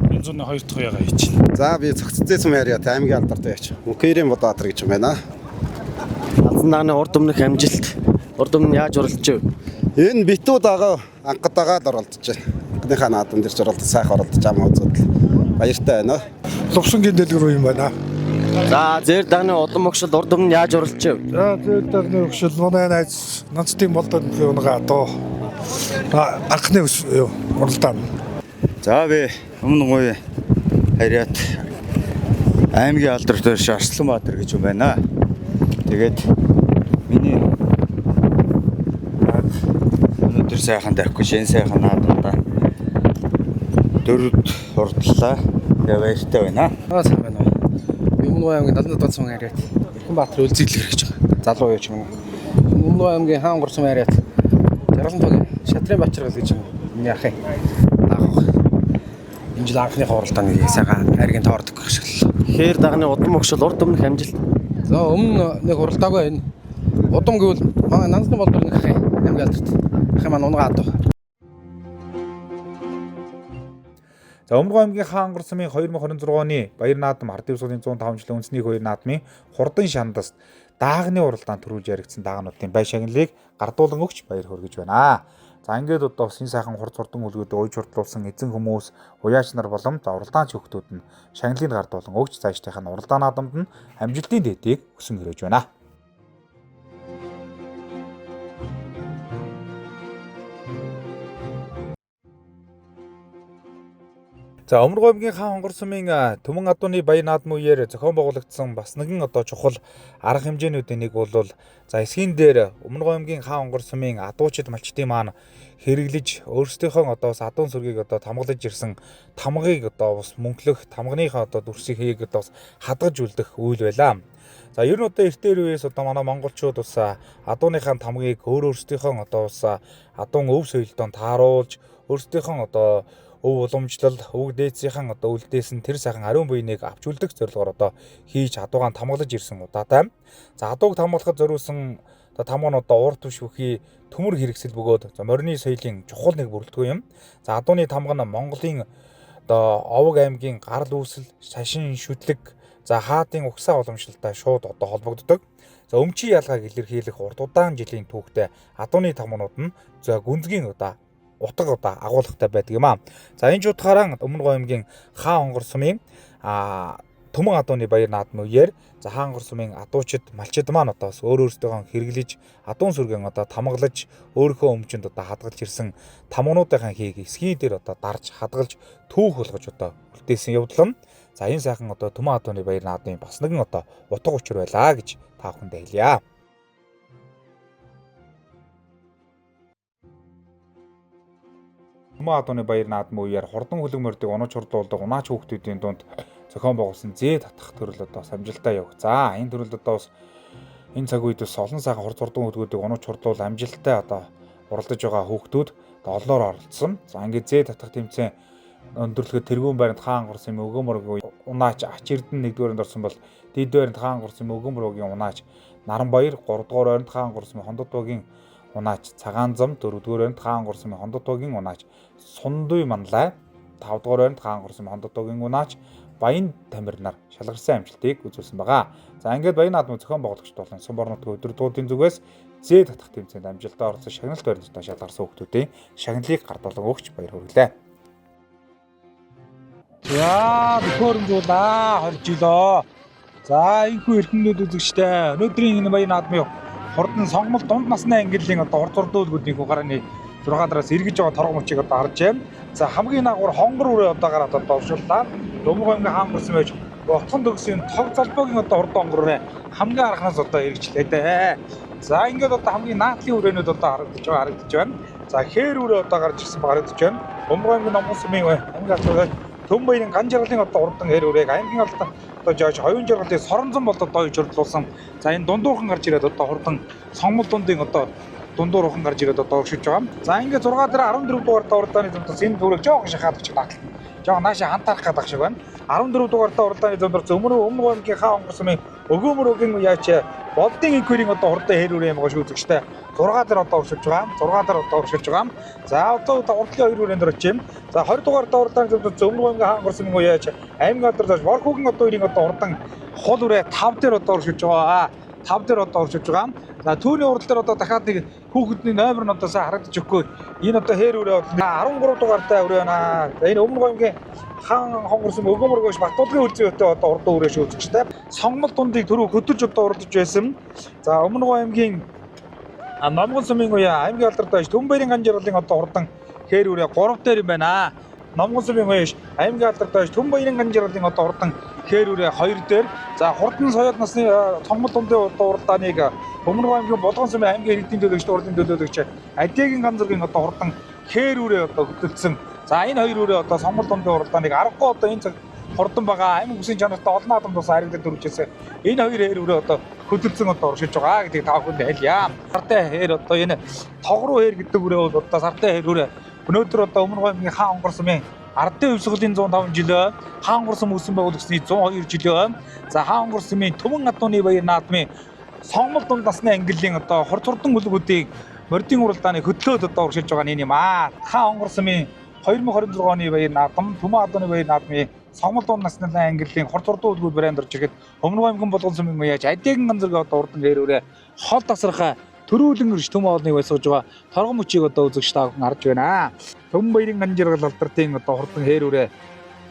Энэ зүүнний 2 дахь уяага хийчихнэ. За би цогццын сум яриа аймгийн алдарт яваач. Мөнхөрийн Бодбаатар гэж юм байна. Халзан дааны урд өмнөх амжилт. Урд өмнө яаж уралдаж вэ? Энэ битүү дагаа анхад дагаад оролдож байна. Анхныхаа наадам дээр ч оролдож сайхан оролдож амаа үзвэл баяртай байна. Лувсангийн дэлгэр юм байна. За зэр дагны улам огшил урд өмнө яаж уралдаж вэ? За зэр дагны огшил манай найз Нанздын болдорнох унгаа одоо анхны уралдаан. За би Өмнөг харьяат аймгийн алдарт Арсланбаатар гэж юм байна. Тэгээд миний өнөөдөр сайхан давхгүй шин сайхан наадмаа дөрөвд урдлаа. Тэгээ баяртай байна. Сайн байна уу. Би Өмнөг аймгийн 77 сум харьяат Баатар үлзэглэр гэж байна. Залуу юу ч юм уу. Өмнөг аймгийн хаан онгор сумын харьяат Жаргалантойгийн Шатрын Бачрал гэж юм. Миний ах юм. Энэ жил анхны хуралдааны сайхан айргийн тоордог гашгал. Хээр дагны удам огшил урд өмнөх амжилт. За өмнө нэг хуралдаагүй энэ. Удам гэвэл манай Нанздын болдорнох ах юм. Аймгийн алдарт. Ах маань унгаа адуу. За Өмнөг аймгийн хаан онгор сумын 2026 оны баяр наадам ард дэвсглийн 105 жилийн үндэсний хоёр наадмын хурдан шандаст даагны уралдаан төрүүлж яригдсан даагнуудын бай шагналыг гардуулан өгч баяр хүргэж байна. За ингээд одоо энэ сайхан хурд хурдан үлгүүд уйж хурдлуулсан эзэн хүмүүс, уяач нар болон уралдаанч хүүхдүүд нь шагналыг гардуулан өгч цаашдынх нь уралдаан наадамд нь амжилтын дэдийг өсөн хөрөөж байна. За Өмнөг аймгийн хаан онгор сумын Төмөн адууны баяр наадмын үеэр зохион байгуулагдсан бас нэгэн одоо чухал арга хэмжээнүүдийн нэг бол за эсхийн дээр Өмнөг аймгийн хаан онгор сумын адуучид малчдын маань хэрэглэж өөрсдийнхөө одоо бас адуун сүргийг одоо тамгалж ирсэн тамгыг одоо бас мөнхлөх тамганыхаа одоо дүрсийг хийгээд одоо бас хадгаж үлдэх үйл байлаа. За ер нь одоо эртээр үеэс одоо манай монголчууд бас адууныхаа тамгыг өөрсдийнхөө одоо бас адуун өв соёлдон тааруулж өөрсдийнхөө одоо өв уламжлал өвөг дээдсийнхэн одоо үлдээсэн тэр сайхан ариун буйныг авч үлдэх зорилгоор одоо хийж адуугаан тамгалж ирсэн удаатай. За адууг тамгалахад зориулсан одоо тамга нь одоо урт биш бүхий төмөр хэрэгсэл бөгөөд за морины соёлын чухал нэг бүрэлдэхүүн юм. За адууны тамга нь Монголын одоо Овог аймгийн гарал үүсэл, шашин шүтлэг, за хаадын угсаа уламжлалтай шууд одоо холбогддог. За өмчийн ялгааг илэрхийлэх урт удаан жилийн түүхтэй адууны тамганууд нь за гүнзгий одоо утга одоо агуулгатай байдаг юм аа. За энэ ч утгаараа Өмнөг аймгийн хаан онгор сумын Төмөн адууны баяр наадмын үеэр за хаан онгор сумын адуучид малчид маань одоо өөрөөсдөө хэрэглэж адуун сүргэн одоо тамгалж өөрийнхөө өмчөнд одоо хадгалж ирсэн тамгануудынхаа хийг эсхийн дээр одоо дарж хадгалж түүх болгож одоо үлдээсэн явдал нь за энэ сайхан одоо Төмөн адууны баяр наадмын бас нэгэн одоо утга учир байлаа гэж та бүхэндээ хэлье. Төмөн адууны баяр наадмын үеэр хурдан хөлөг мордыг унаач хурдлуулдаг унаач хүүхдүүдийн дунд зохион байгуулсан зээ татах төрөл одоо амжилттай явах. За энэ төрөлд одоо бас энэ цаг үед бас олон сайхан хурд хурдан хөлгүүдийг унаач хурдлуул амжилттай одоо уралдаж байгаа хүүхдүүд одоо олноор оролцсон. За ингээд зээ татах тэмцээн өндөрлөхөд тэргүүн байранд хаан онгор сумын Өгөөмөргийн унаач ач эрдэнэ 1-р орсон бол дид байранд хаан онгор сумын Өгөөмөргийн унаач Наранбаяр 3-р ойронд хаан онгор сумын Хондод багийн унаач цагаан зам, 4-р байранд хаан гур сумын хондод туугийн унаач Сундуй Манлай, 5-р байранд хаан гур сумын хондод туугийн унаач Баян Тамир нар шалгарсан амжилтыг үзүүлсэн байгаа. За ингээд Баян наадмын зохион байгуулагч болон Сумбар нутгийн өдөр туудын зүгээс зээ татах тэмцээнд амжилтаа орсон шагналт баримттай шалгарсан хүүхдүүдийн шагналыг гардуулан өгч баяр хүргэлээ. Яа, бөхөрөмжүүлээ 20 жилөө. За энэхүү эрхэмнүүд үзэгчтэй. Өнөөдрийн энэ Баян наадмын хурдан сонгомол дунд насны ангиллын одоо урд зурдуулгуудын гарааны 6 дараас эргэж байгаа торгон мөчийг одоо харж байна. За хамгийн наагур хонгор үрээ одоо гараад одоо оршууллаа. Дөнгөж ингээ хаан гурсан байж Отхон төгсгийн тог залбоогийн одоо урд онгороо хамгийн арханаас одоо эргэжлээ дээ. За ингээд одоо хамгийн наадлын үрээнүүд одоо харагдаж байна. За хээр үрээ одоо гарч ирсэн харагдаж байна. Дөнгөж номхон сумын хамгийн алдартай Төм баярын ган жаргалын одоо урдан хээр үрээг аймгийн алдартай одоо жааж хоёрын жаргалын соронзон бол одоо дойж хөрлүүлсэн. За энэ дундуурхан гарч ирээд одоо хурдан сонгол дундын одоо дундуурхан гарч ирээд одоо оршиж байгаа. За ингээд 6 дээр 14 дугаар урдааны зэмдээс энэ төрөг жоохон шахаад очиж таглав. Жоо наашаа хантаарах гэдэг шиг байна. 14 дугаартай урдааны зэмдээс өмнө аймгийн хаан онгорсмын өгөөмөрөгийн яач болдын инквирийн одоо урдаа хээр үрээ юм гош үзэгчтэй 6 дээр одоо оршиж байгаа. 6 дээр одоо оршиж байгаа. За одоо урдлын 2 үрээнд очив. За 20 дугаартай урдааны зэмдээс өмнө аймгийн хаан онгорсмын яач аймгийн алдартай Борхогийн одоо ирийн одоо урдан хол үрээ 5 дээр одоо оршиж байгаа. 5 дээр одоо оршиж байгаа. За түүний урал дээр одоо дахиад нэг хүүхэдний номер нь одоо сайн харагдаж өгөхгүй. Энэ одоо хээр үрээ 13 дугаартай үрээ байна. За энэ өмнө аймгийн хаан хонгорсон өгөөмөргөөш Батболгийн үлзээтэй одоо урдаа үрээ шүүцэгчтэй. Сонгол дундыг түрүү хөдөлж одоо урдж байсан. За өмнө аймгийн Номгон сумын аймгийн алдартай Төм баярын ган жаргалын одоо урдан хээр үрээ 3 дээр юм байна. Номгон сумын аймгийн алдартай Төм баярын ган жаргалын одоо урдан хээр үрээ 2 дээр. За хурдан соёл насны цомгол дундын уралдааныг Өмнө аймгийн Болгон сумын аймгийн иргэдийн төлөөлөгч урдын төлөөлөгч Адигийн ган зургийн одоо хурдан хээр үрээ одоо хөдөлсөн. За энэ 2 үрээ одоо сонгол дундын уралдааныг аргагүй одоо энэ цаг хурдан байгаа аймаг бүсийн чанартай олон наадам тус харигдад дөрвчээсээ энэ 2 хээр үрээ одоо хөдөлсөн одоо оршиж байгаа гэдгийг та бүхэнд хэлье. Сартай хээр одоо энэ тогруу хээр гэдэг үрээ бол одоо сартай хээр үрээ өнөөдөр одоо Өмнө аймгийн хаан онгорсмын Ардын хувьсгалын 105 жилөө хаан онгорсом үүсэн байгуулагчны 102 жилөө. За хаан онгорсмын Төмөн адууны баяр наадмын сонгол дунд насны ангиллын одоо хурд хурдан үлгүүдийг мордын уралдааны хөдлөөд одоо уршилж байгаа нь юм аа. Хаан онгорсмын 2026 оны баяр наадам Төмөн адууны баяр наадмын сонгол дунд насны ангиллын хурд хурдан үлгүүд барайнд орж ирэхэд Өмнө аймгийн Болгон сумын яач Адигийн ган зургийн одоо урдан хээр үрээ хол тасархаа төрүүлэн ирж Төмөн хоолныг байсгаж байгаа торгон мөчийг одоо үзэгч та бүхэн харж байна. Төмөн баярын ган жаргал алдартын одоо хурдан хээр үрээ.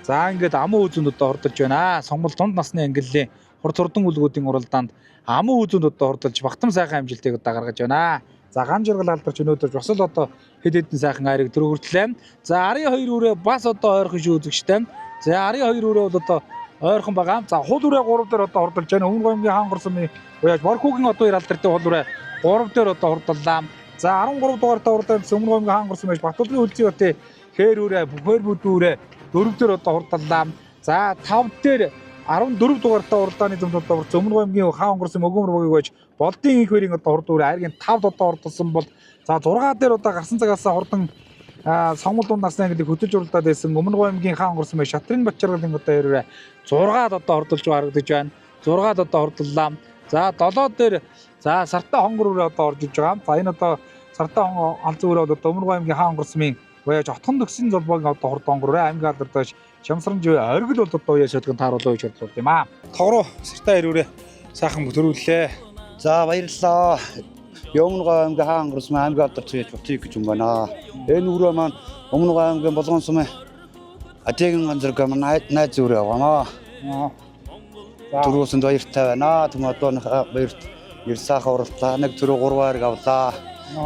За ингээд амуу үзэнд одоо хордолж байна. Сонгол дунд насны ангиллын хурд хурдан үлгүүдийн уралдаанд амуу үзэнд одоо хордолж багтам сайхан амжилтыг одоо гаргаж байна. За ган жаргал алдарч өнөөдөр бас л одоо хэд хэдэн сайхан айрыг төрөвөртлээ. За арын 2 үрээ бас одоо ойрхон шүү үзэгчтэй. За арын 2 үрээ бол одоо ойрхон байгаа. За хул үрээ 3 дээр одоо хордолж байна. Өмнө аймгийн хаан онгорсмын уяаж Борхогийн одоо ир алдартын хул үрээ 3 дээр одоо хордоллаа. За 13 дугаартай уралдаанд Өмнө аймгийн хаан онгорсмын байж Батболгийн үлзээтэй хээр үрээ бүхээр бүдүүрээ 4 дээр одоо хордоллаа. За 5 дээр 14 дугаартай уралдааны зэмд одоо Өмнө аймгийн хаан онгорсом өгөөмөргөөг байж болдын инхвэрийн одоо хурд үрээ айргийн 5 одоо ордолсон бол за 6 дээр одоо гарсан цагаас хурдан сонгол дунд насны ангиллыг хөдөлж уралдаад байсан Өмнө аймгийн хаан онгорсом Шатрын Батчаргалын одоо хэрвээ 6-ад одоо хордолж харагдаж байна. 6-ад одоо хордоллаа. За 7 дээр за сартай хонгор үрээ одоо орж иж байгаа. За энэ одоо сартай алзуу үрээ одоо Өмнө аймгийн хаан онгорсмын уяаж Отхон төгсгийн золбоогийн одоо хурд хонгор үрээ аймгийн алдартай Шамсран жив оргил бол одоо уяа шатган тааруулаа гэж бодлоо юм аа. Тогроо сартай ирүүрээ сайхан төрүүллээ. За баярлалаа. Өмнө аймгийн хаан онгорсмын аймгийн алдартай бутик гэж юм байна. Энэ үрээ маань Өмнө аймгийн Болгон сумын Адигийн ган зургийн найз үрээ байна. Төрөөсөнд баяртай байна. Төмөн адууны баярт ир сайхан уралдлаа. Нэг төрөө 3 хайрыг авлаа.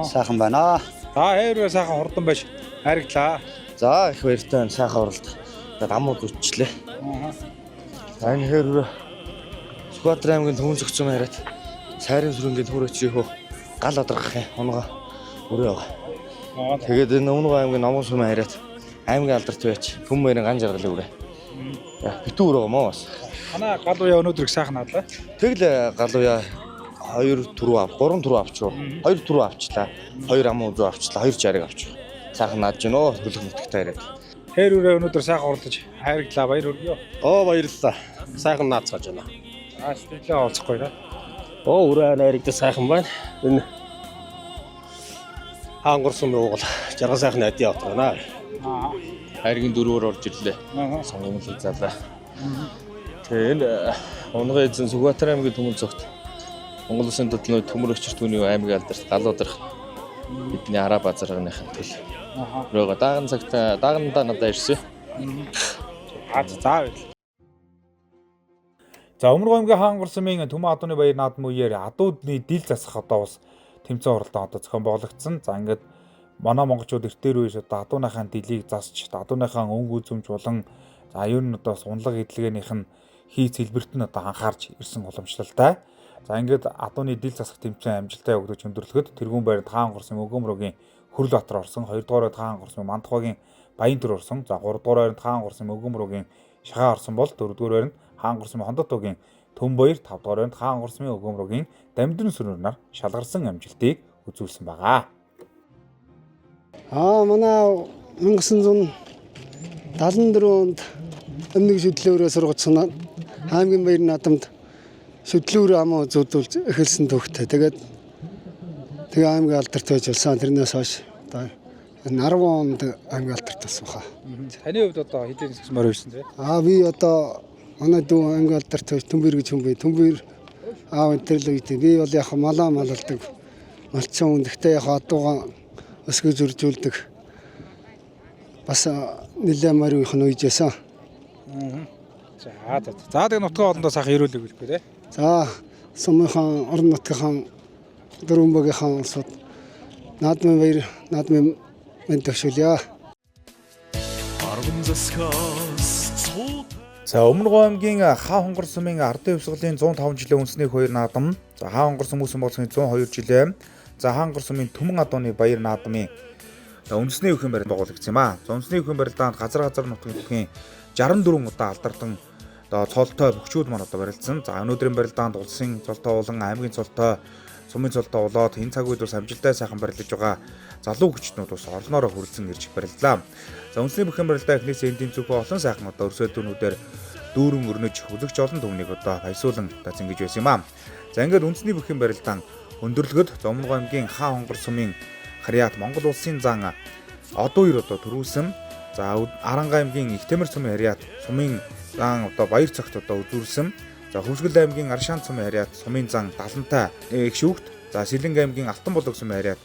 Сайхан байна. За хэрвээ сайхан хурдан байж хайрглаа. За их баяртай байна. Сайхан уралд. Амуу зүтчлээ. За энэ хэрвээ Сүхбаатар аймгийн Төмөн зөгцөн хараад сайрын сүрэнгийн төрөөчийн хөө гал одрах оногоо өрөө байгаа. Тэгээд энэ Өмнө аймгийн Номгон сумын хараад аймгийн алдарт байж Төмөн баярын ган жаргалын үрээ. Битүү өрөө мөн бас. Манай гал уяа өнөөдөр их сайхан надлаа. Тэгэл гал уяа 2 түрүү 3 түрүү авчив. 2 түрүү авчлаа. 2 амуу үзүү авчлаа. 2 жариг авчих. Сайхан наадж гинөө төлөв нутагтай хараад. Хээр үрээ өнөөдөр сайхан уралдаж хайрглаа. Баяр хүргэе. Баярлалаа. Сайхан наацгааж байна. Сэтгэлээ олцохгүй да. Үрээ найрагдаж сайхан байна. Энэ хаангур сумын угал жаргал сайхан адын явт байна. Хайргийн дөрвөөр орж ирлээ. Сонгомл хийзаалаа. Тэгээ энэ унган эзэн Сүхбаатар аймгийн Түмэн цогт Монгол Улсын төдөлнөө төмөр өчр түүний аймгийн алдарт галуудрах бидний араа базарганыхын төл. Рөөгө даагандаа надад ирсэн. За. За Өмнөг аймгийн Хаангур сумын Төмөн адууны баяр наадам үеэр адуудны дил засах одоо бас тэмцээн оролдоо одоо зохион байгуулагдсан. За ингээд манай монголчууд эртээр үеэс одоо адууныхаа дилийг засч адууныхаа өнгө үзүмж болон за ер нь одоо унлаг эдлэгэнийх нь хийц хэлбэрт нь одоо анхаарч ирсэн уламжлалтай. За ингээд адууны дил засах тэмцээн амжилттай өгдөж өндөрлөхөд тэргүүн байранд Хаангур сумын Өгөөмрөгийн Хүрлбаатар орсон, 2 дугаар байранд Хаангур сумын Мандахбагийн Баянтөр орсон, за 3 дугаар байранд Хаангур сумын Өгөөмрөгийн Шагаа орсон бол 4 дугаар байранд Хаангур сумын Хондотогийн Төмбаяр, 5 дугаар байранд Хаангур сумын Өгөөмрөгийн Дамжин сүрнээр шалгарсан амжилтыг үзүүлсэн байгаа. Манай 1974 онд өмнөг шүтлөөрөө сургацсан аймгийн баяр наадамд шүтлөөрөө амаа зүүдүүлж эхэлсэн төвхтэй. Тэгээд аймгийн алдарт байж болсон. Тэрнээс хойш одоо 10 онд аймгийн алдарт болсон хаа. Таны хувьд одоо хэдийн засмаар ирсэн те? Би одоо манай дүү аймгийн алдарт байж Төмбөр гэж хүн бай. Төмбөр аав энтэрлэг гэдэг. Би бол яг малаа малалдаг. Малчин хүн. Гэхдээ яг адууга өсгөж үржүүлдэг. Бас нэлээд морийнх нь үйжсэн. За тэгээ нутгийн олондоо сайхан ирүүлэг хэлэхгүй те. За сумынхан орон нутгийнхаа дөрвөнбөгийнхаа улсууд наадмын баяр наадмын мэнд төвшүүлье. За Өмнөг аймгийн Хаа хонгор сумын ардын хувьсгалын 105 жилийн үндэсний хоёр наадам, за Хаа хонгор сум үүсэн болсны 102 жилээ, за Хаа хонгор сумын Түмэн адууны баяр наадмын үндэсний өхөн барилд байгуулагдсан юм аа. За үндэсний өхөн барилдаанд газар нутгийн 64 удаа алдардан одоо цолтой бөхчүүд маань одоо барилдсан. За өнөөдрийн барилдаанд улсын цолтой болон аймгийн цолтой, сумын цолтой болоод энэ цаг үед бас амжилттай сайхан барилдаж байгаа залуу хүчтнүүд бас орлоноороо хүрэлцэн ирж барилдлаа. За үндэсний өхөн барилдаа эхнээс эндийн зөвхөн олон сайхан одоо өрсөлдөөнүүдээр дүүрэн өрнөж үзэгч олон түвнийг одоо баясуулан одоо зингэж байсан юм аа. За ингээд үндэсний өхөн барилдаан өндөрлөгөд Өмнөг аймгийн Хаа хонгор сумын Харьяат Монгол улсын зан одоо хоёр одоо төрүүлсэн. За Аранга аймгийн Ихтэмэр сумын Харьяат сумын зан одоо баяр цагт одоо үзүүлсэн. За Хөвсгөл аймгийн Аршаан сумын Харьяат сумын зан Далантай их шүүгт. За Сэлэнг аймгийн Алтан булаг сумын Харьяат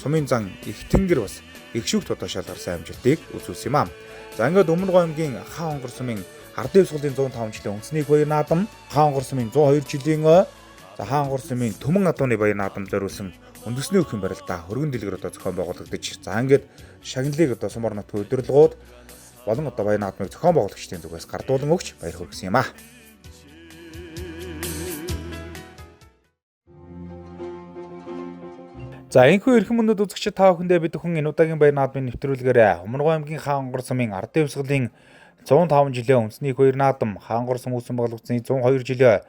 сумын зан Их Тэнгэр бас их шүүгт одоо шалгарсан амжилтыг үзүүлсэн юм аа. За ингээд Өмнөг аймгийн Хаа хонгор сумын ардын хувьсгалын 105 жилийн үндэсний баяр наадам, Хаа хонгор сумын 102 жилийн за Хаа хонгор сумын Түмэн адууны баяр наадам зориулсан үндэсний өхөн барилдаа хөргөн дэлгэр одоо зохион байгуулагдаж. За ингээд шагналыг одоо Сумар нутгийн удирдлагууд болон одоо баяр наадмыг зохион байгуулагчдын зүгээс гардуулан өгч баяр хүргэсэн юм аа. За энэхүү эрхэм мөндөд үзэгчид та бүхэндээ бид бүхэн энэ удаагийн баяр наадмын нэвтрүүлгээр Өмнөг аймгийн Хаа хонгор сумын ардын хувьсгалын 105 жилийн үндэсний баяр наадам, Хаа хонгор сум үүсэн байгуулагдсны 102 жилийн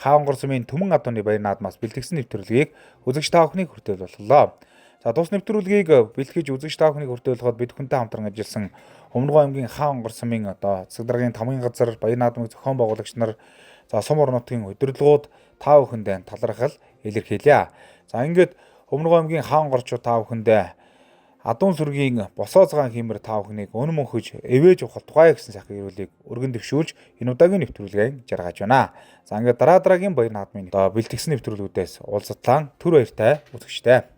Хаа хонгор сумын Түмэн адууны баяр наадмаас бэлтгэсэн нэвтрүүлгийг үзэгч та бүхний хүртэл боллоо. За тус нэвтрүүлгийг бэлтгэж үзэгч та бүхний хүртэл болгоод бид бүхэнтэй хамтран ажилласан Өмнөг аймгийн Хаа хонгор сумын одоо засаг даргын тамгын газар баяр наадмыг зохион байгуулагч нар, за Сумар нутгийн удирдлагууд та бүхэндээ талархал илэрхийлье. За ингээд Өмнөг аймгийн Хаа хонгорчууд та бүхэндээ адуун сүргийн босоо цагаан хиймэр та бүхнийг өнөм өнхөж эвэж ухал тухай гэсэн сайхан ирүүлгийг өргөн дэвшүүлж энэ удаагийн нэвтрүүлгийг жаргаж байна. За ингээд дараагийн баяр наадмын бэлтгэсэн нэвтрүүлгүүдээс уулзтлаа түр баяртай үзэгчтэй.